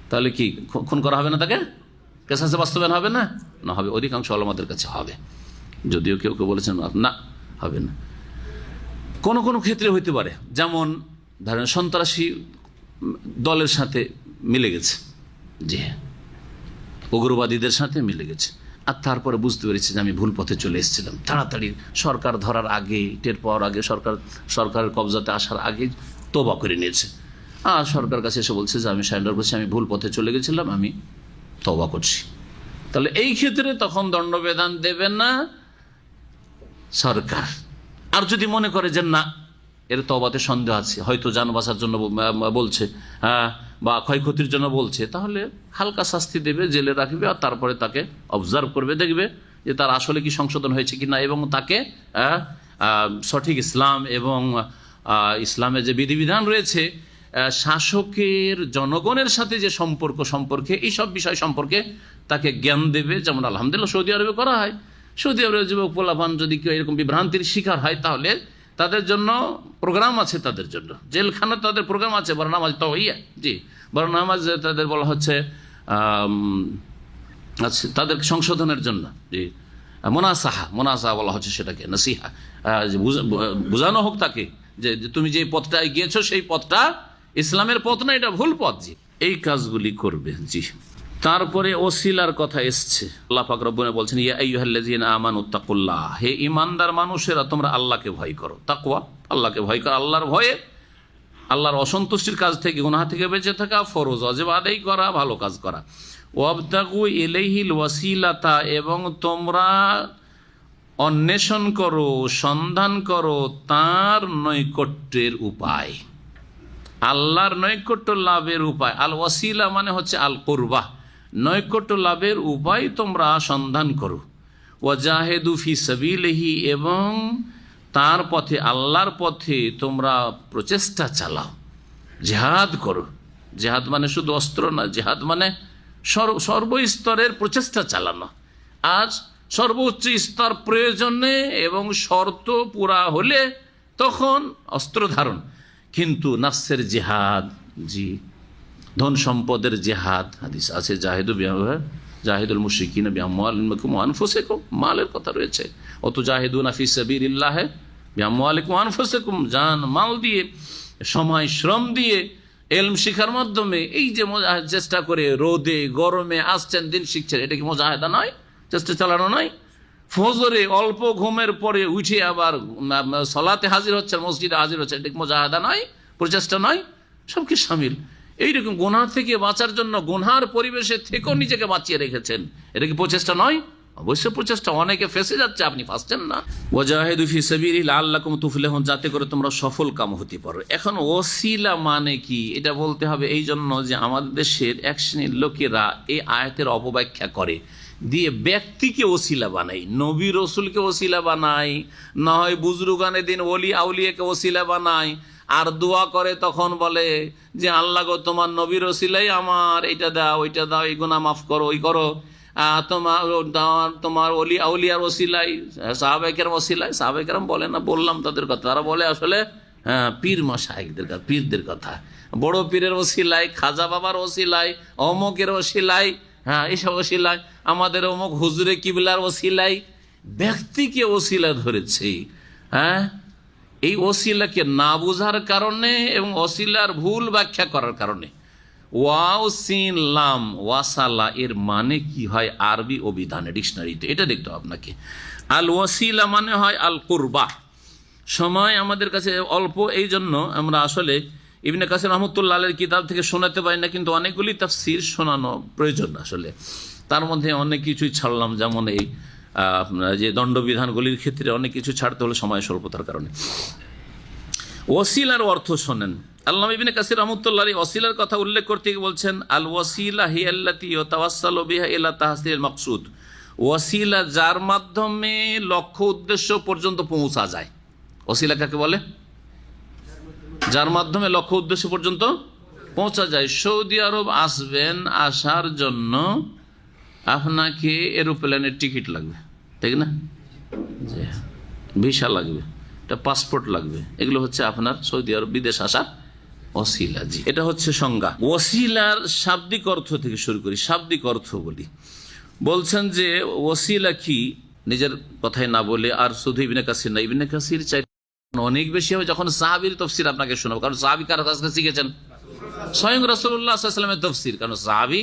তাহলে কি খুন করা হবে না? তাকে কেসাসে বাস্তবায়ন হবে না? না, হবে। অধিকাংশ ওলামাদের কাছে হবে, যদিও কেউ কেউ বলেছেন না, হবে না। কোন কোন ক্ষেত্রে হইতে পারে, যেমন ধরেন সন্ত্রাসী দলের সাথে মিলে গেছে, জি হ্যাঁ, উগ্রবাদীদের সাথে মিলে গেছে, আর তারপরে বুঝতে পেরেছে যে আমি ভুল পথে চলে এসেছিলাম, তাড়াতাড়ি সরকার ধরার আগে, টের পাওয়ার আগে, সরকারের কবজাতে আসার আগে তওবা করে নিয়েছে, আর সরকার কাছে এসে বলছে যে আমি সারেন্ডার করছি, আমি ভুল পথে চলে গেছিলাম, আমি তওবা করছি, তাহলে এই ক্ষেত্রে তখন দণ্ডবিধান দেবে না সরকার। আর যদি মনে করে যে না, এর তওবাতে সন্দেহ আছে, হয়তো যান বাঁচার জন্য বলছে, বা ক্ষয়ক্ষতির জন্য বলছে, তাহলে হালকা শাস্তি দেবে, জেলে রাখবে, আর তারপরে তাকে অবজার্ভ করবে, দেখবে যে তার আসলে কি সংশোধন হয়েছে কিনা, এবং তাকে সঠিক ইসলাম এবং ইসলামের যে বিধিবিধান রয়েছে, শাসকের জনগণের সাথে যে সম্পর্কে এইসব বিষয় সম্পর্কে তাকে জ্ঞান দেবে। যেমন আলহামদুলিল্লাহ সৌদি আরবে করা হয়। সৌদি আরবের যুবক পোলাপান যদি কেউ এরকম বিভ্রান্তির শিকার হয়, তাহলে তাদের জন্য প্রোগ্রাম আছে, তাদের জন্য জেলখানা তাদের প্রোগ্রাম আছে, বরনামাজ তো জি বরনামাজ তাদের বলা হচ্ছে আচ্ছা, তাদের সংশোধনের জন্য জি মোনাসাহা বলা হচ্ছে, সেটাকে নসিহা, বোঝানো হোক তাকে যে তুমি যে পথটায় গিয়েছো সেই পথটা ইসলামের পথ না, এটা ভুল পথ। জি, এই কাজগুলি করবে। জি, তারপরে ওসিলার কথা এসছে। আল্লাহ পাক রব্বুল বলছেন, ইয়া আইয়ুহাল্লাযীনা আমানুত্তাকুল্লাহ, হে ঈমানদার মানুষেরা তোমরা আল্লাহকে ভয় করো। তাকওয়া, আল্লাহকে ভয় করো। আল্লাহর ভয়ে, আল্লাহর অসন্তুষ্টির কাজ থেকে, গুনাহ থেকে বেঁচে থাকা, ফরজ ওয়াজিব আদায় করা, ভালো কাজ করা। ওয়াবতাগু ইলাইহিল ওয়াসিলাতা, এবং তোমরা অন্বেষণ করো, সন্ধান করো তার নৈকট্যের উপায়, আল্লাহর নৈকট্য লাভের উপায়। আল ওয়াসিলা মানে হচ্ছে আল কুরবা, নৈকট্য লাভের উপায় তোমরা সন্ধান করো। ওয়াজাহিদু ফি সাবিলিহি, এবং তার পথে, আল্লাহর পথে তোমরা প্রচেষ্টা চালাও, জিহাদ করো। জিহাদ মানে শুধু অস্ত্র না, জিহাদ মানে সর্বস্তরের প্রচেষ্টা চালানো। আজ সর্বোচ্চ স্তর প্রয়োজনে এবং শর্ত পুরা হলে তখন অস্ত্র ধারণ, কিন্তু নাফসের জিহাদ, জি ধন সম্পদের জিহাদ, হাদিস আছে জাহিদুল মুশরিকিনা বিআমওয়ালিকুম ওয়া আনফুসিকুম, মালের কথা রয়েছে। অত জাহিদুনা ফি সাবিলিল্লাহ বিআমওয়ালিকুম ওয়া আনফুসিকুম, জান মাল দিয়ে, সময় শ্রম দিয়ে, ইলম শিখার মাধ্যমে, এই যে চেষ্টা করে রোদে গরমে আসছেন, দিন শিখছেন, এটা কি মুজাহিদা নয়? চেষ্টা চালানো নয়? ফজরে অল্প ঘুমের পরে উঠে আবার সলাতে হাজির হচ্ছেন, মসজিদে হাজির হচ্ছেন, এটা কি মুজাহিদা নয়? প্রচেষ্টা নয়? সব কি শামিল। এইরকম গুনাহ থেকে বাঁচার জন্য গুনহার পরিবেশে থেকেও নিজেকে বাঁচিয়ে রেখেছেন, এটা কি প্রচেষ্টা নয়? অবশ্যই প্রচেষ্টা। অনেকে ফেসে যাচ্ছে, আপনি ফাঁসছেন না। ওয়াজাহিদু ফি সাবিলিহি লাআল্লাকুম তুফলিহুন, যাতে করে তোমরা সফল কাম হতে পারো। এখন ওসিলা মানে কি, এটা বলতে হবে এই জন্য যে আমাদের দেশের এক শ্রেণীর লোকেরা এই আয়াতের অপব্যাখ্যা করে দিয়ে ব্যক্তিকে ওসিলা বানাই, নবী রসুলকে ওসিলা বানাই, না হয় বুজরুগানে দিন ওলি আউলিয়াকে ওসিলা বানাই, আর দোয়া করে তখন বলে যে আল্লাহ গো তোমার নবীর ওসিলাই আমার এটা দাও, ওইটা দাও, এই গুনাহ মাফ করো, ওই করো, তোমার ওলি আউলিয়ার ওসিলাই, সাহাবায়ে কেরাম ওসিলাই। সাহাবায়ে কেরাম বলে না, বললাম তাদের কথা, তারা বলে আসলে পীর মাশায়েখদের কথা, পীরদের কথা, বড় পীরের ওসিলাই, খাজা বাবার ওসিলাই, অমকের ওসিলাই, এইসব ওসিলাই, আমাদের অমুক হুজুরে কিবলার ওসিলাই। ব্যক্তিকে ওসিলা ধরেছে। এই ওসিলাকে না বোঝার কারণে এবং ওসিলার ভুল ব্যাখ্যা করার কারণে। ওয়াও সিন লাম ওয়াসালা এর মানে কি হয় আরবি অভিধানে, ডিকশনারিতে, এটা দেখতে হবে আপনাকে। আল ওয়াসিলা মানে হয় আল কুরবা। সময় আমাদের কাছে অল্প, এই জন্য আমরা আসলে ইবনে কাসির রহমতুল্লাহ আলাইহির কিতাব থেকে শোনাতে পারি না, কিন্তু অনেকগুলি তাফসীর শোনানো প্রয়োজন আসলে। তার মধ্যে অনেক কিছুই ছাড়লাম, যেমন এই যে দণ্ডবিধানগুলির ক্ষেত্রে অনেক কিছু ছাড়তে হলো সময় স্বল্পতার কারণে। ওসিলার অর্থ শোনেন। আল্লামা ইবনে কাসির রাহমাতুল্লাহ আলাইহি ওসিলার কথা উল্লেখ করতে গিয়ে বলছেন, আল ওয়াসিলা হিয়া আল্লাতী ইয়াতাওয়াসসালু বিহা ইলা তাহসিলিল মাকসুদ। ওসিলা যার মাধ্যমে লক্ষ্য উদ্দেশ্য পর্যন্ত পৌঁছা যায়। ওসিলা কাকে বলে? যার মাধ্যমে লক্ষ্য উদ্দেশ্য পর্যন্ত পৌঁছা যায়। সৌদি আরব আসবেন, আসার জন্য আপনাকে এরোপ্লেনের টিকিট লাগবে, ঠিক না? ভিসা লাগবে, একটা পাসপোর্ট লাগবে। এগুলো হচ্ছে আপনার সৌদি আরব বিদেশ আসার ওসিলা। জি, এটা হচ্ছে সংজ্ঞা। ওসিলার শাব্দিক অর্থ থেকে শুরু করি, শাব্দিক অর্থ বলি। বলছেন যে ওসিলা কি, নিজের কথাই না বলে আর শুধু ইবনে কাসির না, ইবনে কাসির চাই অনেক বেশি হবে যখন সাহাবীর তফসির আপনাকে শোনাবো। কারণ সাহাবী কার কাছে শিখেছেন? স্বয়ং রাসূলুল্লাহ সাল্লাল্লাহু আলাইহি ওয়াসাল্লামের তফসির। কারণ সাহাবী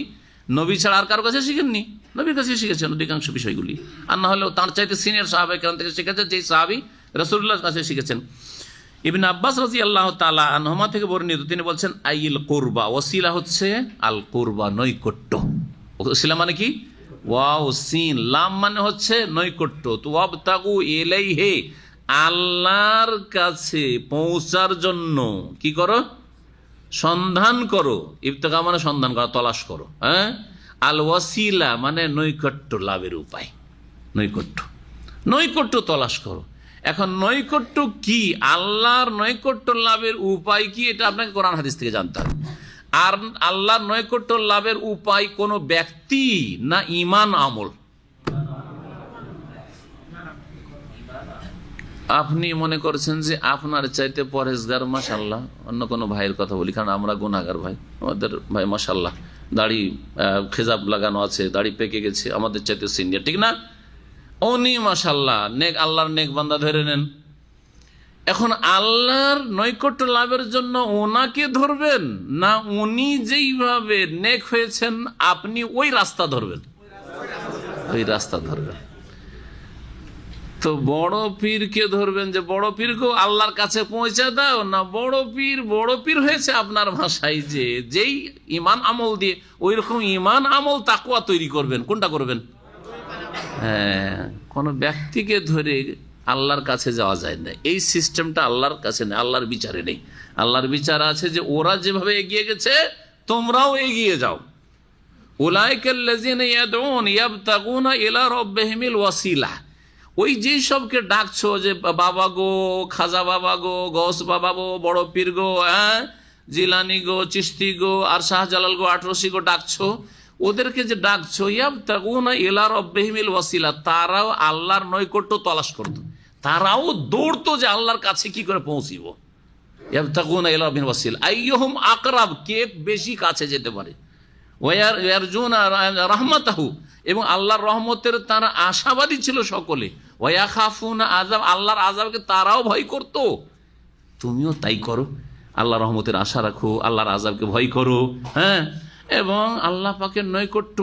নবী ছাড়া আর কারো কাছে শিখেননি, নবীর কাছে শিখেছেন অধিকাংশ বিষয়গুলি। আর না হলেও তার চাইতে সিনিয়র সাহাবায়ে কেরাম থেকে শিখেছেন, যেই সাহাবী রাসূলুল্লাহর কাছে শিখেছেন। ইবনে আব্বাস রাদিয়াল্লাহু তাআলা আনহুমা থেকে বর্ণিত, তিনি বলছেন আইল কুরবা, ওসিলা হচ্ছে আল কুরবা, নৈকট্য। ওসিলা মানে কি? ওয়াও সিন লাম মানে হচ্ছে নৈকট্য। তো ওয়াবতাগু ইলাইহি, আল্লাহর কাছে পৌঁছার জন্য কি করো? সন্ধান করো। ইবতিগা মানে সন্ধান করা, তলাশ করো। হ্যাঁ, আল ওয়াসিলা মানে নৈকট্য লাভের উপায়, নৈকট্য, নৈকট্য তলাশ করো। এখন নৈকট্য কি, আল্লাহর নৈকট্য লাভের উপায় কি, এটা আপনাকে কোরআন হাদিস থেকে জানতে হবে। আর আল্লাহর নৈকট্য লাভের উপায় কোনো ব্যক্তি না ঈমান আমল? আপনি মনে করছেন যে আপনার চাইতে পরেশগার মাশাআল্লাহ, অন্য কোনো ভাইয়ের কথা বলি কারণ আমরা গুনাহগার ভাই, আমাদের ভাই মাশাআল্লাহ দাড়ি খেজাব লাগানো আছে, দাড়ি পেকে গেছে, আমাদের চাইতে সিনিয়র, ঠিক না? উনি মাশাআল্লাহ নেক, আল্লাহর নেক বান্দা ধরে নেন। এখন আল্লাহর নৈকট্য লাভের জন্য ওনাকে ধরবেন না উনি যেইভাবে নেক হয়েছেন আপনি ওই রাস্তা ধরবেন? ওই রাস্তা ধরবেন। তো বড় পীরকে ধরবেন যে বড় পীরকেও আল্লাহর কাছে পৌঁছে দাও, না বড় পীর হয়েছে আপনার ভাষায় যে যেই ইমান আমল দিয়ে ওই রকম ইমান আমল তাকওয়া তৈরি করবেন, কোনটা করবেন? হ্যাঁ, কোন ব্যক্তিকে ধরে আল্লাহর কাছে যাওয়া যায় না, এই সিস্টেমটা আল্লাহর কাছে নেই, আল্লাহর বিচারে নেই। আল্লাহর বিচার আছে যে ওরা যেভাবে এগিয়ে গেছে তোমরাও এগিয়ে যাও। উলাইকাল্লাযিনা ইয়াদউন ইয়াবতাগুনা ইলা রাব্বিহিমিল ওয়াসিলা, ওই যেই সবকে ডাকছো যে বাবা গো, খাজা বাবা গো, গৌস বাবা গো, বড় পীর গো, হ্যাঁ জিলানি গো, চিশতি গো, আর শাহজালাল গো, আটরসি গো ডাকছো, ওদেরকে যে ডাকছো ইয়াবতাগুনা ইলা রাব্বিহিমিল ওয়াসিলা, তারাও আল্লাহর নৈকট্য তলাশ করতো, তারাও দৌড়তো যে আল্লাহর কাছে কি করে পৌঁছিব। ইয়াবতাগুনা ইলা রাব্বিহিল ওয়াসিলা আইয়ুহুম আকরাব, কে বেশি কাছে যেতে পারে। ওয়ারজুনা রাহমাতাহু, এবং আল্লাহর রহমতের তারা আশাবাদী ছিল সকলে। ওয়াখাফুনা আযাব, আল্লাহর আযাবকে তারাও ভয় করত। তুমিও তাই করো, আল্লাহর রহমতের আশা রাখো, আল্লাহর আযাবকে ভয় করো। হ্যাঁ, এবং আল্লাহ পাকের নৈকট্য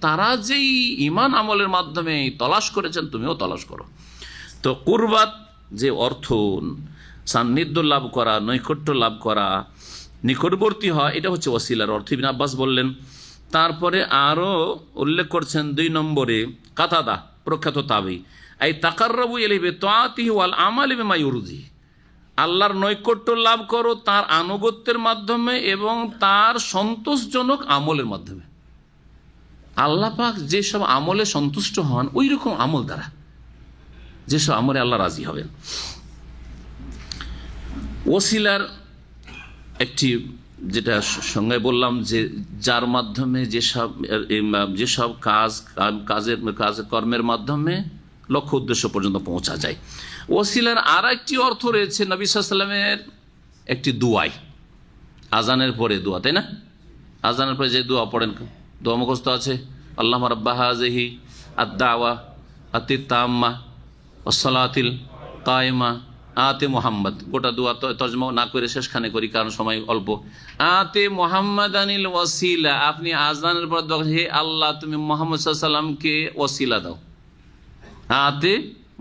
তারা যেই ঈমান আমলের মাধ্যমে তলাশ করেছেন তুমিও তলাশ করো। তো কুরবাত যে অর্থ, সান্নিধ্য লাভ করা, নৈকট্য লাভ করা, নিকটবর্তী হয়, এটা হচ্ছে ওসিলার অর্থ। ইবনে আব্বাস বললেন। তারপরে আরো উল্লেখ করছেন 2 নম্বরে কাতাদা প্রখ্যাত তাবী, আই তাকাররাবু ইলাইহি বিতাআতিহি ওয়াল আমালি বিমা ইউরজি, আল্লাহর নৈকট্য লাভ করো তার আনুগত্যের মাধ্যমে এবং তার সন্তোষজনক আমলের মাধ্যমে। আল্লাহ পাক যেসব আমলে সন্তুষ্ট হন ওই রকম আমল দ্বারা, যেসব আমলে আল্লাহ রাজি হবেন। ওসিলার একটি, যেটা সঙ্গে বললাম যে যার মাধ্যমে যেসব কর্মের মাধ্যমে লক্ষ্য উদ্দেশ্য পর্যন্ত পৌঁছা যায়। ওসিলার আর একটি অর্থ রয়েছে নবী সাল্লাল্লাহু আলাইহি ওয়াসাল্লামের একটি দুআই, আজানের পরে দোয়া, তাই না? আজানের পরে যে দোয়া পড়েন, দোয়া মুখস্থ আছে, আল্লাহুম্মা রাব্বা হাযিহি আদ-দাওয়া আত-তাম্মা ওয়াস-সালাতিল কায়েমা আতে মোহাম্মদ। গোটা দোয়া তর্জমা না করে শেষখানে করি কারণ সময় অল্প। আতে মোহাম্মদ আনিল ওয়াসিলা, আপনি আজানের পর হে আল্লাহ তুমি মোহাম্মদ সাল্লাল্লাহু আলাইহি ওয়াসাল্লামকে ওয়াসিলা দাও। আতে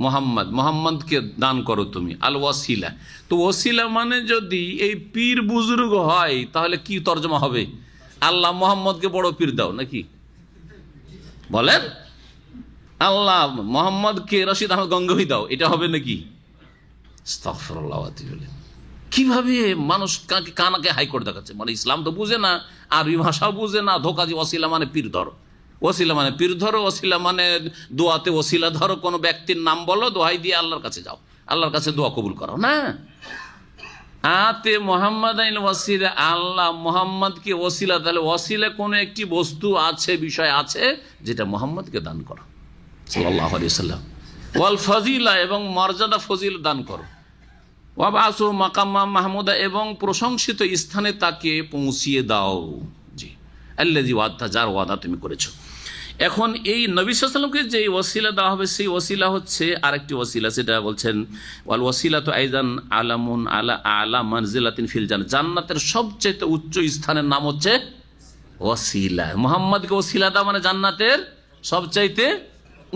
মোহাম্মদ, মোহাম্মদকে দান করো তুমি, আল ওয়াসিলা। তো ওসিলা মানে যদি এই পীর বুজুর্গ হয় তাহলে কি তর্জমা হবে? আল্লাহ মোহাম্মদকে বড় পীর দাও নাকি বলেন? আল্লাহ মোহাম্মদকে রশিদ আহমদ গঙ্গোহী দাও, এটা হবে নাকি? আস্তাগফিরুল্লাহ। কিভাবে মানুষ কানাকে হাইকোর্ট দেখাচ্ছে, মানে ইসলাম তো বুঝে না, আরবি ভাষাও বুঝে না, ধোকা দিয়ে ওসিলা মানে পীর ধরো, ওসিলা মানে পীর ধরো, ওসিলা মানে দোয়াতে ওসিলা ধরো, কোনো ব্যক্তির নাম বলো, দোহাই দিয়ে আল্লাহর কাছে যাও, আল্লাহর কাছে দোয়া কবুল করো না। আতে মোহাম্মদ আইন ওয়াসিলা, আল্লাহ মোহাম্মদকে ওসিলা, তাহলে ওসিলা কোনো একটি বস্তু আছে, বিষয় আছে যেটা মোহাম্মদকে দান করো সাল্লাল্লাহু আলাইহি ওয়াসাল্লাম। ওয়াল ফাজিলা, এবং মর্যাদা ফজিল দান করো। ওয়াবাসু মাকামা মাহমুদা, এবং প্রশংসিত স্থানে তাকে পৌঁছিয়ে দাও। জি, আল্লাযী ওয়াদা, যার ওয়াদা তুমি করেছো। এখন এই নবী সাল্লাল্লাহু আলাইহি ওয়াসাল্লামকে যে ওসিলা দেওয়া হবে সেই ওসিলা হচ্ছে আরেকটি ওসিলা, সেটা বলছেন ওয়াল ওয়াসিলাতু আইযান আলামুন আলা আলা মানজিলাতিন ফিল জান্নাহ, জান্নাতের সবচেয়ে উচ্চ স্থানের নাম হচ্ছে ওসিলা। মুহাম্মদকে ওসিলা দাও মানে জান্নাতের সবচাইতে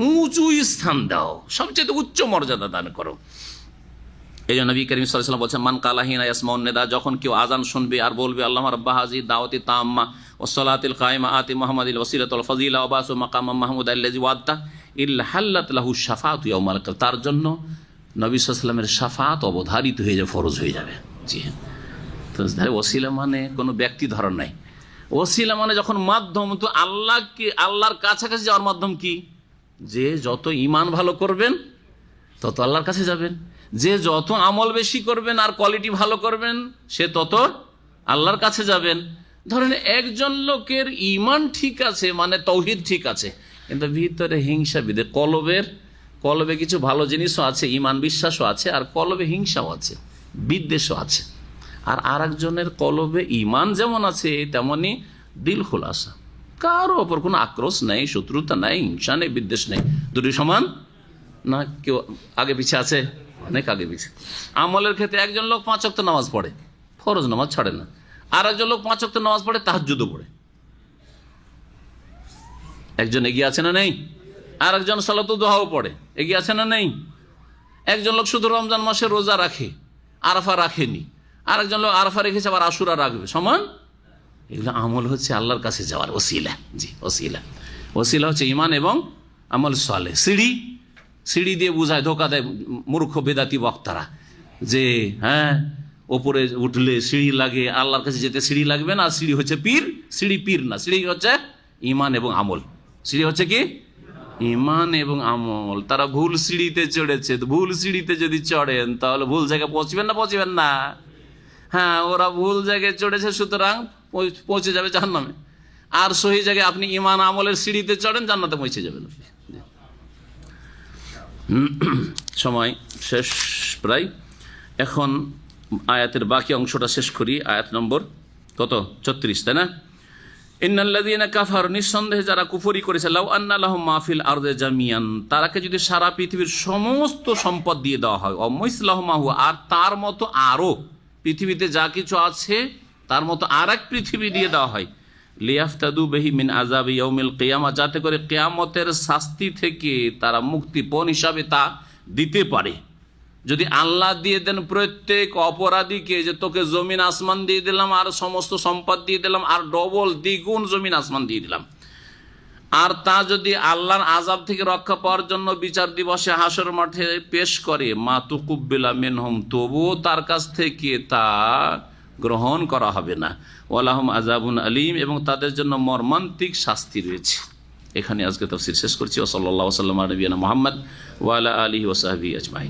উঁচু স্থান দাও, সবচেয়ে উচ্চ মর্যাদা দান করো। এই জন্য নবী করিম সাল্লাল্লাহু আলাইহি ওয়াসাল্লাম বলছেন, মান কালা হিনা ইয়াসমাউন নিদা, যখন কেউ আজান শুনবে আর বলবে আল্লাহুম্মা রাব্বা হাযিহি দাওয়াতি তাম্মা ওয়াস সালাতিল কায়িমা আতি মুহাম্মাদিল ওয়াসিলাতা ওয়াল ফাযিলা ওয়া বাসু মাকামাম মাহমুদা আল্লাযী ওয়া'আদতা ইল্লা হাল্লাত লাহু শাফাআতু ইয়াউমাল কিয়ামাহ, তার জন্য নবী সাল্লাল্লাহু আলাইহি ওয়াসাল্লামের শাফাআত অবধারিত হয়ে যাবে, ফরজ হয়ে যাবে। জি হ্যাঁ, তো ওসিলা মানে কোনো ব্যক্তি ধরন নাই। ওসিলা মানে যখন মাধ্যম, তো আল্লাহর কাছাকাছি যাওয়ার মাধ্যম কি? যে যত ঈমান ভালো করবেন তত আল্লাহর কাছে যাবেন, যে যত আমল বেশি করবেন আর কোয়ালিটি ভালো করবেন সে তত আল্লাহর কাছে যাবেন। ধরেন একজন লোকের ঈমান ঠিক আছে, মানে তাওহীদ ঠিক আছে, কিন্তু ভিতরে হিংসা বিদে, কলবে কিছু ভালো জিনিসও আছে, ঈমান বিশ্বাসও আছে, আর কলবে হিংসাও আছে, বিদ্বেষও আছে। আর আরেকজনের কলবে ঈমান যেমন আছে তেমনি দিল খোলাসা, কারো ওপর কোনো আক্রোশ নেই, শত্রুতা নাই, হিংসা নেই, বিদ্বেষ নেই। দুটি সমান না, কেউ আগে পিছে আছে, অনেক আগে পিছে। আমলের ক্ষেত্রে একজন লোক 5 ওয়াক্ত নামাজ পড়ে, ফরজ নামাজ ছাড়ে না, আর একজন লোক 5 ওয়াক্ত নামাজ পড়ে, তাহাজ্জুদও পড়ে। একজন এগিয়ে আছে না নেই? আর একজন সালাতুদ দুহাও পড়ে, এগিয়ে আছে না নেই? একজন লোক শুধু রমজান মাসে রোজা রাখে, আরাফা রাখেনি, আর একজন লোক আরাফা রেখেছে আবার আশুরা রাখবে, সমান। এগুলো আমল হচ্ছে আল্লাহর কাছে যাওয়ার ওসিলা। জি, ওসিলা হচ্ছে ঈমান এবং আমল সালেহ। সিঁড়ি দিয়ে বুঝায়, ধোকা দেয় মূর্খ বেদাতি বক্তারা, যে হ্যাঁ ওপরে উঠলে সিঁড়ি লাগে, আল্লাহর কাছে যেতে সিঁড়ি লাগবে না, সিঁড়ি হচ্ছে পীর। সিঁড়ি পীর না, সিঁড়ি হচ্ছে ঈমান এবং আমল। সিঁড়ি হচ্ছে কি? ঈমান এবং আমল। তারা ভুল সিঁড়িতে চড়েছে, ভুল সিঁড়িতে যদি চড়েন তাহলে ভুল জায়গায় পৌঁছবেন না? হ্যাঁ, ওরা ভুল জায়গায় চড়েছে, সুতরাং পৌঁছে যাবে জাহান্নামে। আর সহি জায়গায় আপনি ঈমান আমলের সিঁড়িতে চড়েন, জান্নাতে পৌঁছে যাবেন। সময় শেষ প্রায়, এখন আয়াতের বাকি অংশটা শেষ করি। আয়াত নম্বর কত? 34, তাই না? ইন্নাল্লাযীনা কাফারু, নিঃসন্দেহে যারা কুফরি করেছে, লাউ আন্না লাহুম মা ফিল আরদি জামিয়ান, তারাকে যদি সারা পৃথিবীর সমস্ত সম্পদ দিয়ে দেওয়া হয়, অমিসলাহু মাহু, আর তার মতো আরো পৃথিবীতে যা কিছু আছে তার মতো আর এক পৃথিবী দিয়ে দেওয়া হয়, লিয়াফতাদু বিহি মিন আযাবি ইয়াউমিল কিয়ামা, যাতে করে কিয়ামতের শাস্তি থেকে তারা মুক্তিপণ হিসাবে তা দিতে পারে। যদি আল্লাহ দিয়ে দেন প্রত্যেক অপরাধীকে, যে তোকে জমিন আসমান দিয়ে দিলাম আর সমস্ত সম্পদ দিয়ে দিলাম আর ডবল দ্বিগুণ জমিন আসমান দিয়ে দিলাম, আর তা যদি আল্লাহর আযাব থেকে রক্ষা পাওয়ার জন্য বিচার দিবসে হাসর মাঠে পেশ করে, মা তুকুব্বিলা মিনহুম, তবুও তার কাছ থেকে তা গ্রহণ করা হবে না, ওয়ালাহুম আযাবুন আলীম, এবং তাদের জন্য মর্মান্তিক শাস্তি রয়েছে। এখানে আজকে তাফসীর শেষ করছি। ওয়া সাল্লাল্লাহু ওয়া সাল্লামা আলা নবিয়িনা মুহাম্মদ ওয়া আলা আলিহি ওয়া সাহবিহি আজমাইন।